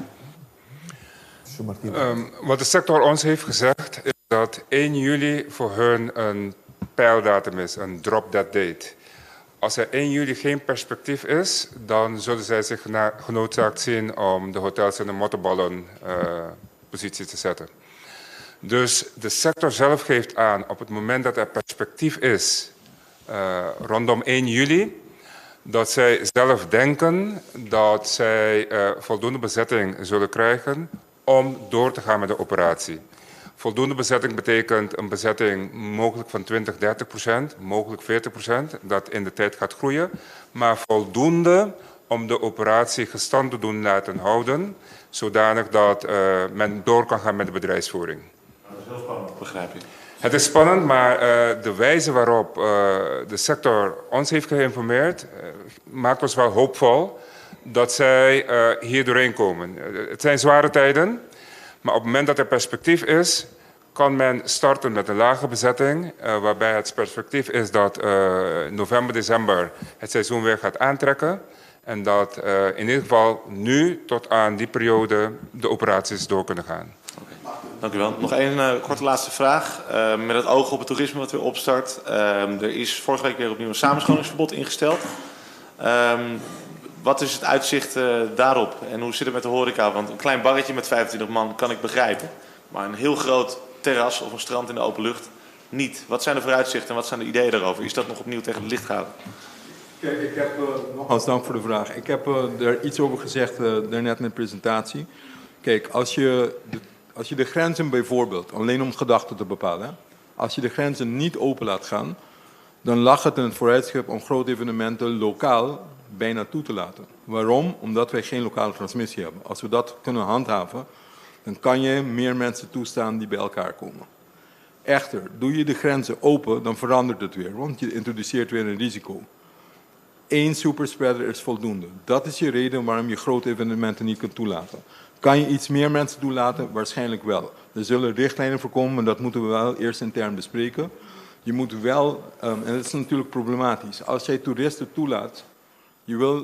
Wat de sector ons heeft gezegd is dat 1 juli voor hun een pijldatum is, een drop-dead date. Als er 1 juli geen perspectief is, dan zullen zij zich genoodzaakt zien om de hotels in de mottenballen positie te zetten. Dus de sector zelf geeft aan, op het moment dat er perspectief is, rondom 1 juli, dat zij zelf denken dat zij voldoende bezetting zullen krijgen om door te gaan met de operatie. Voldoende bezetting betekent een bezetting mogelijk van 20-30%, mogelijk 40%, dat in de tijd gaat groeien, maar voldoende om de operatie gestand te doen laten houden, zodanig dat men door kan gaan met de bedrijfsvoering. Dat is heel spannend, begrijp ik. Het is spannend, maar de wijze waarop de sector ons heeft geïnformeerd maakt ons wel hoopvol dat zij hier doorheen komen. Het zijn zware tijden, maar op het moment dat er perspectief is, kan men starten met een lage bezetting, waarbij het perspectief is dat november, december het seizoen weer gaat aantrekken. En dat in ieder geval nu tot aan die periode de operaties door kunnen gaan. Dank u wel. Nog één korte laatste vraag. Met het oog op het toerisme wat weer opstart. Er is vorige week weer opnieuw een samenscholingsverbod ingesteld. Wat is het uitzicht daarop? En hoe zit het met de horeca? Want een klein barretje met 25 man kan ik begrijpen. Maar een heel groot terras of een strand in de open lucht, niet? Wat zijn de vooruitzichten en wat zijn de ideeën daarover? Is dat nog opnieuw tegen het licht gehouden? Kijk, ik heb nogmaals dank voor de vraag. Ik heb er iets over gezegd daarnet in de presentatie. Kijk, als je de grenzen bijvoorbeeld, alleen om gedachten te bepalen, hè, als je de grenzen niet open laat gaan, dan lag het in het vooruitzicht om grote evenementen lokaal bijna toe te laten. Waarom? Omdat wij geen lokale transmissie hebben. Als we dat kunnen handhaven, dan kan je meer mensen toestaan die bij elkaar komen. Echter, doe je de grenzen open, dan verandert het weer, want je introduceert weer een risico. 1 superspreader is voldoende. Dat is je reden waarom je grote evenementen niet kunt toelaten. Kan je iets meer mensen toelaten? Waarschijnlijk wel. Er zullen richtlijnen voor komen, maar dat moeten we wel eerst intern bespreken. Je moet wel, en dat is natuurlijk problematisch, als jij toeristen toelaat,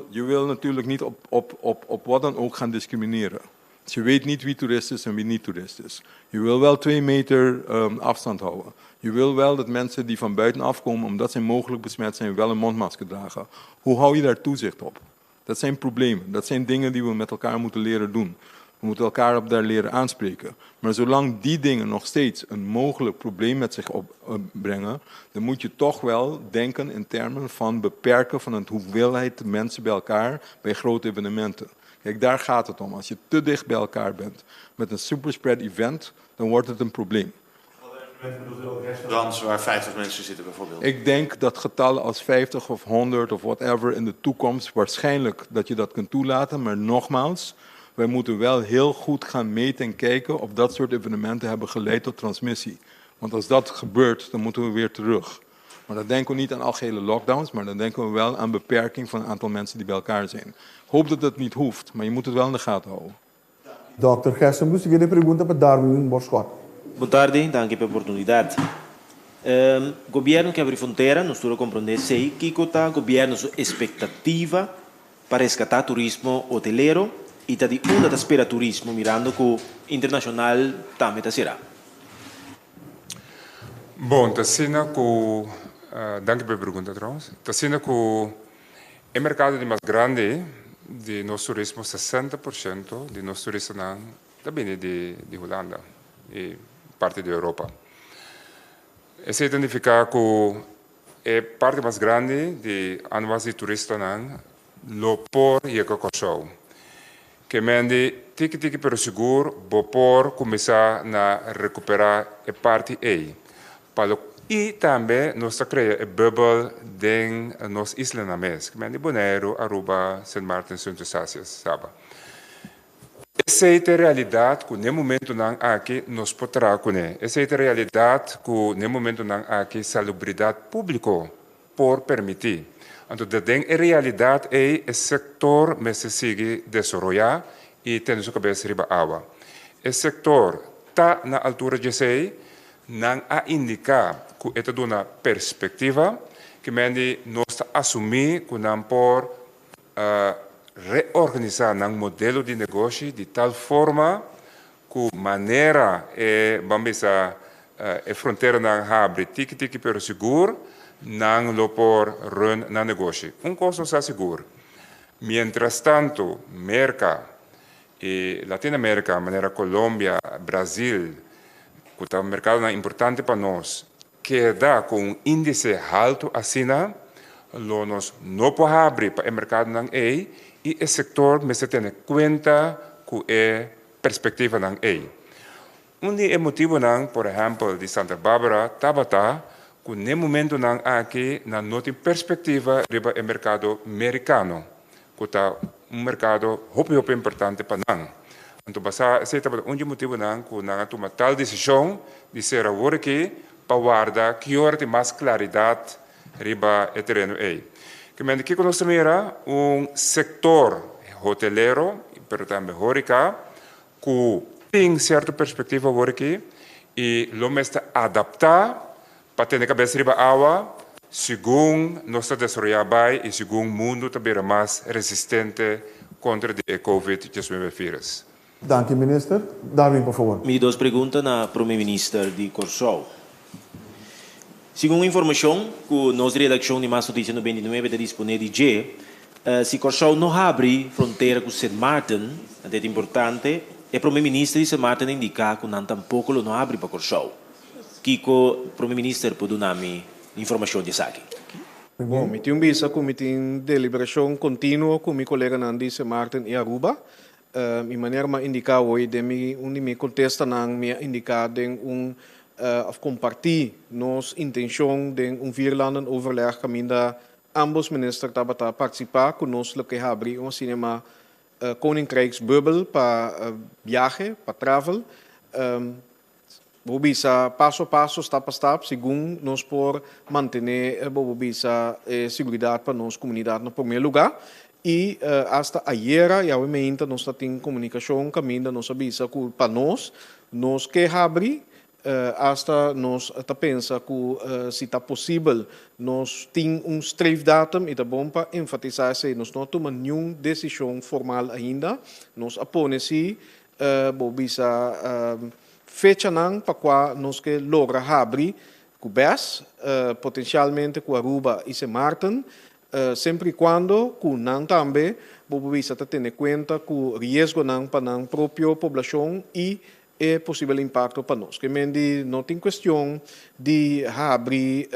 je wil natuurlijk niet op wat dan ook gaan discrimineren. Dus je weet niet wie toerist is en wie niet toerist is. Je wil wel 2 meter afstand houden. Je wil wel dat mensen die van buitenaf komen, omdat ze mogelijk besmet zijn, wel een mondmasker dragen. Hoe hou je daar toezicht op? Dat zijn problemen. Dat zijn dingen die we met elkaar moeten leren doen. We moeten elkaar op daar leren aanspreken. Maar zolang die dingen nog steeds een mogelijk probleem met zich opbrengen, dan moet je toch wel denken in termen van beperken van de hoeveelheid mensen bij elkaar bij grote evenementen. Kijk, daar gaat het om. Als je te dicht bij elkaar bent met een superspread event, dan wordt het een probleem. Restaurants waar 50 mensen zitten bijvoorbeeld. Ik denk dat getallen als 50 of 100 of whatever in de toekomst waarschijnlijk dat je dat kunt toelaten. Maar nogmaals, wij moeten wel heel goed gaan meten en kijken of dat soort evenementen hebben geleid tot transmissie. Want als dat gebeurt, dan moeten we weer terug. Maar dan denken we niet aan algehele lockdowns, maar dan denken we wel aan beperking van een aantal mensen die bij elkaar zijn. Ik hoop dat dat niet hoeft, maar je moet het wel in de gaten houden. Dr. Gerson, você quer pergunta para Darwin Borscott? Boa tarde, danke pela oportunidade. Governo que abre fronteira, nós estamos a compreender sei que está governo sua expectativa para resgatar turismo hoteleiro e está de uma da espera turismo mirando que o internacional também será. Bom, Tassina, danke pela pergunta, trouwens. Tassina, o mercado de mais grande de nosso turismo, 60% de nosso turismo também de Holanda e parte da Europa. Isso significa que a parte mais grande de anuais de turistas lo por e a que mende tiki pero seguro por começar a recuperar a parte e também nós criamos a bubble de nos islas na mês, que mende Bonaire, Aruba, Sint Maarten, Sint Eustatius, sabe? Essa é a realidade que no momento não aqui nós podemos conhecer. Essa é a realidade que no momento não aqui salubridade pública por permitir. Então, a realidade é o setor que se sigue desenvolver e tem sua cabeça riba água. O setor está na altura de ser, não a indicar que é uma perspectiva que nós assumir que não por reorganizar um modelo de negócio de tal forma que maneira vamos a fronteira não abre tiki pero seguro não lo por run na negócio coisa está seguro mientras tanto América e Latinoamérica maneira Colômbia Brasil que é um mercado importante para nós que dá com índice alto assim nós não podemos abrir para o mercado não e o setor me se tem em conta que é perspectiva não é motivo não por exemplo de Santa Bárbara Tabata que no momento não aqui não tem perspectiva riba o mercado americano que está mercado muito importante para nós então basta esse é motivo não que não toma tal decisão de ser agora aqui para guardar que hora tem mais claridade riba o terreno que nós temos setor hoteleiro, mas também horeca, que tem certa perspectiva agora aqui, e lo mesmo adaptar para ter a cabeça riba água, segundo nós desenvolvemos bem e segundo o mundo também é mais resistente contra o Covid-19. Dank u, minister. Darwin, por favor. Minha duas perguntas na primeiro-ministro de Corsol. Segundo a informação que a nossa redação de Mais Notícias 99 está disponível de se Corsol não abre fronteira com Sint Maarten, é importante, o primeiro-ministro de Sint Maarten indicar que não tampouco não abre para Corsol. Kiko, primeiro-ministro, pode dar-me informação de aqui. Bom, me tenho visto com deliberação contínua com meu colega Nandi Martin e Aruba. De maneira mais indicar hoje, de me contesta não me indicar de of compartir nos intenção de vierlanden overleg caminda ambos ministers tabata participar conosco que abrir cinema koninkrijksbubbel para viaje, para travel. Bobisa passo a passo, step a step, segundo nós por manter bobisa segurança para nossa comunidade no primeiro lugar. E hasta ayer, já nós temos comunicação caminho, nós avisa para nós que abrir hasta nós pensa que se está possível nós temos streefdatum e é bom para enfatizar se nós não tomamos nenhuma decisão formal ainda nós apone-se bobisa fecha não para qual nós que logra abrir com BES potencialmente com Aruba e Martin sempre e quando com não também bobisa tem em conta com risco não para a própria população e possível impacto para nós. Que mendi não tem questão de abrir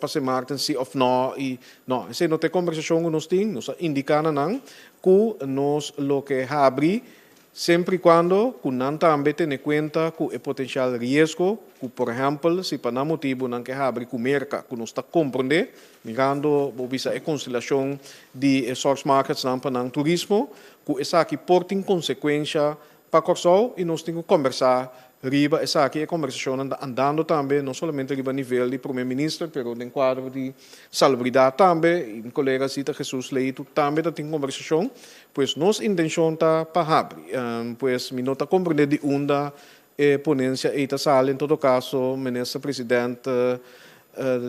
para se Martin sim ou não e não. Se não tem conversação que nós temos, nós indicamos não que nós lo que abrir sempre e quando que não também tem em conta que o potencial risco, que por exemplo se para não motivo não que abrir com merca que nós está compreender, mirando bisa a conciliação de source markets não para não turismo, que essa aqui porta em consequência para Corsol e nós temos que conversar riba essa aqui é conversação andando também não somente riba nível de primeiro-ministro, mas no quadro de salubridade também, e colega cita Jesus Leito também tem conversação, pois nossa intenção está para abrir, pois me nota compreender de onda ponência e está sala em todo caso, ministro presidente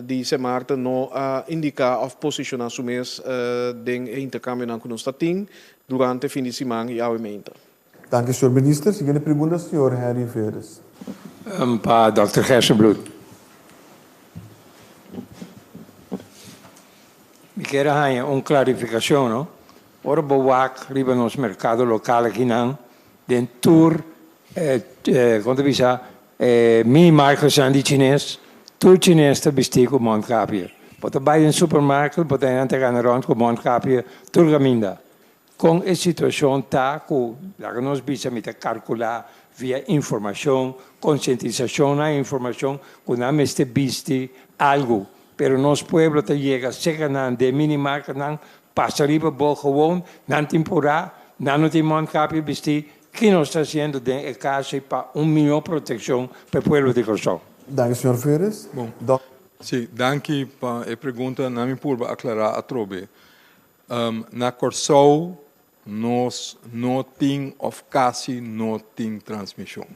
de Marta não indicar ou posicionar o mês de intercâmbio que nós temos durante o fim de semana e aumenta. Dank u, senhor minister. Seguinte pergunta, senhor Harry Veres. Para Dr. Gersenbloed. Me quero uma clarificação, não? Ora, boac, riba nos mercado local aqui não, dentro, quando bisa, mini marcas são de chinês, tudo chinês está vestido com mondkapje. Pode ir em supermercado, pode ir na rond com mondkapje, tudo caminda. Com a situação tá que nós precisamos calcular via informação, conscientização na informação, que não está visto algo, pero nos pueblo te chega, chega de minimarca não passa riba bom gewoon, não temporada, não tem mondkapje vestido, que nós está fazendo de casa para melhor proteção para o povo de Corsol. Dank u, senhor Veres. Bom, sim, danke para a pergunta, não me purba aclarar a trobe. Na Corsol nós não temos of quase não tem transmissão.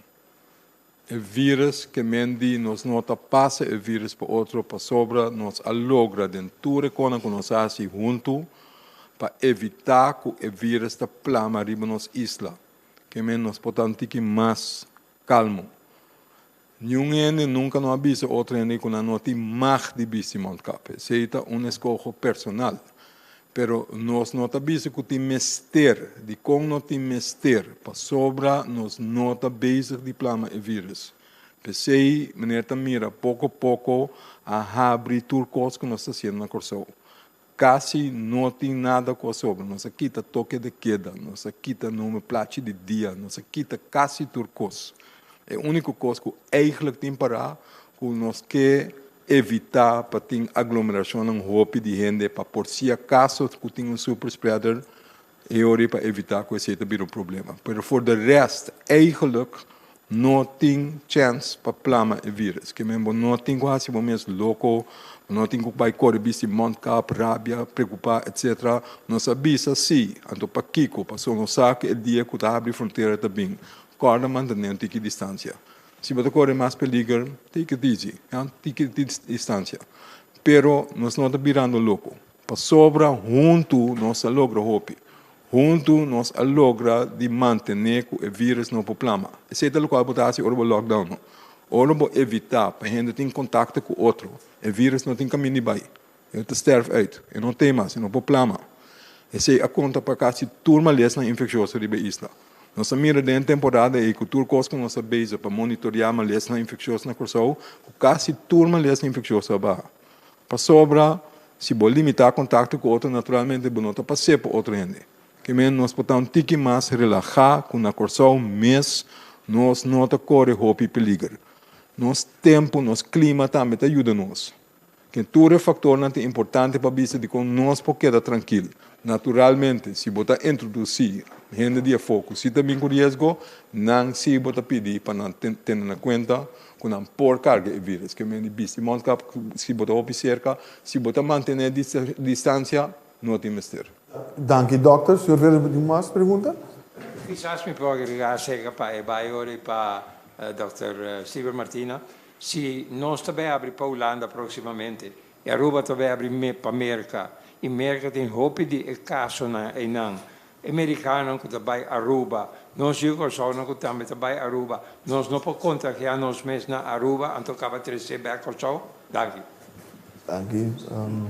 O vírus que mendi nós não passa o vírus para outro para sobra nós alogra dentro com nós assim junto para evitar que o vírus está plama riba nos isla que men nós podemos ter mais calmo. Ninguém nunca não avisa outro ende que não tem mais de bissimont cap. Seita escolha personal. Pero nós não sabemos que tem mester, de como não tem mester, para sobra nós não sabemos de plama e vírus. Pensei, maneira mira, pouco a pouco, a abrir turcos que nós estamos fazendo na Corsol. Quase não tem nada com a sobra, nós aqui está toque de queda, nós aqui está nome plate de dia, nós aqui está quase turcos. É a única coisa que eigenlijk tem para que nós quer evitar para ter aglomeração em roupa de gente para por si acaso que tem super spreader e para evitar que esse seja um problema. Mas for the rest eigenlijk não tem chance para plama o vírus. Que mesmo não tem quase o mesmo louco, não tem que vai correr bisi mondkap, rabia, preocupar, etc. Não sabia assim, então para Kiko, passou no saco o dia que abre fronteira também. Corda mantendo que distância. Se você corre mais peligro, tem que dizer, tem que distância. Pero nós não estamos virando louco. Para sobra, junto nós logra roupa. Junto nós logra de manter o vírus no problema. Esse é o que acontece no lockdown. Ora, para evitar, para a gente ter contato com o outro. O vírus não tem caminho de baixo. Ele sterve uit. E não tem mais, não problema. Esse é a conta para quase turma lesna infecciosa de isla. Nós mira dentro da temporada e cultura coisa nós bezig para monitorear a lesma infecciosa na Corsou, quase turma lesma infecciosa ba. Para sobra, se vou limitar contato com outro, naturalmente, bonota para ser para outro gente. Que men nós podemos tiki mais relaxar com a Corsou, mas nós não corre roupa e peligro. Nosso tempo, nosso clima também ajuda nós. Que tudo é fator importante para ver de como nós podemos tranquilo. Naturalmente, se você introduzir gente de foco, se também com risco, não se você pedir para não ter em conta com não por carga de vírus. Que men se você observa, se você manter distância, não tem mistério. Dank u, dokter. Senhor Vera, mais pergunta? Quizás me poderia chegar para Bayor e para Dr. Silver Martina. Se nós também abrimos para a Holanda proximamente, e Aruba também abrimos para a América, e a América tem roupa de caso na Enang. Americano que também Aruba, nós jogamos só que também Aruba. Nós não podemos contagiar nós mesmos na Aruba, então acaba de receber a só. Dank u. Dank u.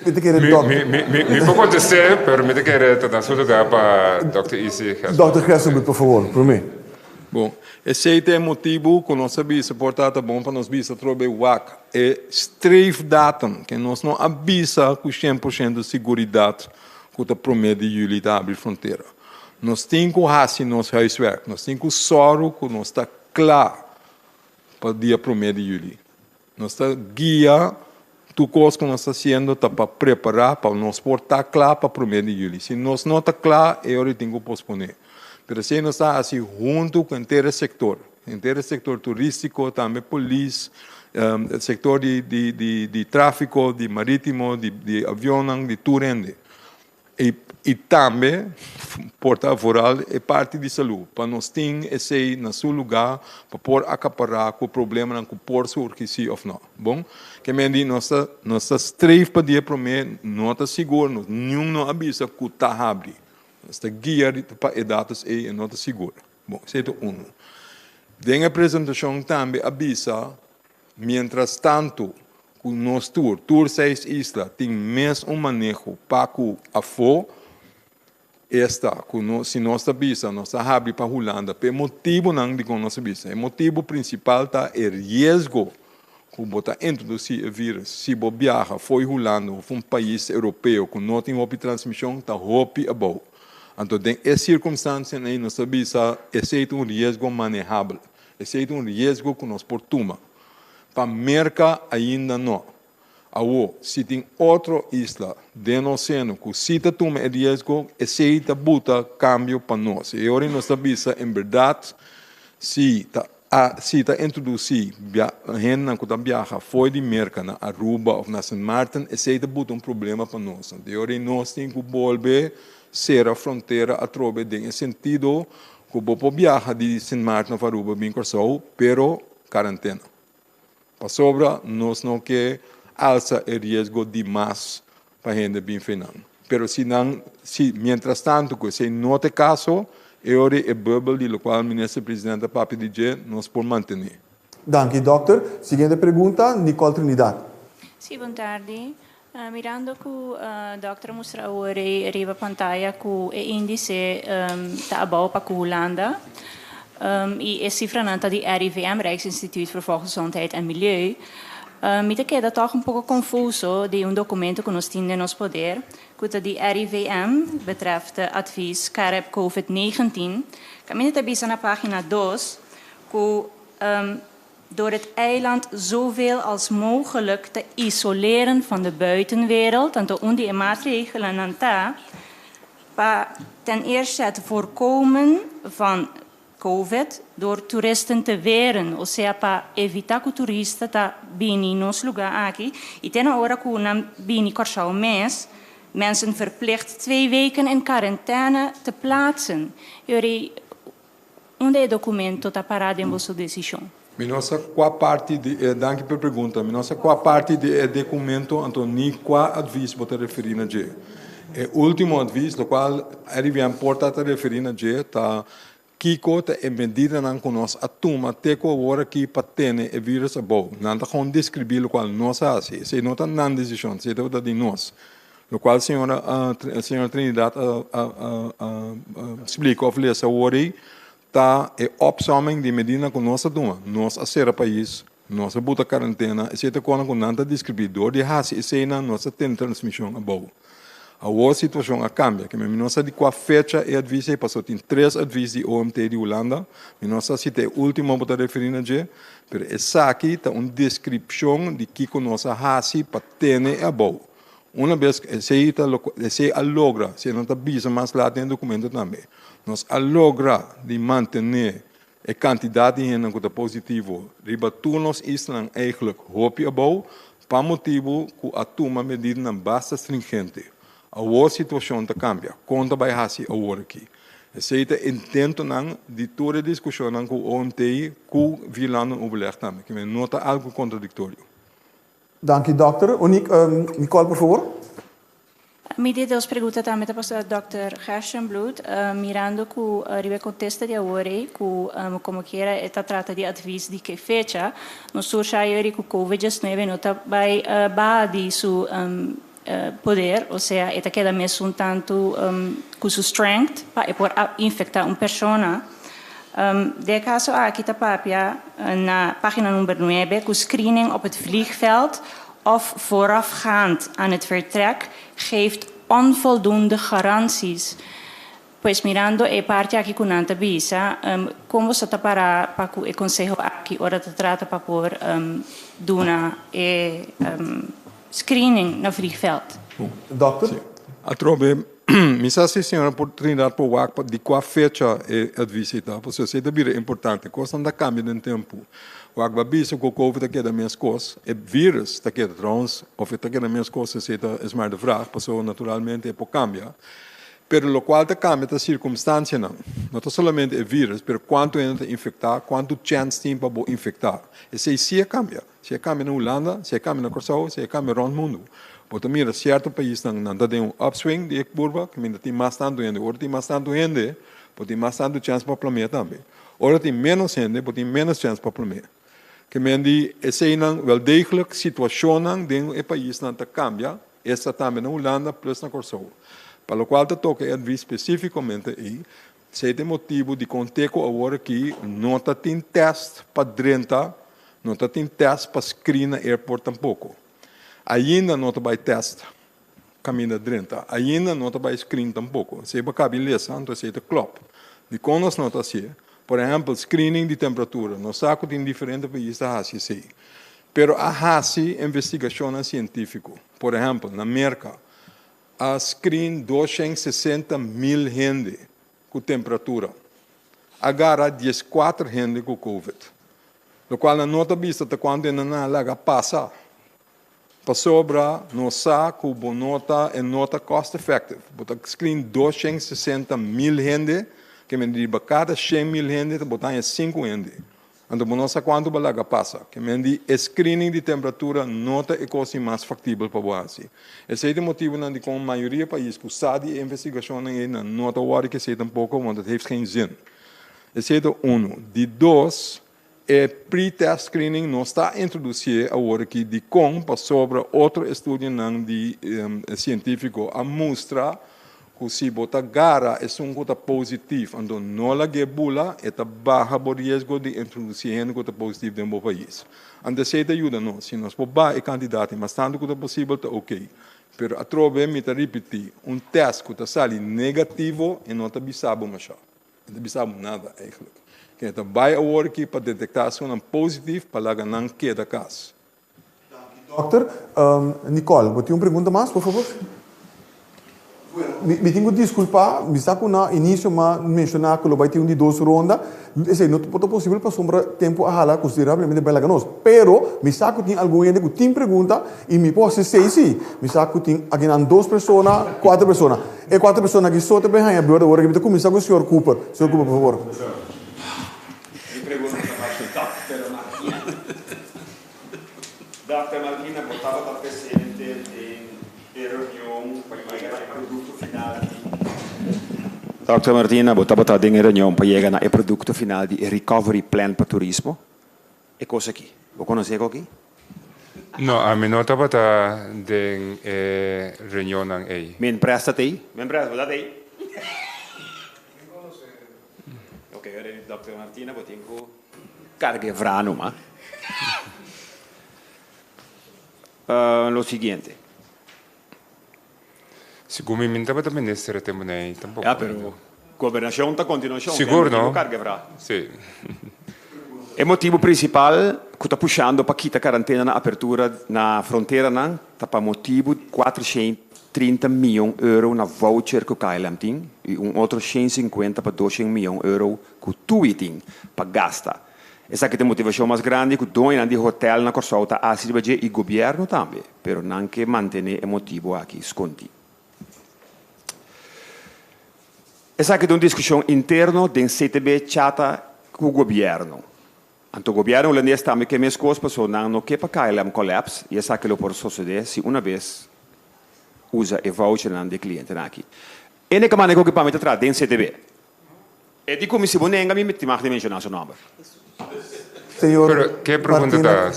Me può contestare, però mi chiede da solo para Dr. Isi. Dr. Gersenbloed, por favor, por mim. Bom, esse é o motivo que nós sabemos portar bom para nós bisa trobe WAC é streif datum que nós não avisa com 100% de segurança que promete de julho da abrir fronteira. Nós temos que fazer nosso huiswerk, nós temos que soro que nós está claro para o dia promete de julho. Nós está guia tudo coisa que nós está fazendo para preparar para nós portar claro para promete de julho. Se nós não está claro, eu tenho que posponer. Pero se nós está assim junto com o inteiro sector turístico, também polícia, setor de tráfico, de marítimo, de avião, de tudo. E também, porta foral é parte de saúde, para nós ter esse no seu lugar, para poder acaparar com o problema que pode surgir ou não. Bom, que me diz, nós estamos para dia prometer, não está seguro, nenhum não avisa que está abrindo. Esta guia para dados é não segura. Bom, isso é um. Tem a apresentação também avisa, mientras tanto, que o nosso tour 6 islas, tem mais manejo para que a FO, se nós avisa, nós abre para a Holanda, por motivo não de que nós avisa. O motivo principal está o risco que você introduzir o vírus. Se você viaja, foi Holanda, ou um país europeu, que não tem transmissão, está roupa abaixo. Então, em circunstância, nós sabemos que esse é risco manejável. Esse é risco que nós portamos. Para a América, ainda não. Agora, se tem outra isla dentro do oceano que se toma risco, esse é o câmbio para nós. E agora nós sabemos, em verdade, se está introduzir a gente que viaja fora de América, na Aruba ou na São Martin, esse é um problema para nós. E agora nós temos que volver ser a fronteira a trobe em sentido que você viaja de São Martin para Aruba bem Corsou, pero quarentena. Para sobra, nós não quer alça o risco demais para a gente bem final. Pero se mientras tanto, que se não tem caso, agora é bubble do qual o ministro-presidente Papi DJ nós por manter. Dank u, dokter. Seguinte pergunta, Nicole Trinidad. Sì, boa tarde. Mirando que o Dr. mostra hoje arriba pantalla que o índice está abaixo para a Holanda e a cifra não está de RIVM, Rijksinstituut voor Volksgezondheid en Milieu. Me queda toch um pouco confuso de documento que nós temos em nosso poder, que está de RIVM betreft advies CAREP COVID-19. Caminho também na página 2 que door het eiland zoveel als mogelijk te isoleren van de buitenwereld en te onder maatregelen aan ten eerste het voorkomen van COVID door toeristen te weren, ou seja, para evitar que o turista está bem nos lugar aqui. E ten hora que na bini Corsou mês, mensen verplicht 2 weken in quarantaine te plaatsen. Jullie, onde é documento está parado em vossa decisão? Nossa qual parte de danke pela pergunta. Nossa qual parte de documento Antoni qual aviso você referir na je. O último aviso no qual RIVM porta a referir na je tá Kiko te medida não conosco a turma até que agora que patene o vírus a bom. Não tá com descrever o qual nós faz. Se não tá na decisão, se é de nós. Lo qual senhora Trinidad explica of lesa worry tá é opsomming de medida com nossa duma, nós a ser país, nossa buta quarentena, etc. com nanta distribuidor de hasi e cena nossa tem transmissão a boa. A situação a cambia, que nossa de qual fecha é advise, passou tem 3 advises de OMT de Holanda, nossa se tem última para referir a je, pero essa aqui tá uma descrição de que com nossa hasi para ter a boa. Uma vez que se logra, se não está bisa mais lá tem documento também, nós logra de manter a quantidade de gente que está positivo, riba turnos Island eigenlijk hoop je bouw, para motivo que a toma medida na basta stringente. A situação está cambia, conta vai hasi a hora aqui. Esse é intento de toda a discussão com o OMT, com o vilão overleg também, que me nota algo contraditório. Dank u, dokter. Nicole, por favor. Mi de dos perguntas também para o Dr. Gerstenbloed, mirando que a contesta de agora, que como quiera, esta trata de adviso de que fecha, no surge que o COVID-19 não está de su poder, ou seja, esta queda mesmo um tanto com sua strength para poder infectar uma pessoa. De caso aqui está papia na página número 9, que o screening op het vliegveld of voorafgaand aan het vertrek geeft onvoldoende garanties. Pues mirando a parte aqui com Nanta Bisa, como se está para que o conselho aqui ora te trata para por duna screening na vliegveld. Dokter? Atrobe, misa se senhora oportunidade para o de qual fecha é visita, porque isso é importante, coisa da cambia no tempo. O agua bisa que o COVID está da minhas coisas, é vírus está da trouwens, of está da minhas coisas, é mais de vraag, porque naturalmente é por cambiar. Pero lo qual te cambia a circunstância não. Não é somente o vírus, pero quanto entra infectar, quanto chance tem para infectar. Esse se cambia. Se cambia na Holanda, se cambia na Corsau, se cambia no mundo. Porque mira, certo país não tem um upswing de curva, que ainda tem mais tanto gente, ora tem mais tanto gente, porque tem mais tanto chance para planear também. Ora tem menos gente, porque tem menos chance para planear. Que mendi, esse não, wel degelijk situação dentro do país não cambia, essa também na Holanda plus na Corsau. Para o qual te toca adviso especificamente aí, se tem motivo de conteco agora aqui, não tem teste para drentar, não tem teste para screen na airport tampouco. Ainda não vai teste caminho drentar, ainda não vai screen tampouco. Se vai caber lesão, então se klopt. De conos não está assim. Por exemplo, screening de temperatura, no saco tem diferentes países da Ásia, sim. Pero a Ásia investigação científica, por exemplo, na América, a screen 260.000 gente com temperatura. Agora 14 gente com COVID. O qual não nota vista até quando não laga passa. Para sobra, não saco, nota é nota cost effective. Botar screen 260.000 gente, que me diz cada 100.000 gente, botar em 5 gente. Então, não sei quanto balaga passa. Que me diz screening de temperatura nota é coisa mais factível para você. Esse é o motivo de com a maioria dos países que usam a investigação na nota hora que se tampouco, porque não tem zin. Esse é o 1. De 2, pre-test screening não está introduzido agora aqui de com para sobre outro estudo de científico a mostrar que se botar gara é um coisa positivo, então não la gebula é baixo o risco de introduzir um coisa positivo dentro do país. Então se ajuda não, se nós podemos é candidato, mas tanto que é possível está ok. Pero a trove me está repetir, teste que está sali negativo e não está bisabo mais. Não bisabo nada eigenlijk. Que está vai agora aqui para detectar se um positivo para lá não queda caso. Dokter, Nicole, você tem uma pergunta mais, por favor? Me tenho que desculpar, me saco na início, mas mencionar que vai ter de 2 rondas. Não é possível para sombra tempo a hala consideravelmente bem laganos. Pero, me saco tem alguém que tem pergunta e me pode ser sim. Me saco tem aqui 2 pessoas, 4 pessoas. E 4 pessoas que só te bem aí, agora que me começar com o Sr. Cooper. Sr. Cooper, por favor. Mi pregunta Dr. Malquina votava para presidente em reunião para chegar ao produto final. Dr. Martina votava para em reunião para chegar ao produto final de recovery plan para turismo. E coisa aqui. Você conhece aqui? No, a mim não estava de reunião aí. Men presta aí? Men presta, dat aí? Oké, Dr. Martina, vou ter que carregar vrano, mas. Lo siguiente. Segundo mim, estava da ministra também, tampouco. Ah, pero governação está continuação. Seguro, não? Sim. O motivo principal que está puxando para quitar a quarentena na apertura na fronteira, está para motivo 430 milhões de euros na voucher que o KLM tem e outro 150 para 200 milhões de euros que o TUI tem para gastar. Essa é a motivação mais grande que o dono de hotel na Corsol está a servir e o governo também, mas não que manter o motivo aqui escondido. Essa é uma discussão interna do CTB chata com o governo. Então, o governo holandês também que minhas coisas não que para KLM collapse e essa que lo pode suceder se uma vez usa o voucher de cliente aqui. E nem que maneira que para mim está dentro do CTB. E de como se bonenga me mete mais de mencionar seu nome. Senhor, que pergunta está?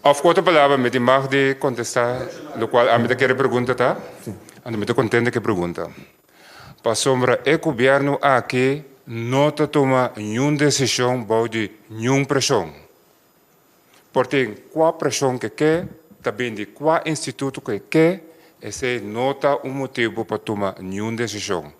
Of quanto palavra me tem mais de contestar, o qual a mim quer pergunta tá? Sim. A mim contente que pergunta. Para sombra o governo aqui não toma nenhuma decisão de nenhuma pressão. Portanto, qual pressão que quer, também de qual instituto que quer, esse não está motivo para tomar nenhuma decisão.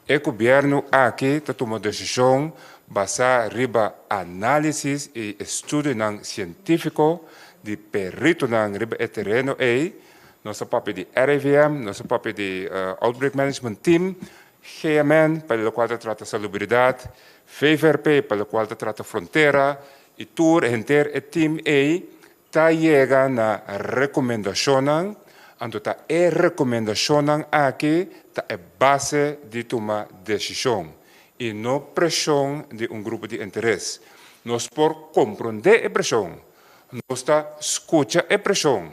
O governo aqui toma decisão baseada em análise e estudo científico de perito no terreno aí, nosso papel de RIVM, nosso papel de Outbreak Management Team, GMN, pelo qual trata salubridade, VVRP, pelo qual trata fronteira, e tour inteiro o time aí, tá chega na recomendação, então tá recomendação aqui, tá é base de tomar decisão, e não pressão de grupo de interesse. Nós por compreender a pressão, nós tá escuta a pressão,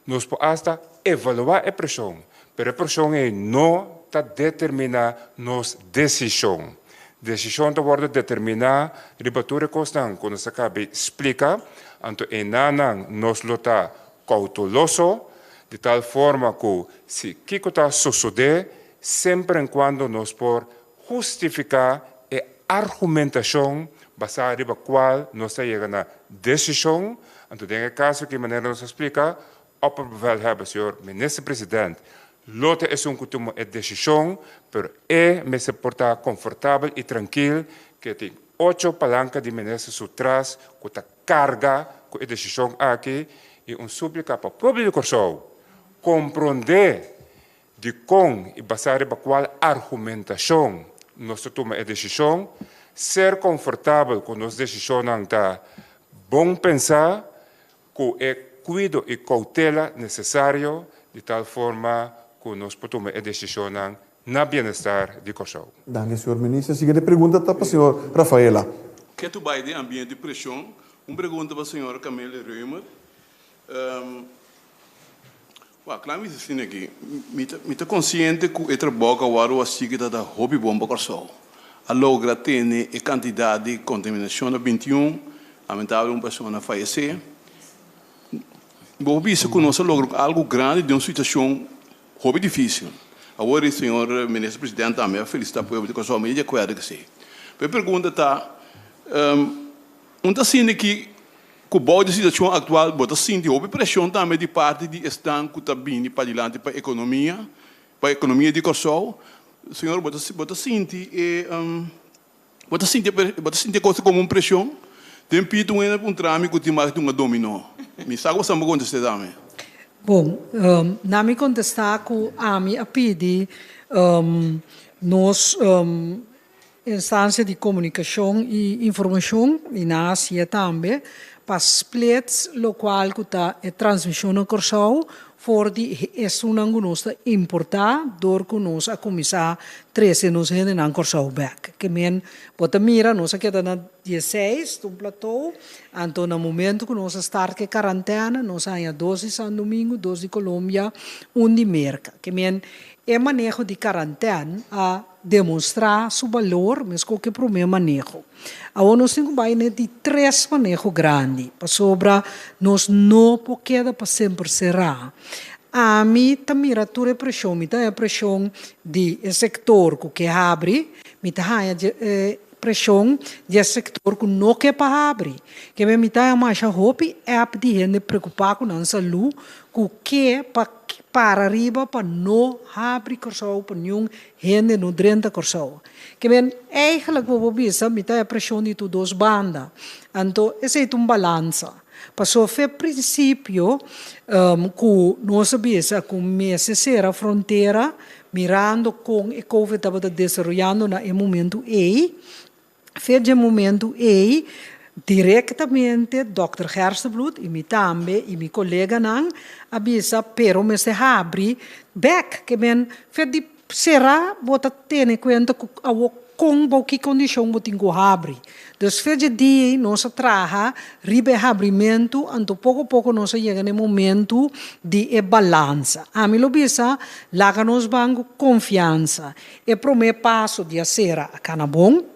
nós por hasta evaluar a pressão, mas a pressão é não determina nos decisão. Decisão está worden determinada, ribatura constant, quando se acaba explica, então enanan nos lota cauteloso, de tal forma que se kiko está suceder, sempre em quando nos por justificar a argumentação baseada riba qual nos chega na decisão, então tem caso que maneira nos explica, opperbevelhebber, senhor ministro-presidente, Lotte é uma decisão, mas me se porta confortável e tranquilo que tem 8 palancas de ministros atrás que está carga com a decisão aqui e súplica para o próprio Corsol compreender de com e basear em qual argumentação nós tomamos a decisão, ser confortável com nossa decisão está bom pensar com o cuidado e cautela necessário de tal forma que nós podemos decisão na bem-estar de Corsol. Danke, senhor ministro. A seguinte pergunta está para o senhor Rafaela. Que tu vai de ambiente de pressão? Uma pergunta para a senhora Camille Reumer. Claro, assim aqui, me está consciente que o trabalho que o assim que está hobby bomba Corsol. A logra ter a quantidade de contaminação na 21, lamentável uma pessoa falecer. Vou ver se nós logramos algo grande de uma situação hobby difícil. Agora, o senhor ministro-presidente também felicitar o povo de Corsol, mas ele é coerente que sim. A pergunta está, assim que o bom da situação atual, bota sim, houve pressão também de parte de estanco que está vindo para adiante para a economia de Corsol. O senhor bota sim, coisa como uma pressão. Tem pito um trâmite que tem mais de uma dominó. Me sabe o que está acontecendo também? Bom, na me contestar com a minha pedi nos instância de comunicação e informação e na Ásia também para splits lo qual que tá a transmissão no Corsol for de uma nossa importar dor que nós a começar 13 nos rende na Corsol back. que men bota mira, nós aqui na 16, do platô, então no momento que nós start que quarentena, nós há 12 São Domingo, 12 de Colômbia, 1 de Merca, que men é manejo de quarentena a demonstrar seu valor, mas qualquer problema manejo. Agora nós temos de 3 manejo grande, para sobra nós não podemos para sempre será. A mim também a tua pressão, a pressão de sector que abre, a pressão de sector que não quer para abrir. Que me tá mais a hope é de gente preocupar com a saúde, que para arriba para não abrir corso para nenhum gente no drenta corso. Que bem eigenlijk vou bisa mita a pressão de todos bandas. Então esse é balança. Passou a princípio que nós sabíamos que meses era a fronteira mirando com o Covid estava desenvolvendo no momento aí. Fez o momento aí diretamente Dr. Hersenbloed e mi também e mi colega não avisa pero me se abre back que ben fez de será bota ter em conta com que condição botinho abre. Dus fez de dia nós traga ribe abrimento então pouco a pouco nós chega no momento de balança. A mim lo bisa laga nos banco confiança. E primeiro passo de será a canabon.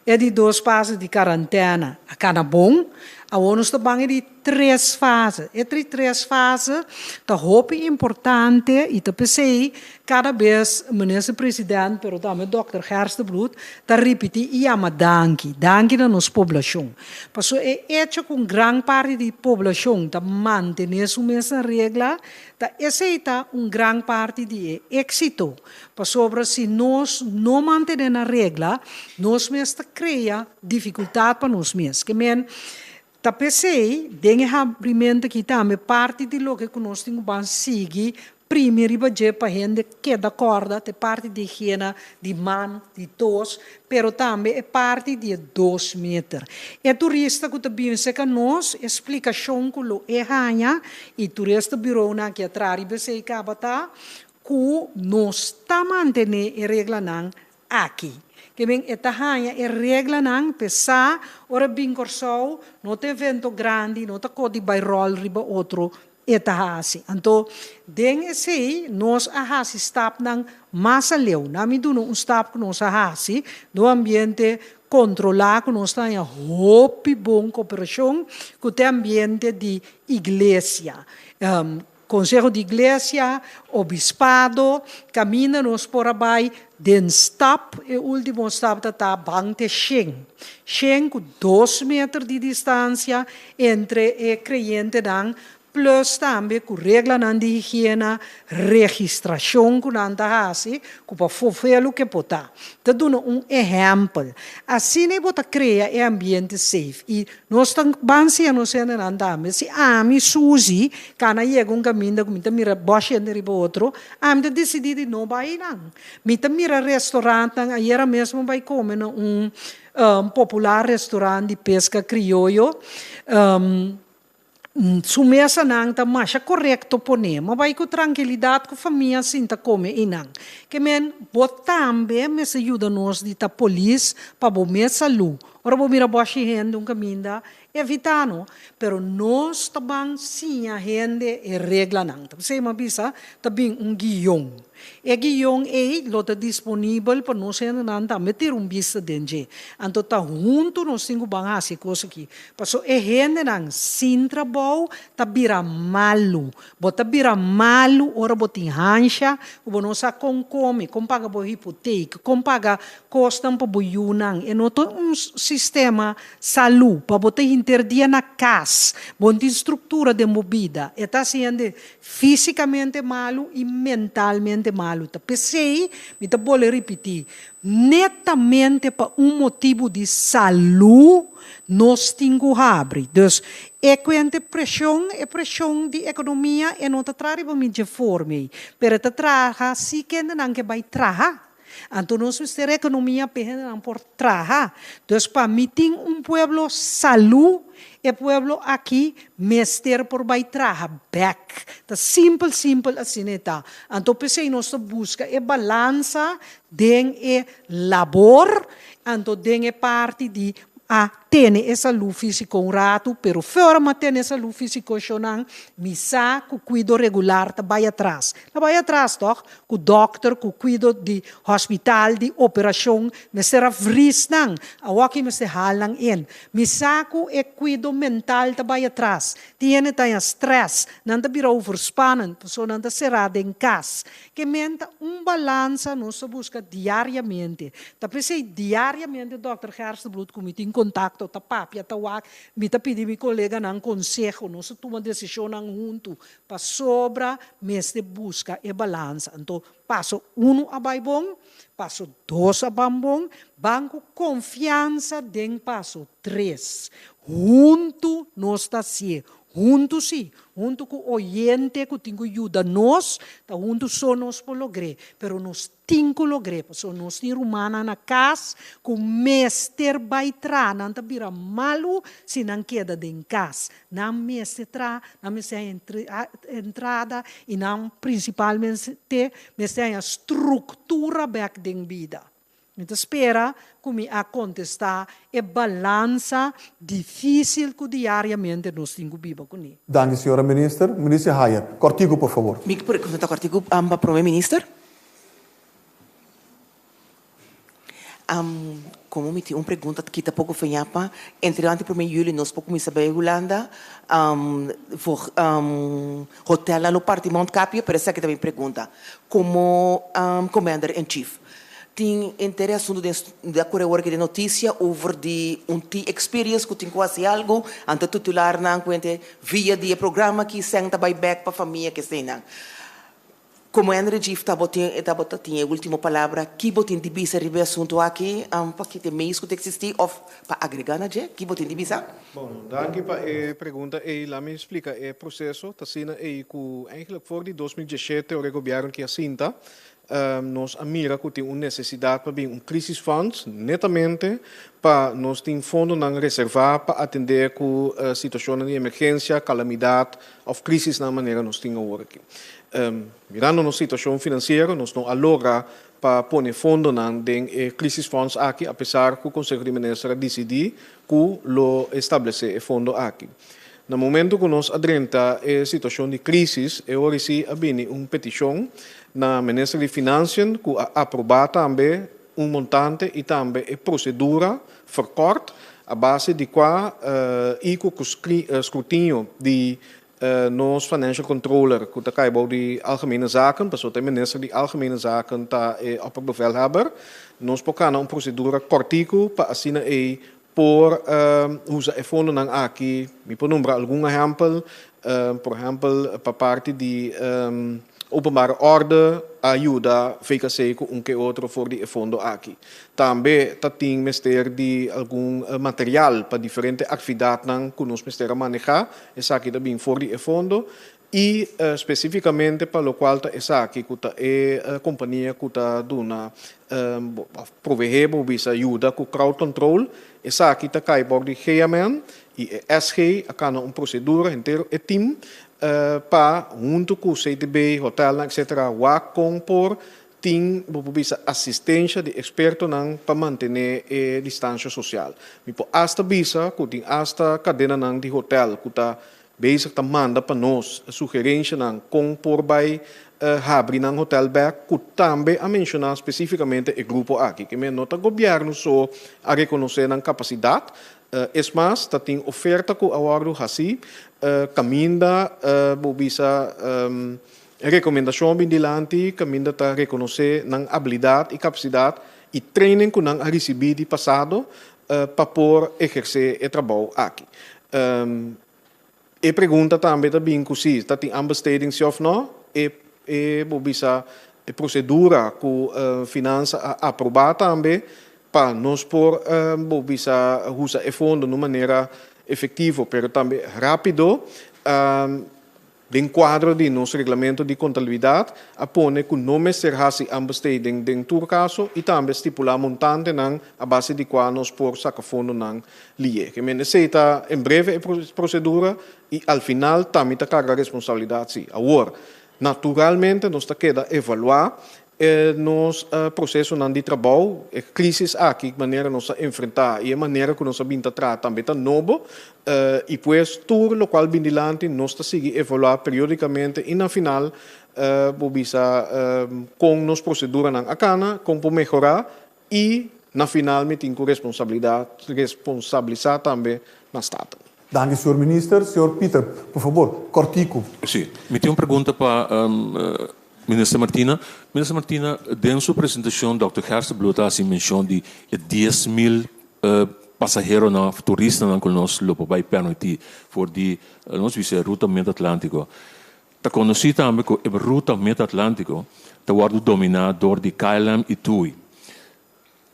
É de 2 fases de quarentena a cada bom, a nós estamos de 3 fases. Entre 3 fases, a hope importante e a pensei cada vez o ministro presidente, pero também o Dr. Hersenbloed, está repetindo e ama danke na nossa população. Porque é hecho com grande parte da população está manter essa mesma regra, está aceita grande parte de êxito. Porque se nós não mantemos a regra, nós mesmos cria dificuldade para nós mesmos. Que tá pensei, den abrimento que também parte de lo que nós temos que seguir primeiro budget para gente que da corda, é parte de higiene, de man, de tos, pero também é parte de 2 metros. É turista que também se que nós explicação que lo é ranha e turista birou na que atrás você acaba tá que nós está mantendo a regra não aqui. Que bem esta ranha é regra não pesar ora bem corso não tem evento grande não tá codi bairro riba outro eta assim então den esse nós a hasi stap não massa leu na me do um stap que nós a hasi do ambiente controlar que nós está em hope bom cooperação com o ambiente de igreja Conselho de Igreja, Obispado, camina-nos por aí, den stap, o último stap está bante Schengen. Schengen com 2 metros de distância entre o crente dan, plus também com regra de higiene, registração que não está assim, que para fofelo que pota. Te dou exemplo. Assim nem bota criar um ambiente safe. E nós estamos bansi no cena andamos. Se a mim Suzy, cana chega caminho que me mira boche de riba outro, a mim decidi de não vai não. Me mira restaurante, aí era mesmo vai comer popular restaurante de pesca criollo. Sumesa não está mais correto poner, mas vai com tranquilidade com a família assim tá come e não. Que men também me ajuda nós de ta polícia para bom minha saúde. Ora bom mira boche gente caminho evitando, pero nós também sim a gente e regra não. Você me bisa também guião. E guião é lota disponível para nós ainda não meter vista dentro. Então tá junto nós temos banhar essa coisa aqui. Passo é gente não sintra bom, tá bira malu. Bota bira malu, ora botin rancha, o nós a come, paga bo hipoteca, paga costa para boiunang. E não tem sistema saúde para botar interdia na casa, bom de estrutura de movida. E tá sendo fisicamente malo e mentalmente malo. Tá pensei, me tá vou repetir, netamente para motivo de saúde, nós temos que abrir. Então, é pressão de economia e não está trazendo mídia forma. Pero tá traga, se que não que vai tragar. Então, nós temos que ter economia por trabalhar. Então, para mim, tem pueblo saúde e pueblo aqui, mester por vai trabalhar back. Tá simples assim está. Então, pensei, nós busca balança de labor anto dengue parte di tene essa luz físico um rato, pero forma tene essa luz físico chonang, misa ku cuido regular ta vai atrás. Na vai atrás toch, ku dokter ku cuido di hospital di operação, me será vrisnang, awaki me se halang in. Misa ku cuido mental ta vai atrás. Tiene ta stress, nanda bira overspannen, so nanda será em cas. Que menta balança nos busca diariamente. Ta pensei diariamente, Dr. Gersbloed, comitim contato, ta papia, ta wak, me ta pedi mi colega nang consejo, nos toma decisão nang junto, pa sobra meste busca e balança. Então, passo 1 abai bom, passo 2 abambong, banco confiança den passo 3. Junto nos ta si, junto si, junto com o oyente que tenho ajuda nós, tá junto só nós por lograr, pero nós tinco lograr, so nós tem rumana na casa, com mestre vai tra, não tá vira malu, se não queda em casa, não mestre tra, não mestre entrada e não principalmente mestre a estrutura back den vida. Então, espera que a contestar é balança difícil que diariamente nós temos que viver com ele. Danke, senhora minister. Minister Haya, cortigo, por favor. Me pergunta cortigo, para o minister. Como me tinha uma pergunta que está pouco feita, entre antes para julho nós pouco me saber Holanda, voor hotel no Partimont Capio, para essa que também pergunta, como commander in chief. Tem interesse de acordo com a notícia over de experience que tem quase algo ante titular na conta via de programa que senta by back para a família que tem não. Como André Gif tinha a última palavra, que botin de bisa ribe assunto aqui, para que tem meios que existir ou para agregar na je, que botin de bisa? Bom, danke para a pergunta e lá me explica o processo, tá sendo que eigenlijk voor die 2017 o governo que assinta nós mira que tem uma necessidade para um crisis fund, netamente para nós ter fundo não reservar para atender com situações de emergência, calamidade ou crisis na maneira nós temos agora aqui. Mirando na situação financeira, nós não alogra para pôr fundo não em crisis funds aqui, apesar que o Conselho de Ministros decidiu que lo estabelecer o fundo aqui. No momento que nós adentramos a situação de crise, eu recebi uma petição na Ministério de Finanças que aprovar também montante e também a procedura verkort a base de qual o escrutínio de nos financial controller que está caibo de algemene zaken, pas o minister de algemene zaken está opperbevelhebber, nós podemos procedura cortico para assinar por usa e fundo nang aqui, me por nombrar algum exemplo, por exemplo, para parte de openbare orde ajuda VKC com que outro for de fundo aqui. Também tem mister de algum material para diferentes atividades que nós mister manejar, essa aqui também for de fundo e especificamente para o qual essa aqui que a companhia que está dando proveer bisa ajuda com crowd control, essa aqui está cai por de GMN e SG a uma procedura inteiro e team para junto com o CTB, hotel, etc., compor tem assistência de experto para manter a distância social. Hasta bisa, que tem hasta cadena de hotel, que está bezig te manda para nós sugerência compor by abrir um hotel back, que também a mencionar especificamente o grupo aqui, que me nota o governo só a reconhecer a capacidade. Es mais, tem oferta que agora assim, caminda, bisa recomendação bem dilante, caminda tá reconhecer a habilidade e capacidade e training que não recebi de passado para por exercer o trabalho aqui. E pergunta também se tem ambesteding se ou não, bisa a procedura que finança aprovar também para nós por bisa usar o fundo de maneira efetiva, pero também rápido, dentro quadro de nosso regulamento de contabilidade, apone que não me será assim ambesteding dentro do caso e também estipular montante a base de qual nós por sacar fundo não lie. Que me necessita em breve a procedura e ao final também está carga a responsabilidade. Sim. Agora, naturalmente, nós queda evaluar nos processo de trabalho, crisis aqui, maneira nós enfrentar e a maneira que nós binta tratar também tá novo, e depois tudo lo qual bindilante nós tá seguir evaluar periodicamente e na final bobisa com nos procedura na acana, com por melhorar e na final me tem responsabilizar também na Estado. Dank u, senhor minister. Senhor Peter, por favor, cortico. Sim, me tem uma pergunta para Minister Martina. Minister Martina, em sua apresentação, Dr. Hersenbloed has mencionado de 10.000 passageiros, turistas que nós lopen bij permitir voor die ruta Mid-Atlântico. Está conhecido também que a ruta Mid-Atlântico está sendo dominada por de KLM e TUI.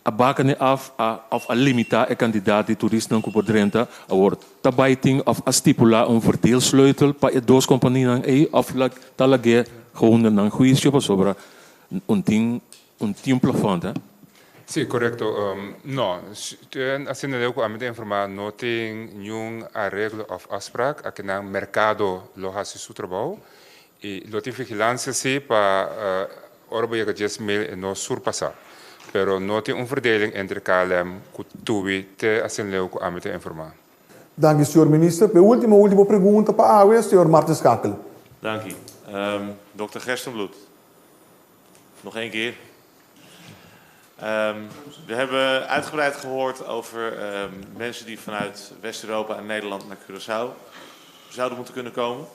A bakene af a limitar a quantidade de turistas que podrenta a wordt tabaiting of a stipular verdeelsleutel para duas companhias aí of talage gewoon een juicio sobre un plafond. Sí, correcto. No, haciendo de a mí de informar, no tiene ningún arreglo of afspraak, a que en el mercado lo hace su trabajo, y lo tiene vigilancia sí para ahora voy a 10.000 no surpasar. Pero no tiene una verdeling entre KLM y TUI, te haciendo de a mí de informar. Dank u, senhor minister. De última pergunta para a senhor Martin Schakel. Dank u. Dr. Gerstenbloed, nog één keer. We hebben uitgebreid gehoord over mensen die vanuit West-Europa en Nederland naar Curaçao zouden moeten kunnen komen.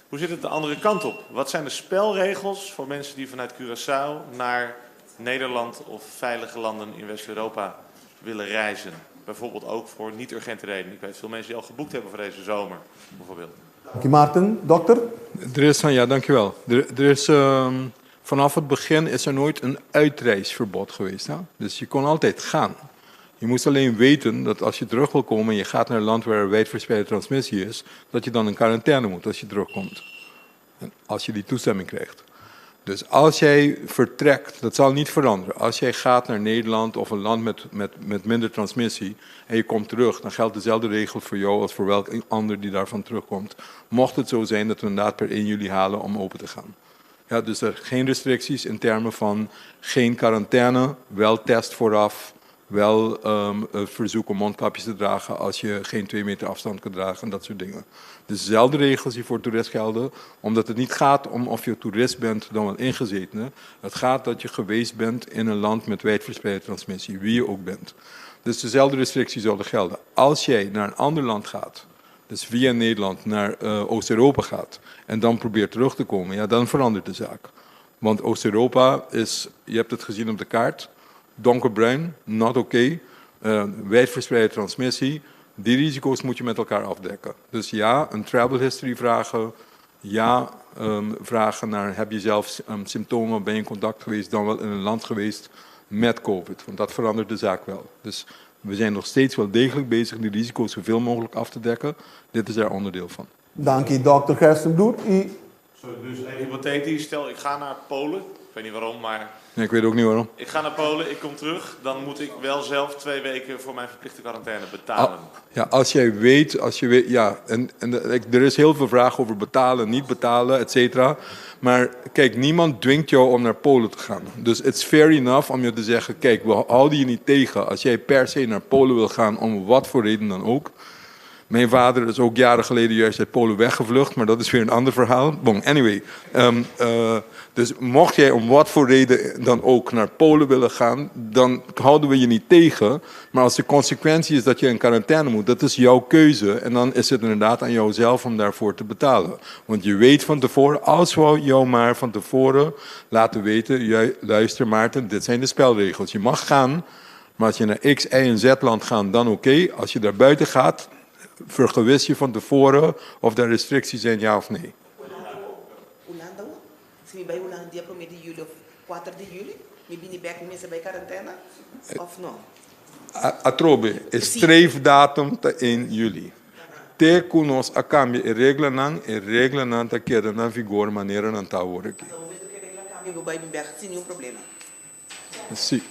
Hoe zit het de andere kant op? Wat zijn de spelregels voor mensen die vanuit Curaçao naar Nederland of veilige landen in West-Europa willen reizen? Bijvoorbeeld ook voor niet-urgente redenen. Ik weet veel mensen die al geboekt hebben voor deze zomer, bijvoorbeeld. Dank u, Maarten. Dokter? Ja, dankjewel. Er is, vanaf het begin is er nooit een uitreisverbod geweest. Hè? Dus je kon altijd gaan. Je moest alleen weten dat als je terug wil komen en je gaat naar een land waar er wijdverspreide transmissie is, dat je dan in quarantaine moet als je terugkomt. En als je die toestemming krijgt. Dus als jij vertrekt, dat zal niet veranderen. Als jij gaat naar Nederland of een land met minder transmissie en je komt terug, dan geldt dezelfde regel voor jou als voor welk ander die daarvan terugkomt. Mocht het zo zijn dat we inderdaad per 1 juli halen om open te gaan. Ja, dus er geen restricties in termen van geen quarantaine, wel test vooraf, wel verzoek om mondkapjes te dragen als je geen 2 meter afstand kunt dragen en dat soort dingen. Dus dezelfde regels die voor toerist gelden, omdat het niet gaat om of je toerist bent dan wel ingezetene. Het gaat dat je geweest bent in een land met wijdverspreide transmissie, wie je ook bent. Dus dezelfde restricties zullen gelden. Als jij naar een ander land gaat, dus via Nederland naar Oost-Europa gaat en dan probeert terug te komen, ja, dan verandert de zaak. Want Oost-Europa is, je hebt het gezien op de kaart, donkerbruin, not oké, wijdverspreide transmissie. Die risico's moet je met elkaar afdekken. Dus ja, een travel history vragen. Ja, vragen naar heb je zelf symptomen, ben je in contact geweest, dan wel in een land geweest met COVID. Want dat verandert de zaak wel. Dus we zijn nog steeds wel degelijk bezig die risico's zoveel mogelijk af te dekken. Dit is daar onderdeel van. Dank je, dokter Gerstenbloed. Dus hypothetisch, stel ik ga naar Polen. Ik weet niet waarom, maar... Nee, ik weet ook niet waarom. Ik ga naar Polen, ik kom terug. Dan moet ik wel zelf 2 weken voor mijn verplichte quarantaine betalen. Ja, als je weet, ja. En er is heel veel vraag over betalen, niet betalen, et cetera. Maar kijk, niemand dwingt jou om naar Polen te gaan. Dus it's fair enough om je te zeggen, kijk, we houden je niet tegen. Als jij per se naar Polen wil gaan, om wat voor reden dan ook. Mijn vader is ook jaren geleden juist uit Polen weggevlucht, maar dat is weer een ander verhaal. Bon, anyway. Dus mocht jij om wat voor reden dan ook naar Polen willen gaan, dan houden we je niet tegen. Maar als de consequentie is dat je in quarantaine moet, dat is jouw keuze. En dan is het inderdaad aan jouzelf om daarvoor te betalen. Want je weet van tevoren, als we jou maar van tevoren laten weten, luister Maarten, dit zijn de spelregels. Je mag gaan, maar als je naar X, Y en Z land gaat, dan oké. Als je daar buiten gaat, vergewis je van tevoren of er restricties zijn, ja of nee. Hollanda, zie bij Hollandia promete juli of 4 de juli? Mi bini back mensen bij quarantaine? Of no? Atrobe, is streefdatum te 1 juli. Te kunos a cambio e regla nan ta queda na vigor maneira nan ta hora aqui. Então, veja que a regla cambia vai me back sem nenhum problema. Sim.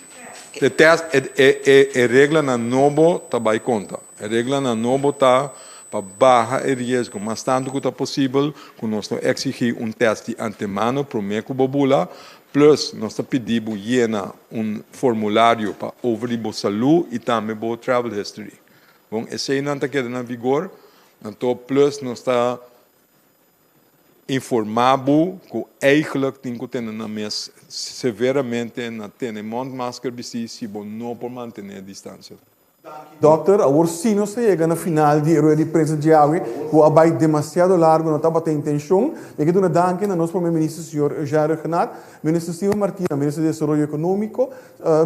De test e regla na nobo ta by conta. E regla na nobo ta para barra e risco, mas tanto que está possível, que nós exigir teste de antemano para o meio bobula, Plus, nós pedimos llenar formulário para over a saúde e também para travel history. Bom, esse aí não está quedando em vigor, então plus nós está informado que eigenlijk tem que ter na mesa severamente na ter máscara se não por manter a distância. Doctor, agora sim nós chegamos na final de rueda de prensa de água, o abai demasiado largo, não estava tendo intenção. Eu quero dar a nosso primeiro-ministro, senhor Jair Renat, ministro Silva Martina, ministro de Desenvolvimento Econômico,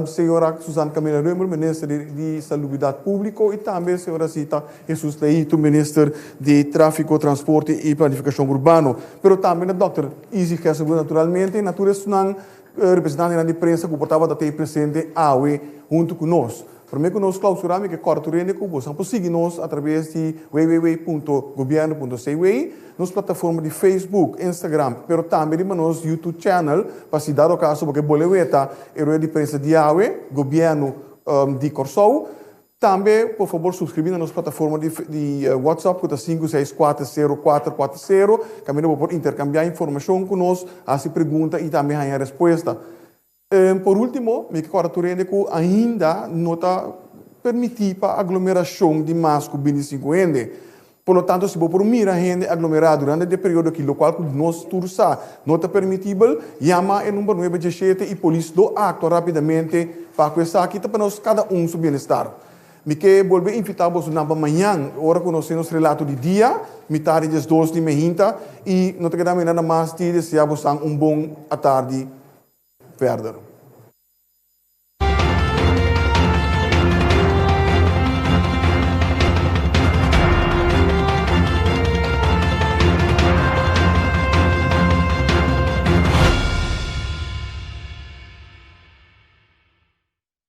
senhora Susana Camila Römer, ministro de Saúde Pública, e também a senhora Cita Jesus Leito, ministro de Tráfico, Transporte e Planificação Urbano. Mas também, doutor Easy Hesselblad, naturalmente, naturalmente, representante da imprensa que portava da ter presente AUE junto conosco. Para mim, nós clausuramos que corta o rende que você pode seguir-nos através de www.governo.cw, nas plataformas de Facebook, Instagram, mas também no nosso YouTube channel, para se dar o caso, porque boleta é a de prensa de AUE, Governo de Corsou. Também, por favor, subscrever nas plataformas de WhatsApp, que é 5640440, que também pode intercambiar informação conosco, fazer perguntas e também ganhar resposta. Por último, me quero que ainda não está permitida a aglomeração de mais que 25 gente. Por lo tanto, se por mira gente aglomerada durante o período que local nós tursa não está permitido, chama o número 917 e a polícia do acto rapidamente para que essa aqui para nós cada seu bem-estar. Me quero volver a invitar você na manhã, hora que nós temos relato de dia, metade das 2 de manhã, e não te quedamos nada mais de desejar você bom tarde. Verder.